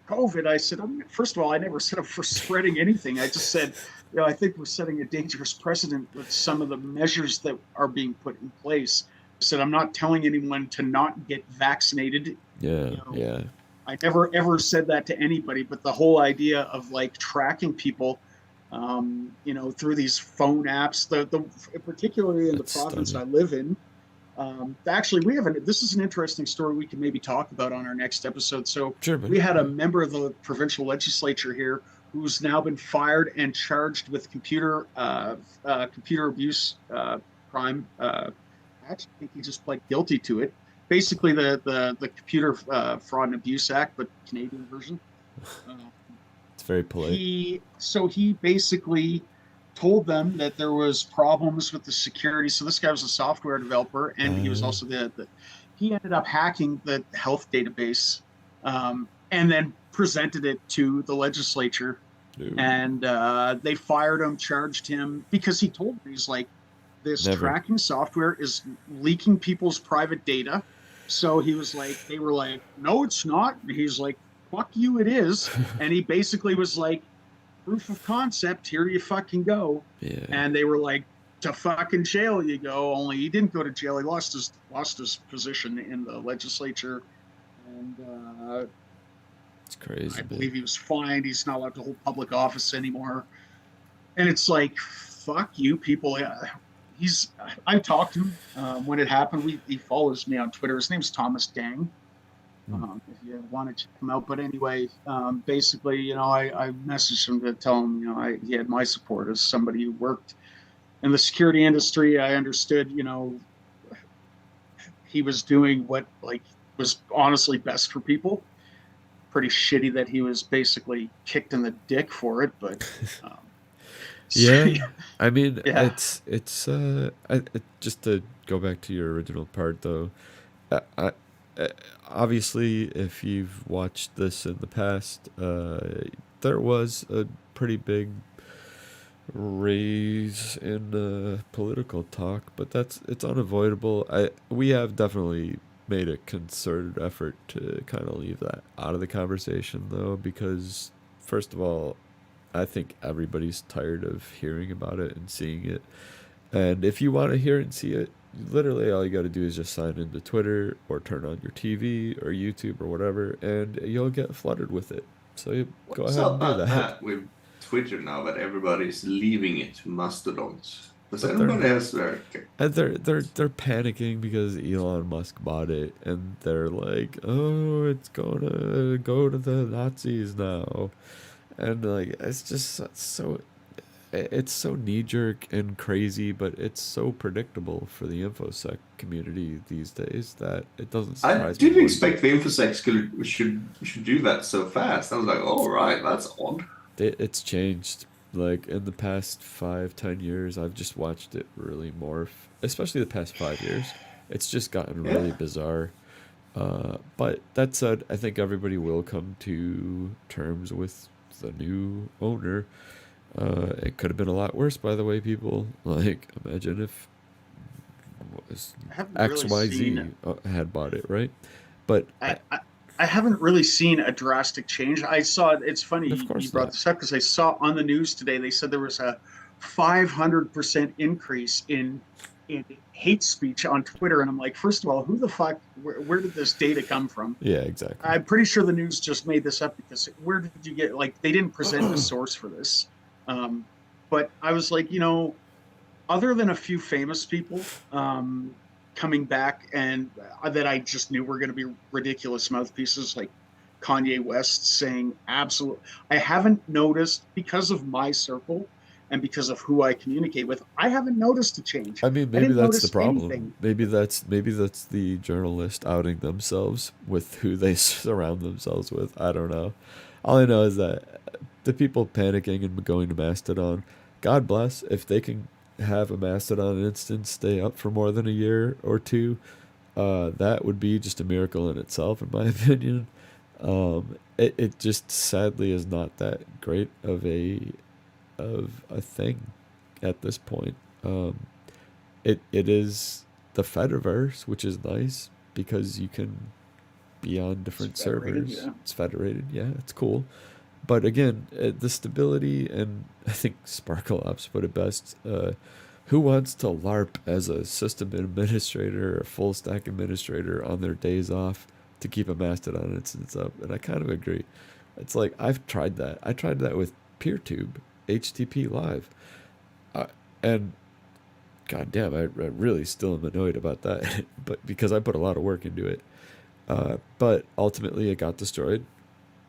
COVID. I said, first of all, I never said I'm for spreading anything. I just said, you know, I think we're setting a dangerous precedent with some of the measures that are being put in place. I said, I'm not telling anyone to not get vaccinated. Yeah. You know, Yeah. I never ever said that to anybody, but the whole idea of like tracking people, you know, through these phone apps, particularly in the That's province stunning. I live in. Actually, we have this is an interesting story we can maybe talk about on our next episode. So Sure, man. we had a member of the provincial legislature here who's now been fired and charged with computer abuse crime. I actually think he just pled guilty to it. Basically, the Computer Fraud and Abuse Act, but Canadian version. It's very polite. He basically told them that there was problems with the security. So this guy was a software developer, and he was also he ended up hacking the health database, and then presented it to the legislature. Dude, And they fired him, charged him because he told me, he's like, this never. tracking software is leaking people's private data. So he was like, they were like, no, it's not. And he's like, fuck you, it is. And he basically was like, proof of concept, here you fucking go. Yeah. And they were like, to fucking jail you go. Only he didn't go to jail. He lost his position in the legislature. And It's crazy. I believe he was fined. He's not allowed to hold public office anymore. And it's like, fuck you, people. I talked to him when it happened. He follows me on Twitter. His name's Thomas Dang. If you want to check him out. But anyway, basically, you know, I messaged him to tell him, you know, he had my support as somebody who worked in the security industry. I understood, you know, he was doing what like was honestly best for people. Pretty shitty that he was basically kicked in the dick for it, but yeah. I mean, yeah. just to go back to your original part though. Obviously, if you've watched this in the past, there was a pretty big raise in political talk, but it's unavoidable. We have definitely made a concerted effort to kind of leave that out of the conversation, though, because first of all, I think everybody's tired of hearing about it and seeing it. And if you want to hear and see it, literally all you got to do is just sign into Twitter or turn on your TV or YouTube or whatever, and you'll get flooded with it. So you go What's ahead up and do about that. that with Twitter now that everybody's leaving it to Mastodons? Because But they're everybody has their... and they're panicking because Elon Musk bought it, and they're like, oh, it's gonna go to the Nazis now, and like it's just so it's so knee jerk and crazy, but it's so predictable for the infosec community these days that it doesn't I surprise me. didn't expect the InfoSec should do that so fast. I was like, oh, right, that's odd. It's changed. Like in the past 5-10 years, I've just watched it really morph. Especially the past 5 years, it's just gotten really Yeah. bizarre. But that said, I think everybody will come to terms with the new owner. It could have been a lot worse, by the way, people. Like, imagine if I haven't really seen. XYZ had bought it, right? But I haven't really seen a drastic change. I saw it's funny of you course brought not. this up because I saw on the news today they said there was a 500% increase in hate speech on Twitter, and I'm like, first of all, who the fuck? Where did this data come from? Yeah, exactly. I'm pretty sure the news just made this up because where did you get? Like, they didn't present a source for this. But I was like, other than a few famous people coming back and that I just knew were going to be ridiculous mouthpieces like Kanye West saying absolute. I haven't noticed because of my circle and because of who I communicate with. I haven't noticed a change. I mean, I maybe didn't that's the notice problem. anything. Maybe that's the journalist outing themselves with who they surround themselves with. I don't know. All I know is that the people panicking and going to Mastodon, God bless if they can have a Mastodon instance stay up for more than a year or two. That would be just a miracle in itself, in my opinion. It just sadly is not that great of a thing at this point. It is the Fediverse, which is nice because you can be on different Federated, servers. yeah. It's federated, yeah, it's cool. But again, the stability, and I think Sparkle Ops put it best. Who wants to LARP as a system administrator or full stack administrator on their days off to keep a Mastodon instance up? And I kind of agree. It's like I've tried that. I tried that with PeerTube, HTTP Live, and goddamn, I really still am annoyed about that. But because I put a lot of work into it, but ultimately it got destroyed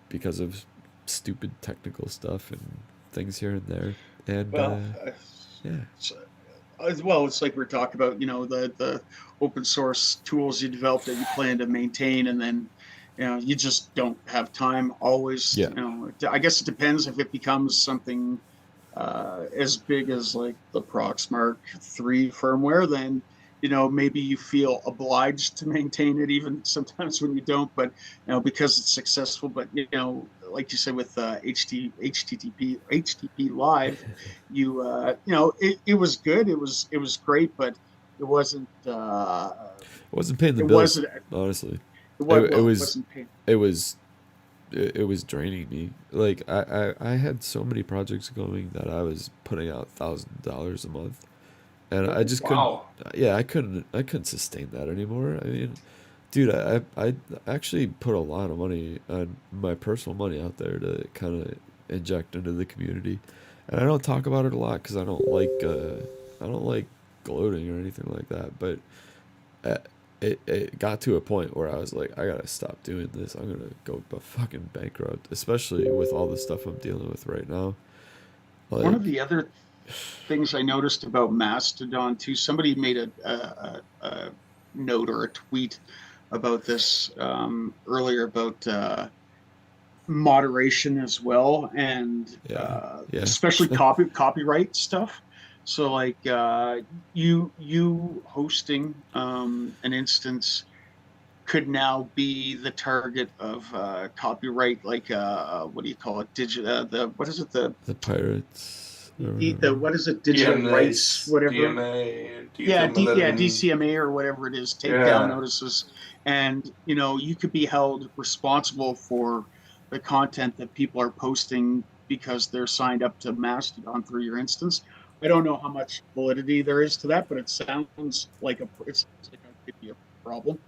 because of stupid technical stuff and things here and there. And Well, yeah, as well, it's like we're talking about, the open source tools you develop that you plan to maintain, and then, you just don't have time always. yeah, I guess it depends if it becomes something as big as like the Proxmark 3 firmware, then maybe you feel obliged to maintain it even sometimes when you don't, but because it's successful. But like you said with HTTP Live, it was good, it was great, but it wasn't I wasn't paying the it bills, wasn't honestly. it was, It well, it was wasn't paid. it was it was draining me. Like I had so many projects going that I was putting out $1,000 a month, and I just couldn't. Wow. Yeah, I couldn't sustain that anymore. I mean, dude, I actually put a lot of money on my personal money out there to kind of inject into the community, and I don't talk about it a lot because I don't like gloating or anything like that. But uh, it got to a point where I was like, I gotta stop doing this. I'm gonna go fucking bankrupt, especially with all the stuff I'm dealing with right now. One Like, of the other things I noticed about Mastodon too, somebody made a note or a tweet about this earlier about moderation as well, and yeah, yeah, especially copyright stuff. So like you hosting an instance could now be the target of copyright, like what do you call it? The what is it? The the pirates. what is it? Digital rights, whatever. DMA, Yeah, DMA, DCMA or whatever it is, takedown notices, and you could be held responsible for the content that people are posting because they're signed up to Mastodon through your instance. I don't know how much validity there is to that, but it sounds like it could be a problem.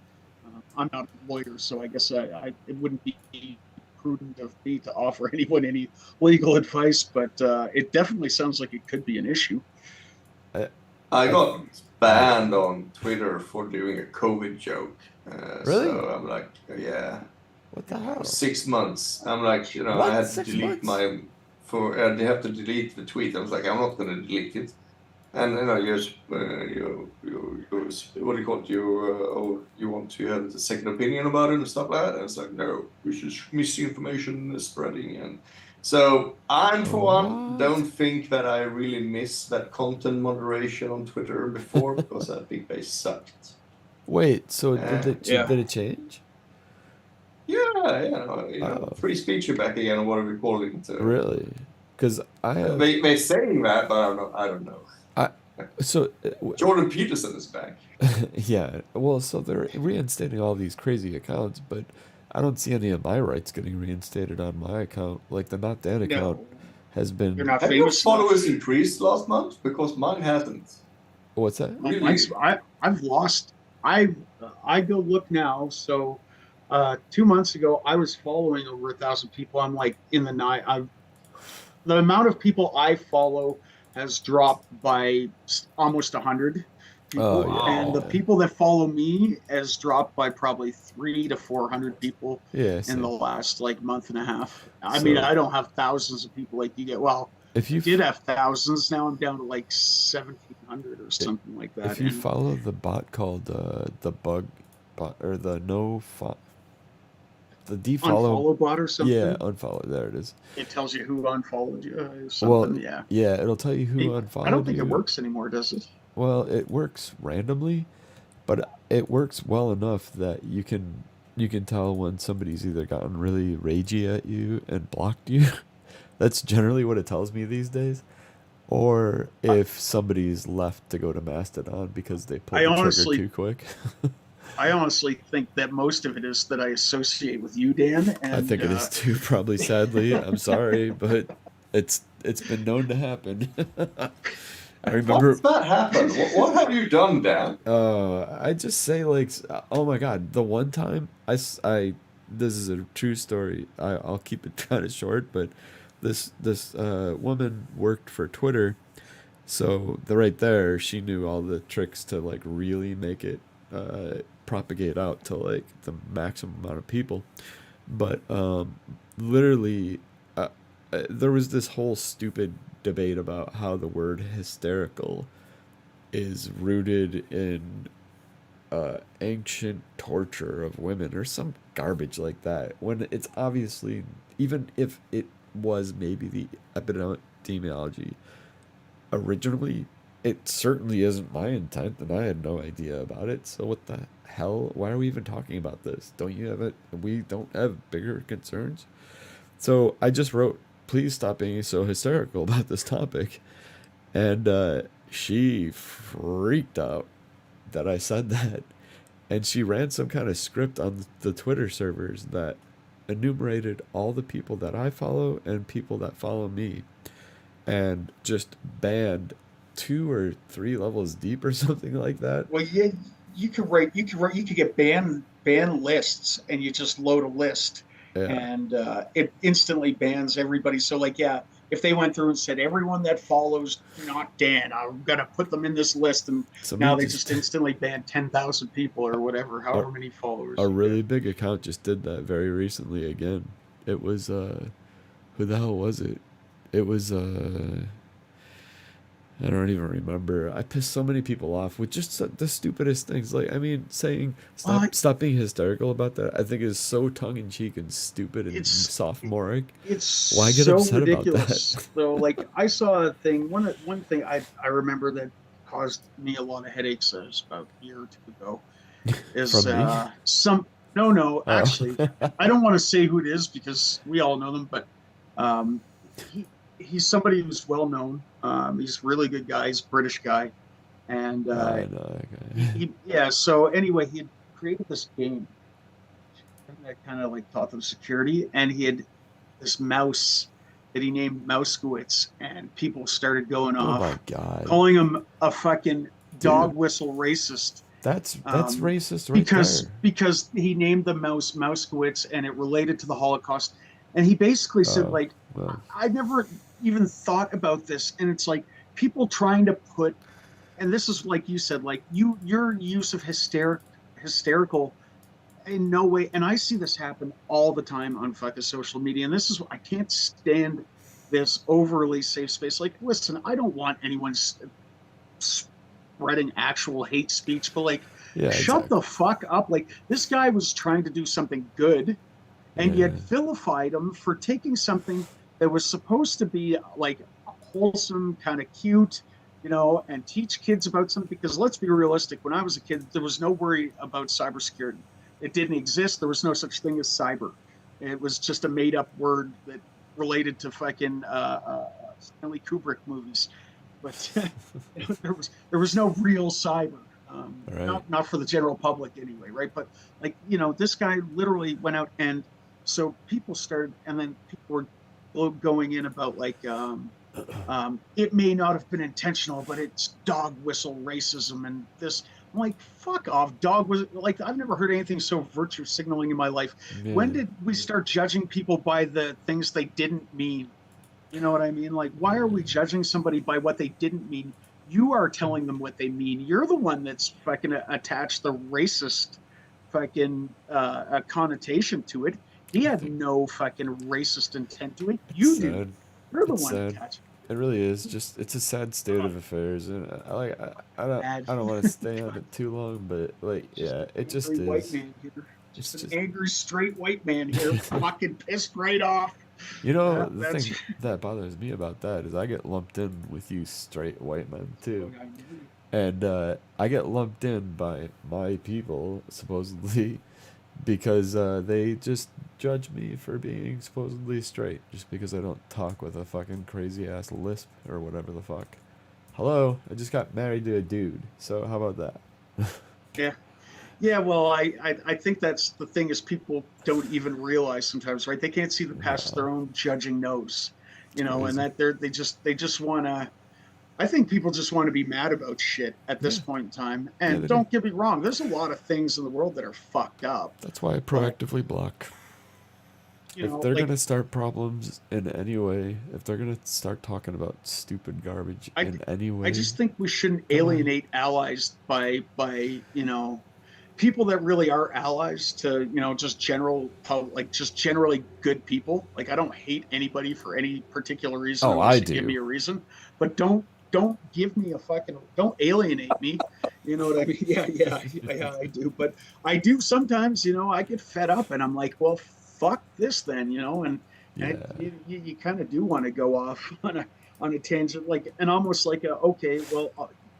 I'm not a lawyer, so I guess it wouldn't be prudent of me to offer anyone any legal advice, but it definitely sounds like it could be an issue. I got banned on Twitter for doing a COVID joke. Really? So I'm like, yeah. What the hell? 6 months. I'm like, What? I had to 6 delete months? they have to delete the tweet. I was like, I'm not going to delete it. And you what do you call it? You want to have a second opinion about it and stuff like that. And it's like, no, which is misinformation spreading. And so I'm for one don't think that I really missed that content moderation on Twitter before because I think they sucked. Wait, so did it change? Yeah, free speech are back again, or whatever we call it. Really? Because they're saying that, but I don't know. Jordan Peterson is back. Yeah, well, so they're reinstating all these crazy accounts, but I don't see any of my rights getting reinstated on my account. Like the Not Dan account has been. You're not Have your famous followers increased last month? Because mine hasn't. What's that? Really? I've lost. I go look now. So 2 months ago, I was following over 1,000 people. I'm like in the nine. The amount of people I follow has dropped by almost 100 people, and the people that follow me has dropped by probably 300 to 400 people in the last month and a half. I mean, I don't have thousands of people like you get. Well, if you did have thousands, now I'm down to 1,700 or something like that. If you follow the bot called the bug bot or the the defollow unfollow bot or something. Yeah, unfollow. There it is. It tells you who unfollowed you. Yeah, it'll tell you who unfollowed you. I don't think it works anymore, does it? Well, it works randomly, but it works well enough that you can tell when somebody's either gotten really ragey at you and blocked you. That's generally what it tells me these days. Or if somebody's left to go to Mastodon because they pulled the trigger too quick. I honestly think that most of it is that I associate with you, Dan. And, I think it is too, probably, sadly. I'm sorry, but it's been known to happen. I remember. What's that happened? What have you done, Dan? I just say oh my God, the one time this is a true story. I'll keep it kind of short, but this woman worked for Twitter, so right there she knew all the tricks to really make it propagate out to the maximum amount of people. But literally there was this whole stupid debate about how the word hysterical is rooted in ancient torture of women or some garbage like that, when it's obviously, even if it was maybe the epidemiology originally, it certainly isn't my intent, and I had no idea about it. So what the hell? Why are we even talking about this? Don't you have it? We don't have bigger concerns? So I just wrote, please stop being so hysterical about this topic. And she freaked out that I said that. And she ran some kind of script on the Twitter servers that enumerated all the people that I follow and people that follow me, and just banned 2 or 3 levels deep or something like that. Well, yeah, you could get ban lists, and you just load a list, and it instantly bans everybody. So if they went through and said everyone that follows Not Dan, I'm gonna put them in this list, and now they just instantly banned 10,000 people or whatever, however many followers. A really big account just did that very recently again. It was who the hell was it? It was I don't even remember. I pissed so many people off with just the stupidest things. Saying stop being hysterical about that, I think is so tongue-in-cheek and stupid and sophomoric. Why get so upset ridiculous. about that? So I saw a thing. One thing I remember that caused me a lot of headaches. It was about a year or 2 ago. Is actually, I don't want to say who it is because we all know them, but he's somebody who's well known He's a really good guy. He's a British guy. And I know that guy. yeah, so anyway, he had created this game that kind of like taught them security, and he had this mouse that he named Mousekewitz, and people started going Oh off, my god, calling him a fucking dog dude, whistle racist. that's racist right because there. he named the mouse Mousekewitz, and it related to the Holocaust. And he basically said, Oh, like, well, I never even thought about this, and it's like people trying to put, and this is like you said, like your use of hysterical in no way, and I see this happen all the time on fucking social media, and this is I can't stand this overly safe space. Like, listen, I don't want anyone spreading actual hate speech, but like, yeah, shut exactly. the fuck up. Like, this guy was trying to do something good, and Yeah, yet vilified him for taking something that was supposed to be like wholesome, kind of cute, and teach kids about something. Because let's be realistic, when I was a kid, there was no worry about cybersecurity. It didn't exist. There was no such thing as cyber. It was just a made up word that related to fucking Stanley Kubrick movies. But there was no real cyber. right. Not for the general public anyway, right? But like, this guy literally went out, and so people started, and then people were going in about like it may not have been intentional, but it's dog whistle racism and this. I'm like, fuck off, dog was like, I've never heard anything so virtue signaling in my life. When Yeah, did we start judging people by the things they didn't mean? You know what I mean? Like, why are we judging somebody by what they didn't mean? You are telling them what they mean. You're the one that's fucking attached the racist fucking connotation to it. He I had think no fucking racist intent to it. it's You do. sad. You're the It's one sad. attached. It really is. Just it's a sad state Oh, of affairs, and I bad. don't want to stay on it too long, but like Just yeah, an it just angry white is. man here. It's Just an just angry straight white man here, fucking pissed right off. the That's thing that bothers me about that is I get lumped in with you straight white men too, and I get lumped in by my people supposedly because they just judge me for being supposedly straight just because I don't talk with a fucking crazy ass lisp or whatever the fuck. Hello, I just got married to a dude, so how about that? yeah. Yeah, well, I think that's the thing is people don't even realize sometimes, right? They can't see the past No, their own judging nose, it's and crazy. that they just want to. I think people just want to be mad about shit at this Yeah, point in time. yeah, And they do. don't get me wrong, there's a lot of things in the world that are fucked up, That's why I but proactively block. If they're like gonna start problems in any way, if they're gonna start talking about stupid garbage I in any I way, just think we shouldn't come on. alienate allies by people that really are allies to just like just generally good people. Like, I don't hate anybody for any particular reason Oh, I unless you give me do. a reason, but don't give me a fucking, don't alienate me. You know what I mean? Yeah, I do. But I do sometimes. I get fed up and I'm like, well, fuck this then. And Yeah. you kind of do want to go off on a tangent, like, and almost like okay, well,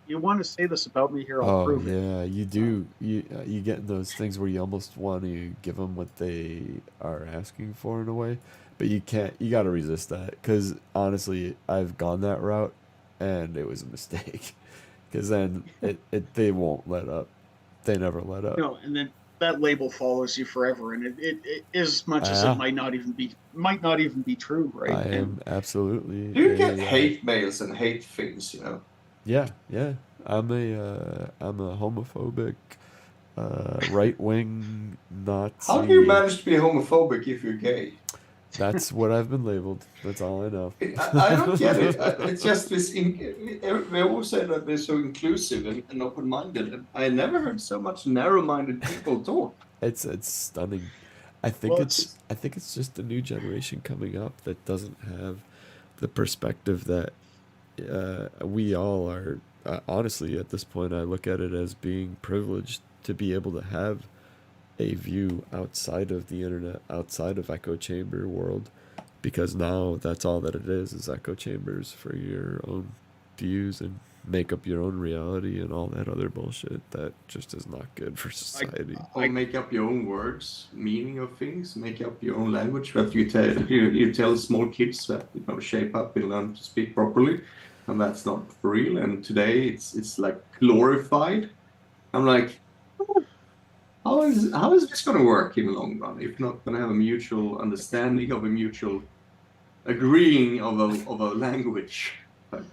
you want to say this about me here, I'll Oh prove it. yeah, you Uh, do. You get in those things where you almost want to give them what they are asking for in a way, but you can't. You got to resist that because honestly, I've gone that route, and it was a mistake. Because then they won't let up. They never let up. and then that label follows you forever, and it as much as it Ah, might not even be true, right? I And am absolutely Do you get a hate mails and hate things, yeah, yeah. I'm a homophobic, right wing How do you Nazi. manage to be homophobic if you're gay? That's what I've been labeled. That's all I know. I don't get it. It's just this. We always say that they're so inclusive and open-minded. And I never heard so much narrow-minded people talk. It's stunning. well, it's I think it's just the new generation coming up that doesn't have the perspective that we all are. Honestly, at this point, I look at it as being privileged to be able to have a view outside of the internet, outside of echo chamber world, because now that's all that it is echo chambers for your own views and make up your own reality and all that other bullshit that just is not good for I society. Or I make up your own words, meaning of things, make up your own language that you tell small kids that shape up and learn to speak properly. and that's not for real. And today it's like glorified. I'm like, how is this going to work in the long run if not going to have a mutual understanding of a mutual agreeing of a language? But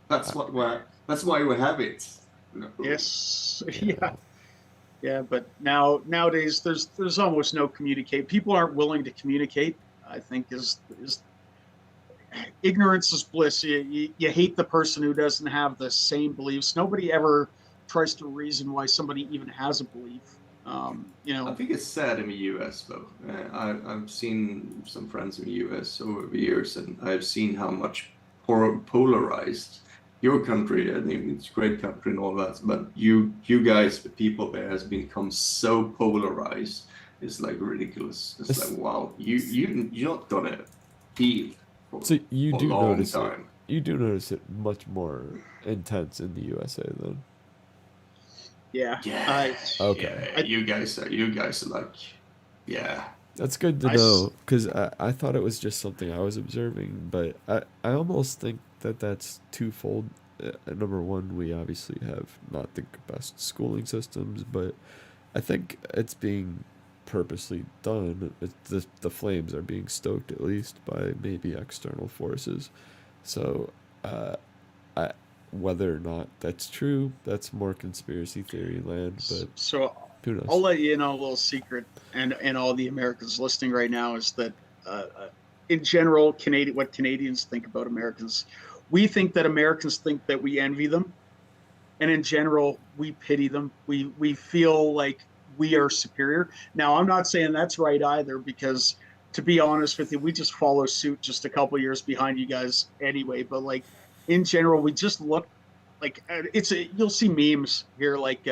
that's why we have it. You know? Yes. Yeah. Yeah. But nowadays there's almost no communicate. People aren't willing to communicate. I think is ignorance is bliss. You hate the person who doesn't have the same beliefs. Nobody ever tries to reason why somebody even has a belief. You I know, think it's sad in the US though. I've seen some friends in the US over the years, and I've seen how much polarized your country. I think it's a great country and all that, but you guys, the people there, has become so polarized. It's like ridiculous. It's like, wow, you're not gonna heal for, So you for a do long notice it. time. You do notice it much more intense in the USA then. yeah. Yeah, Okay. yeah. You guys are like, yeah. That's good to know, because I thought it was just something I was observing, but I almost think that that's twofold. Number one, we obviously have not the best schooling systems, but I think it's being purposely done. The flames are being stoked at least by maybe external forces. So, I, whether or not that's true, that's more conspiracy theory land, but So who I'll knows? let you know a little secret, and all the Americans listening right now is that, in general, what Canadians think about Americans, we think that Americans think that we envy them, and in general, we pity them. We feel like we are superior. Now, I'm not saying that's right either, because to be honest with you, we just follow suit just a couple years behind you guys anyway. But like in general, we just look like you'll see memes here like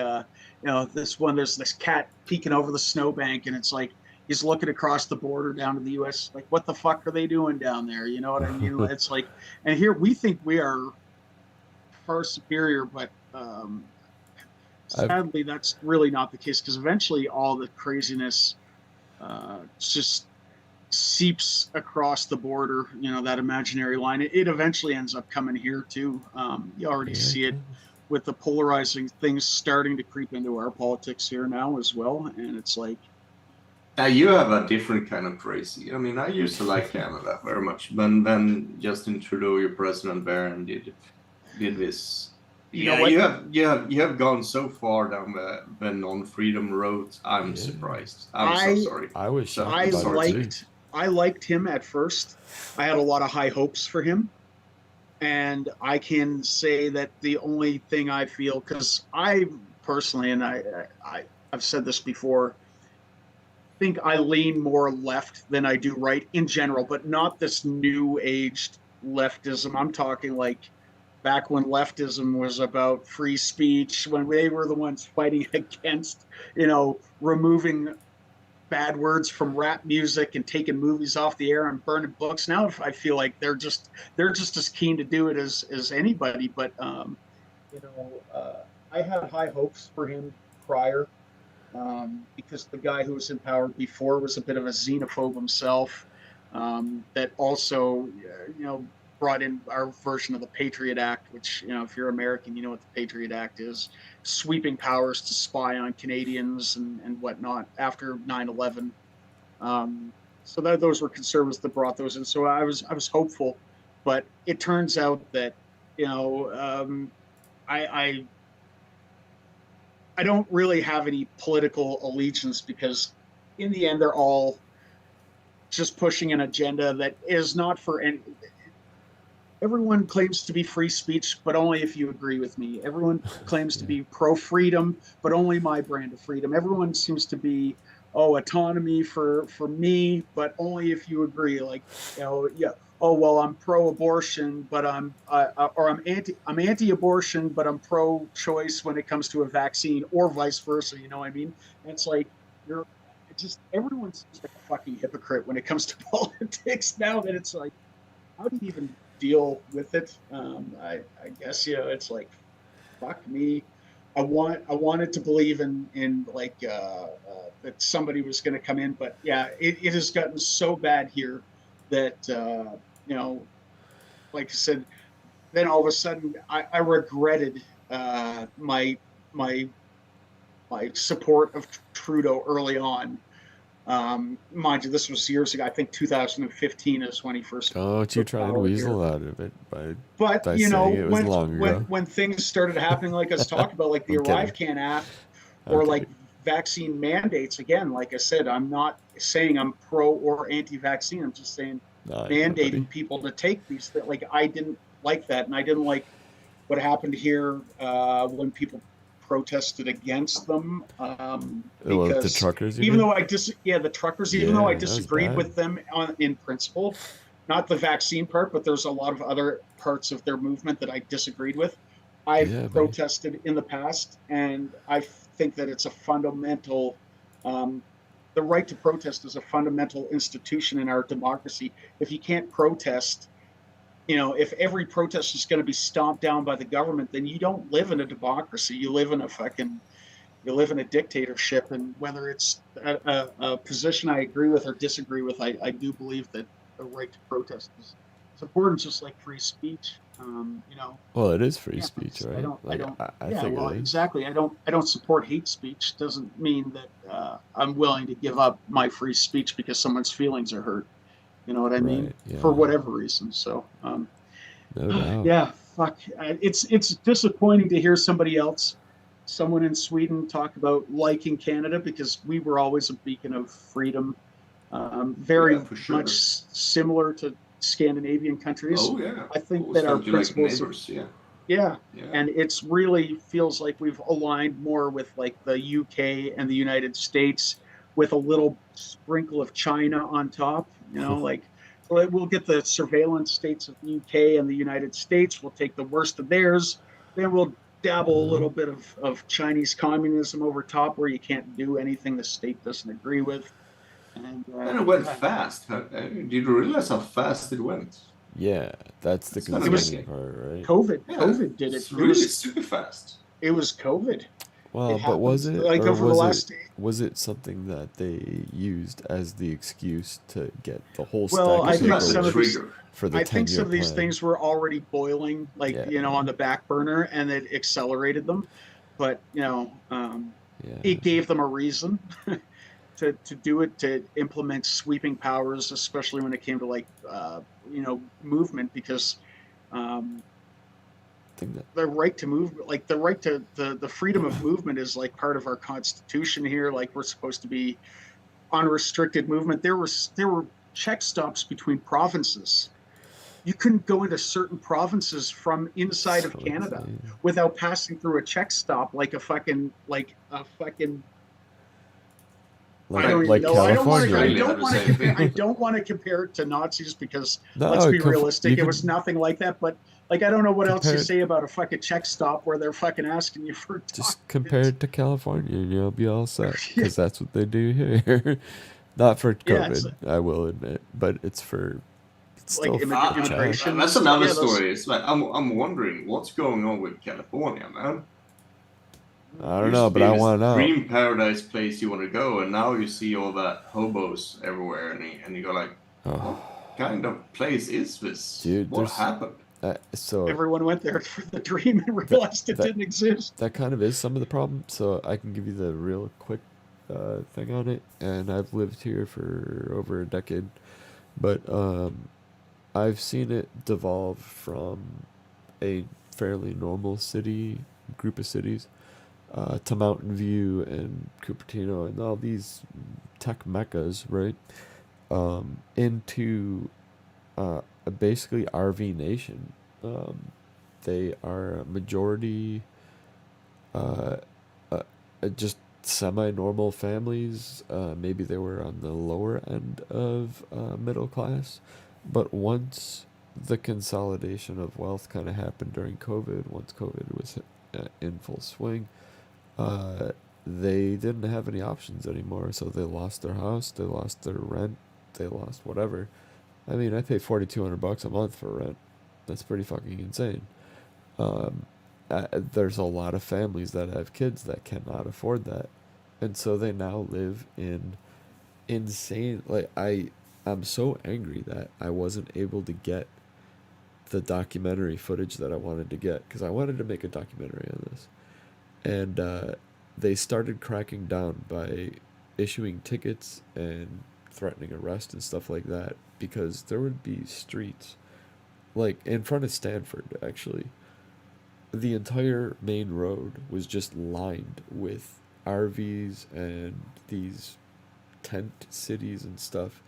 this one, there's this cat peeking over the snowbank, and it's like he's looking across the border down to the US, like what the fuck are they doing down there, you know what I mean? It's like, and here we think we are far superior, but I've sadly that's really not the case, because eventually all the craziness just seeps across the border, that imaginary line. It eventually ends up coming here too. You already yeah, it see it does. with the polarizing things starting to creep into our politics here now as well. And it's like, You have a different kind of crazy. I mean, I used to like Canada very much, but then Justin Trudeau, your president there, and did this. you know Yeah, what? you have gone so far down the non-freedom road. I'm Yeah, surprised. I'm so I sorry. I was So shocked I I'm about sorry it to too. say. liked him at first. I had a lot of high hopes for him. And I can say that the only thing I feel, because I personally, and I've said this before, think I lean more left than I do right in general, but not this new aged leftism. I'm talking like back when leftism was about free speech, when they were the ones fighting against, removing bad words from rap music and taking movies off the air and burning books. Now I feel like they're just as keen to do it as anybody. But I had high hopes for him prior, because the guy who was in power before was a bit of a xenophobe himself. That also, brought in our version of the Patriot Act, which, if you're American, you know what the Patriot Act is: sweeping powers to spy on Canadians and whatnot after 9/11. So those were conservatives that brought those in. So I was hopeful, but it turns out that I I don't really have any political allegiance, because in the end they're all just pushing an agenda that is not for any. Everyone claims to be free speech, but only if you agree with me. Everyone claims to Yeah. be pro freedom, but only my brand of freedom. Everyone seems to be, autonomy for me, but only if you agree. Like, yeah. Oh well, I'm pro-abortion, but I'm anti-abortion, but I'm pro-choice when it comes to a vaccine, or vice versa. You know what I mean? And it's like you're just everyone seems like a fucking hypocrite when it comes to politics now. That it's like, how do you even deal with it? I guess, it's like, fuck me. I wanted to believe in like that somebody was going to come in, but yeah, it has gotten so bad here that, like I said, then all of a sudden I regretted my my my support of Trudeau early on. Mind you, this was years ago. I think 2015 is when he first Don't you took try and power weasel here. out of it But by you know, saying it was long ago. when things started happening, like us talk about, like the I'm kidding. ArriveCAN Act, I'm or kidding. like vaccine mandates. Again, like I said, I'm not saying I'm pro or anti-vaccine. I'm just saying Yeah, mandating buddy. people to take these. That like I didn't like that, and I didn't like what happened here when people protested against them Well, the because truckers, you even mean? though the truckers, even though I Yeah, that was disagreed bad. with them in principle, not the vaccine part, but there's a lot of other parts of their movement that I disagreed with. I've Yeah, buddy. protested in the past, and I think that it's a fundamental um, the right to protest is a fundamental institution in our democracy. If you can't protest, if every protest is going to be stomped down by the government, then you don't live in a democracy. You live in a dictatorship. And whether it's a position I agree with or disagree with, I do believe that the right to protest is important, just like free speech. Well, it is free Yeah, speech, I right? don't, I Like, don't. I Yeah, think it well, is. exactly. I don't support hate speech. Doesn't mean that I'm willing to give up my free speech because someone's feelings are hurt. You know what I mean? Right, yeah. For whatever reason. So, No doubt. yeah, fuck. It's disappointing to hear someone in Sweden, talk about liking Canada because we were always a beacon of freedom, Yeah, very for sure. much similar to Scandinavian countries. Oh yeah. I think Always that our felt you like principles of neighbors. Yeah. yeah, Yeah. and it's really feels like we've aligned more with like the UK and the United States with a little sprinkle of China on top. Like we'll get the surveillance states of the UK and the United States. We'll take the worst of theirs. Then we'll dabble a little bit of Chinese communism over top, where you can't do anything the state doesn't agree with. And And it went fast. Did you realize how fast it went? Yeah, that's the It's kind of it was concerning amazing. part, right? COVID. Yeah, COVID did it. it's really super fast. It was COVID. Well, It but was happens it, like or over the last. was it something that they used as the excuse to get the whole Well, stack I of think That's a some of paperwork these. trigger. for the I think 10-year some of these plan? things were already boiling, like Yeah, on the back burner, and it accelerated them. But yeah. it gave them a reason to do it, to implement sweeping powers, especially when it came to like movement, because um, I think that, the right to move, like the right to the freedom of movement, is like part of our constitution here. Like we're supposed to be unrestricted movement. There were check stops between provinces. You couldn't go into certain provinces from inside of so Canada insane. without passing through a check stop, like a fucking I don't even Like know. I don't want to. California. I don't want to compare it to Nazis because let's No, be realistic. you It was could nothing like that. But like, I don't know what else compare you it, say about a fucking check stop where they're fucking asking you for just compare documents. it to California, and you'll be all set, because that's what they do here. Not for Yeah, it's COVID, I will admit, but it's like still immigration. That's another Yeah, those. story. It's like I'm wondering what's going on with California, man. I It don't used know, to but be I this want to know. dream paradise place you want to go, and now you see all that hobos everywhere, and you go like, what kind of place is this? Dude, What happened? so Everyone went there for the dream and realized it didn't exist. that kind of is some of the problem. So I can give you the real quick thing on it, and I've lived here for over a decade, but I've seen it devolve from a fairly normal group of cities, to Mountain View and Cupertino and all these tech meccas, right? Into basically RV Nation. They are a majority uh, just semi-normal families. Maybe they were on the lower end of middle class, but once the consolidation of wealth kind of happened during COVID, once COVID was in full swing, they didn't have any options anymore. So they lost their house, they lost their rent, they lost whatever. I mean, I pay $4,200 a month for rent. That's pretty fucking insane. There's a lot of families that have kids that cannot afford that, and so they now live in insane. Like I'm so angry that I wasn't able to get the documentary footage that I wanted to get, because I wanted to make a documentary on this. And they started cracking down by issuing tickets and threatening arrest and stuff like that, because there would be streets, like in front of Stanford, actually. The entire main road was just lined with RVs and these tent cities and stuff.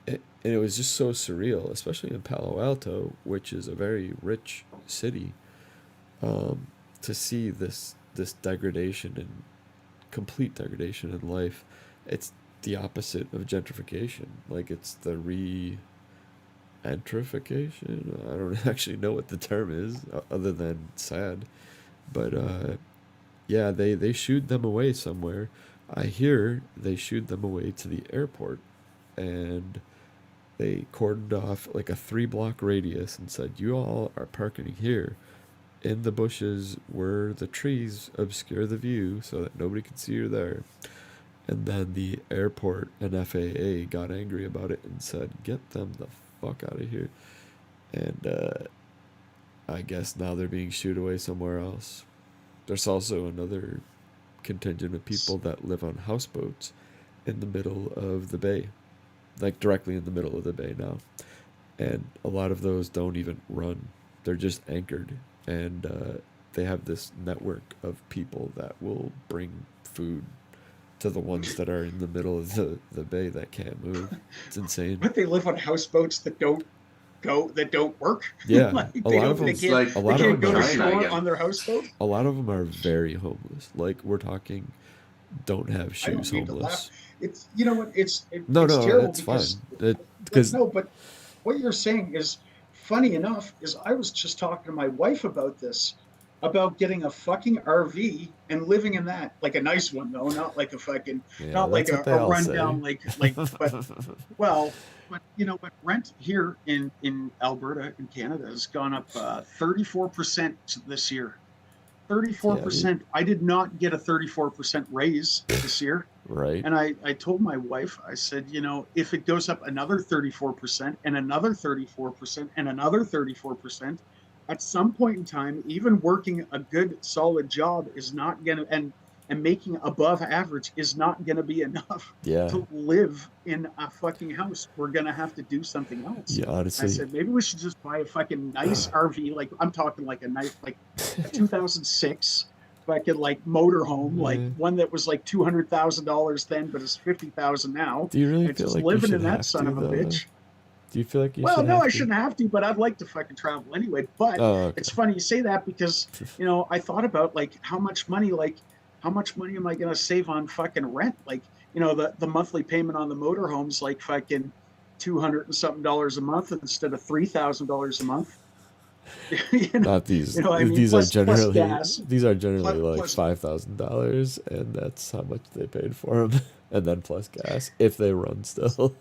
And it was just so surreal, especially in Palo Alto, which is a very rich city, to see this degradation and complete degradation in life. It's the opposite of gentrification. Like, it's the re-entrification. I don't actually know what the term is, other than sad. But yeah, they shooed them away somewhere. I hear they shooed them away to the airport, and they cordoned off like a 3-block radius and said, "You all are parking here in the bushes where the trees obscure the view so that nobody can see you there." And then the airport and FAA got angry about it and said, "Get them the fuck out of here." And I guess now they're being shooed away somewhere else. There's also another contingent of people that live on houseboats in the middle of the bay, like directly in the middle of the bay now. And a lot of those don't even run. They're just anchored. And they have this network of people that will bring food to the ones that are in the middle of the bay that can't move. It's insane. But they live on houseboats that don't work. Yeah, Like, a they lot of don't, them. they can't, It's like A they lot of can't them go to are. China shore again. on their houseboat. A lot of them are very homeless. Like, we're talking, don't have I shoes don't mean to laugh. homeless. It's, you know what, it's No, it's no, terrible it's fine. because Because no, but what you're saying is funny enough. Is I was just talking to my wife about this, about getting a fucking RV and living in that, like a nice one though, not like a fucking, yeah, not like that's what they a all say. rundown, but well, but you know, but rent here in Alberta in Canada has gone up 34% this year. Yeah, dude. 34%. I did not get a 34% raise this year. Right. And I told my wife, I said, you know, if it goes up another 34% and another 34% and another 34%, at some point in time, even working a good solid job is not gonna, and making above average is not gonna be enough Yeah. to live in a fucking house. We're gonna have to do something else. Yeah, I honestly. said, maybe we should just buy a fucking nice RV. Like, I'm talking like a nice, like a 2006 fucking like motorhome, like Yeah. one that was like $200,000 then, but it's 50,000 now. Do you really And feel just like you living should in that have son to, of a though? bitch. Do you feel like you Well, should no, have I to? shouldn't have to, but I'd like to fucking travel anyway. But Oh, okay. it's funny you say that because, you know, I thought about like how much money am I gonna save on fucking rent? Like, you know, the monthly payment on the motorhome's like fucking $200 and something a month instead of $3,000 a month. Not these. You know what I mean? These are Plus generally gas, like plus $5,000, and that's how much they paid for them, and then plus gas if they run still.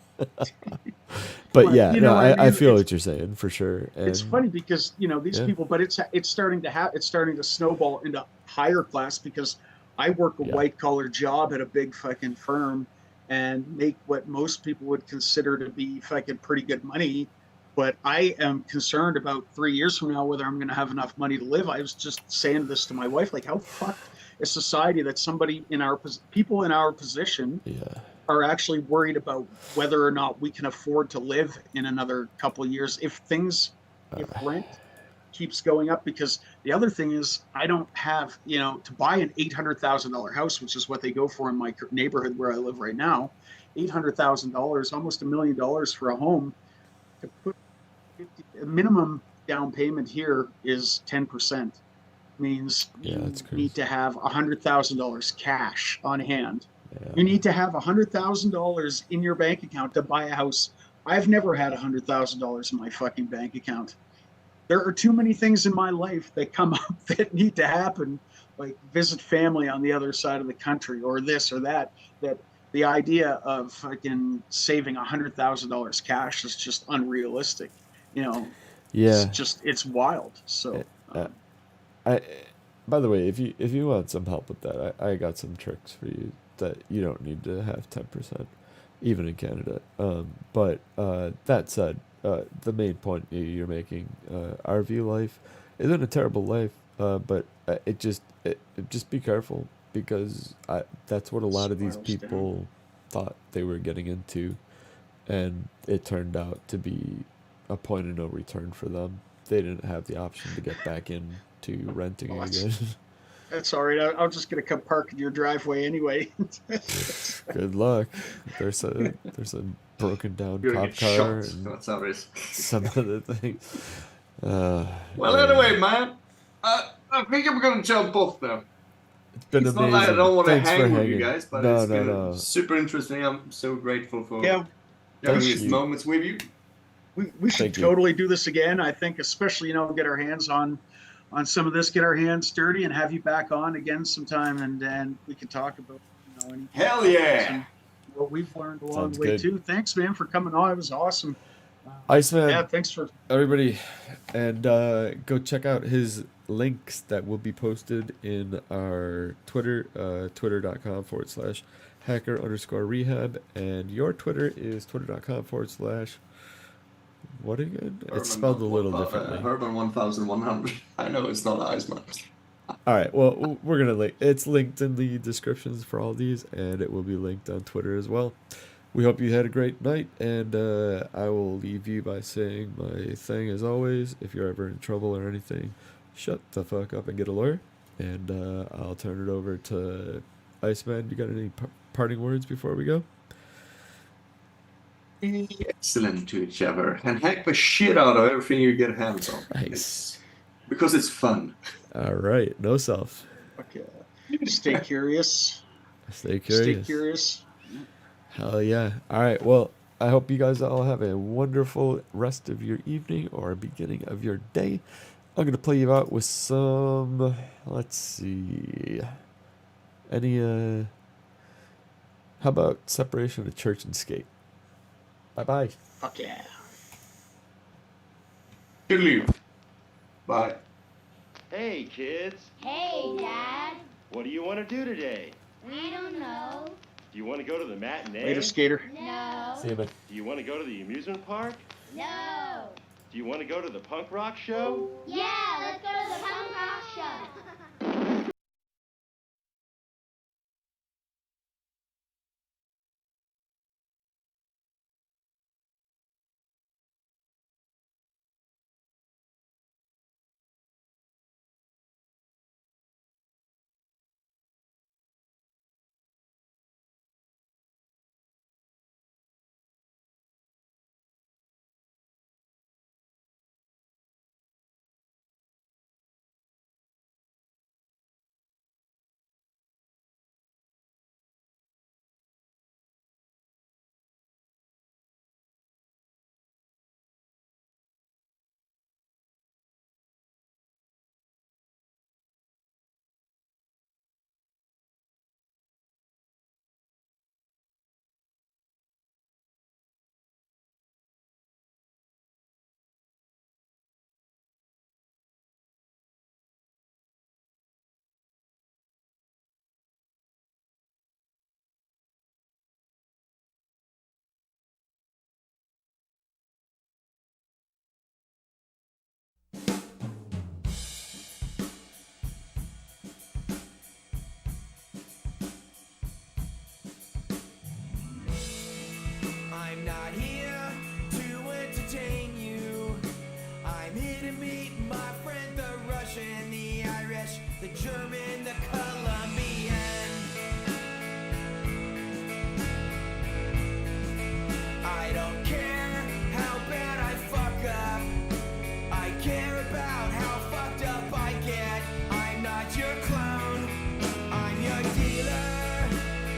But yeah, you no, know what I I mean? feel what you're saying for sure. It's And funny because, you know, these yeah, people, but it's starting to snowball into higher class because I work a yeah, white collar job at a big fucking firm and make what most people would consider to be fucking pretty good money. But I am concerned about 3 years from now whether I'm going to have enough money to live. I was just saying this to my wife, like, how fucked is society that somebody in our people in our position yeah, are actually worried about whether or not we can afford to live in another couple of years if rent keeps going up. Because the other thing is, I don't have, you know, to buy an $800,000 house, which is what they go for in my neighborhood where I live right now. $800,000, almost $1 million for a home. To put a minimum down payment here is 10%. Means yeah. you That's need crazy. to have $100,000 cash on hand. Yeah, You need to have $100,000 in your bank account to buy a house. I've never had $100,000 in my fucking bank account. There are too many things in my life that come up that need to happen, like visit family on the other side of the country or this or that. That the idea of fucking saving $100,000 cash is just unrealistic. You know, yeah. it's wild. Uh, So, uh, I. By the way, if you want some help with that, I got some tricks for you that you don't need to have 10%, even in Canada. But that said, the main point you're making. RV life isn't a terrible life, but just be careful because that's what a lot of these Spirals down. people thought they were getting into, and it turned out to be a point of no return for them. They didn't have the option to get back into renting Well, again. That's all right. I'll just gonna come park in your driveway anyway. Good luck. There's a broken down You're gonna cop get car shot. and That's how it is. some other things. Well, Yeah. anyway, man, I think I'm gonna jump off now. It's been It's amazing. not like I don't want to Thanks for hang with hanging. you guys, but no, it's no, been no. super interesting. I'm so grateful for Yeah, having Thank these you. moments with you. we should Thank you. totally do this again. I think, especially get our hands on some of this, get our hands dirty, and have you back on again sometime, and we can talk about any Hell yeah! and what we've learned along Sounds the way good. too. Thanks, man, for coming on. It was awesome. Iceman, Yeah, thanks for. everybody, and go check out his links that will be posted in our Twitter, twitter.com/hacker_rehab, and your Twitter is twitter.com/ what again? It's spelled a little differently. Herman 1100. I know it's not Iceman. All right, well, we're gonna link. It's linked in the descriptions for all these, and it will be linked on Twitter as well. We hope you had a great night, and I will leave you by saying my thing as always. If you're ever in trouble or anything, shut the fuck up and get a lawyer. And I'll turn it over to Iceman. You got any parting words before we go? Be excellent to each other and hack the shit out of everything you get hands on. Nice. Because it's fun. All right, no self. Okay. Stay curious. Stay curious. Stay curious. Hell yeah. All right, well, I hope you guys all have a wonderful rest of your evening or beginning of your day. I'm going to play you out with some, let's see, how about Separation of Church and Skate? Bye-bye. Fuck yeah. Toodaloo. Bye. Hey, kids. Hey, Dad. What do you want to do today? We don't know. Do you want to go to the matinee? Later, skater. No. See you, man. Do you want to go to the amusement park? No. Do you want to go to the punk rock show? Yeah, let's go to the punk rock show. I'm not here to entertain you. I'm here to meet my friend, the Russian, the Irish, the German, the Colombian. I don't care how bad I fuck up. I care about how fucked up I get. I'm not your clone, I'm your dealer.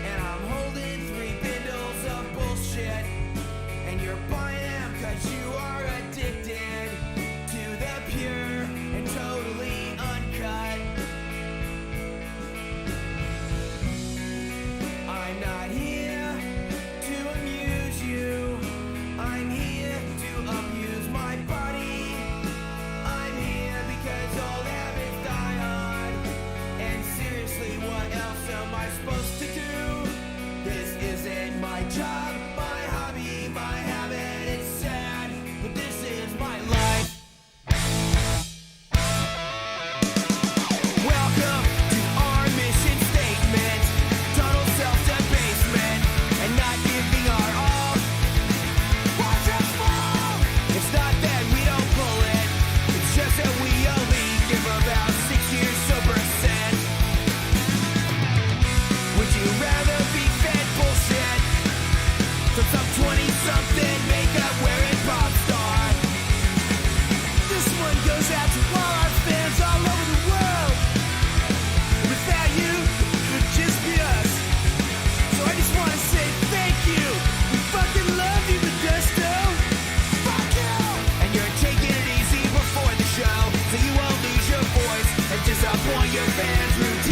And I'm holding 3 bundles of bullshit. And you're buying them cause you are addicted to the pure and totally disappoint your fans. Routine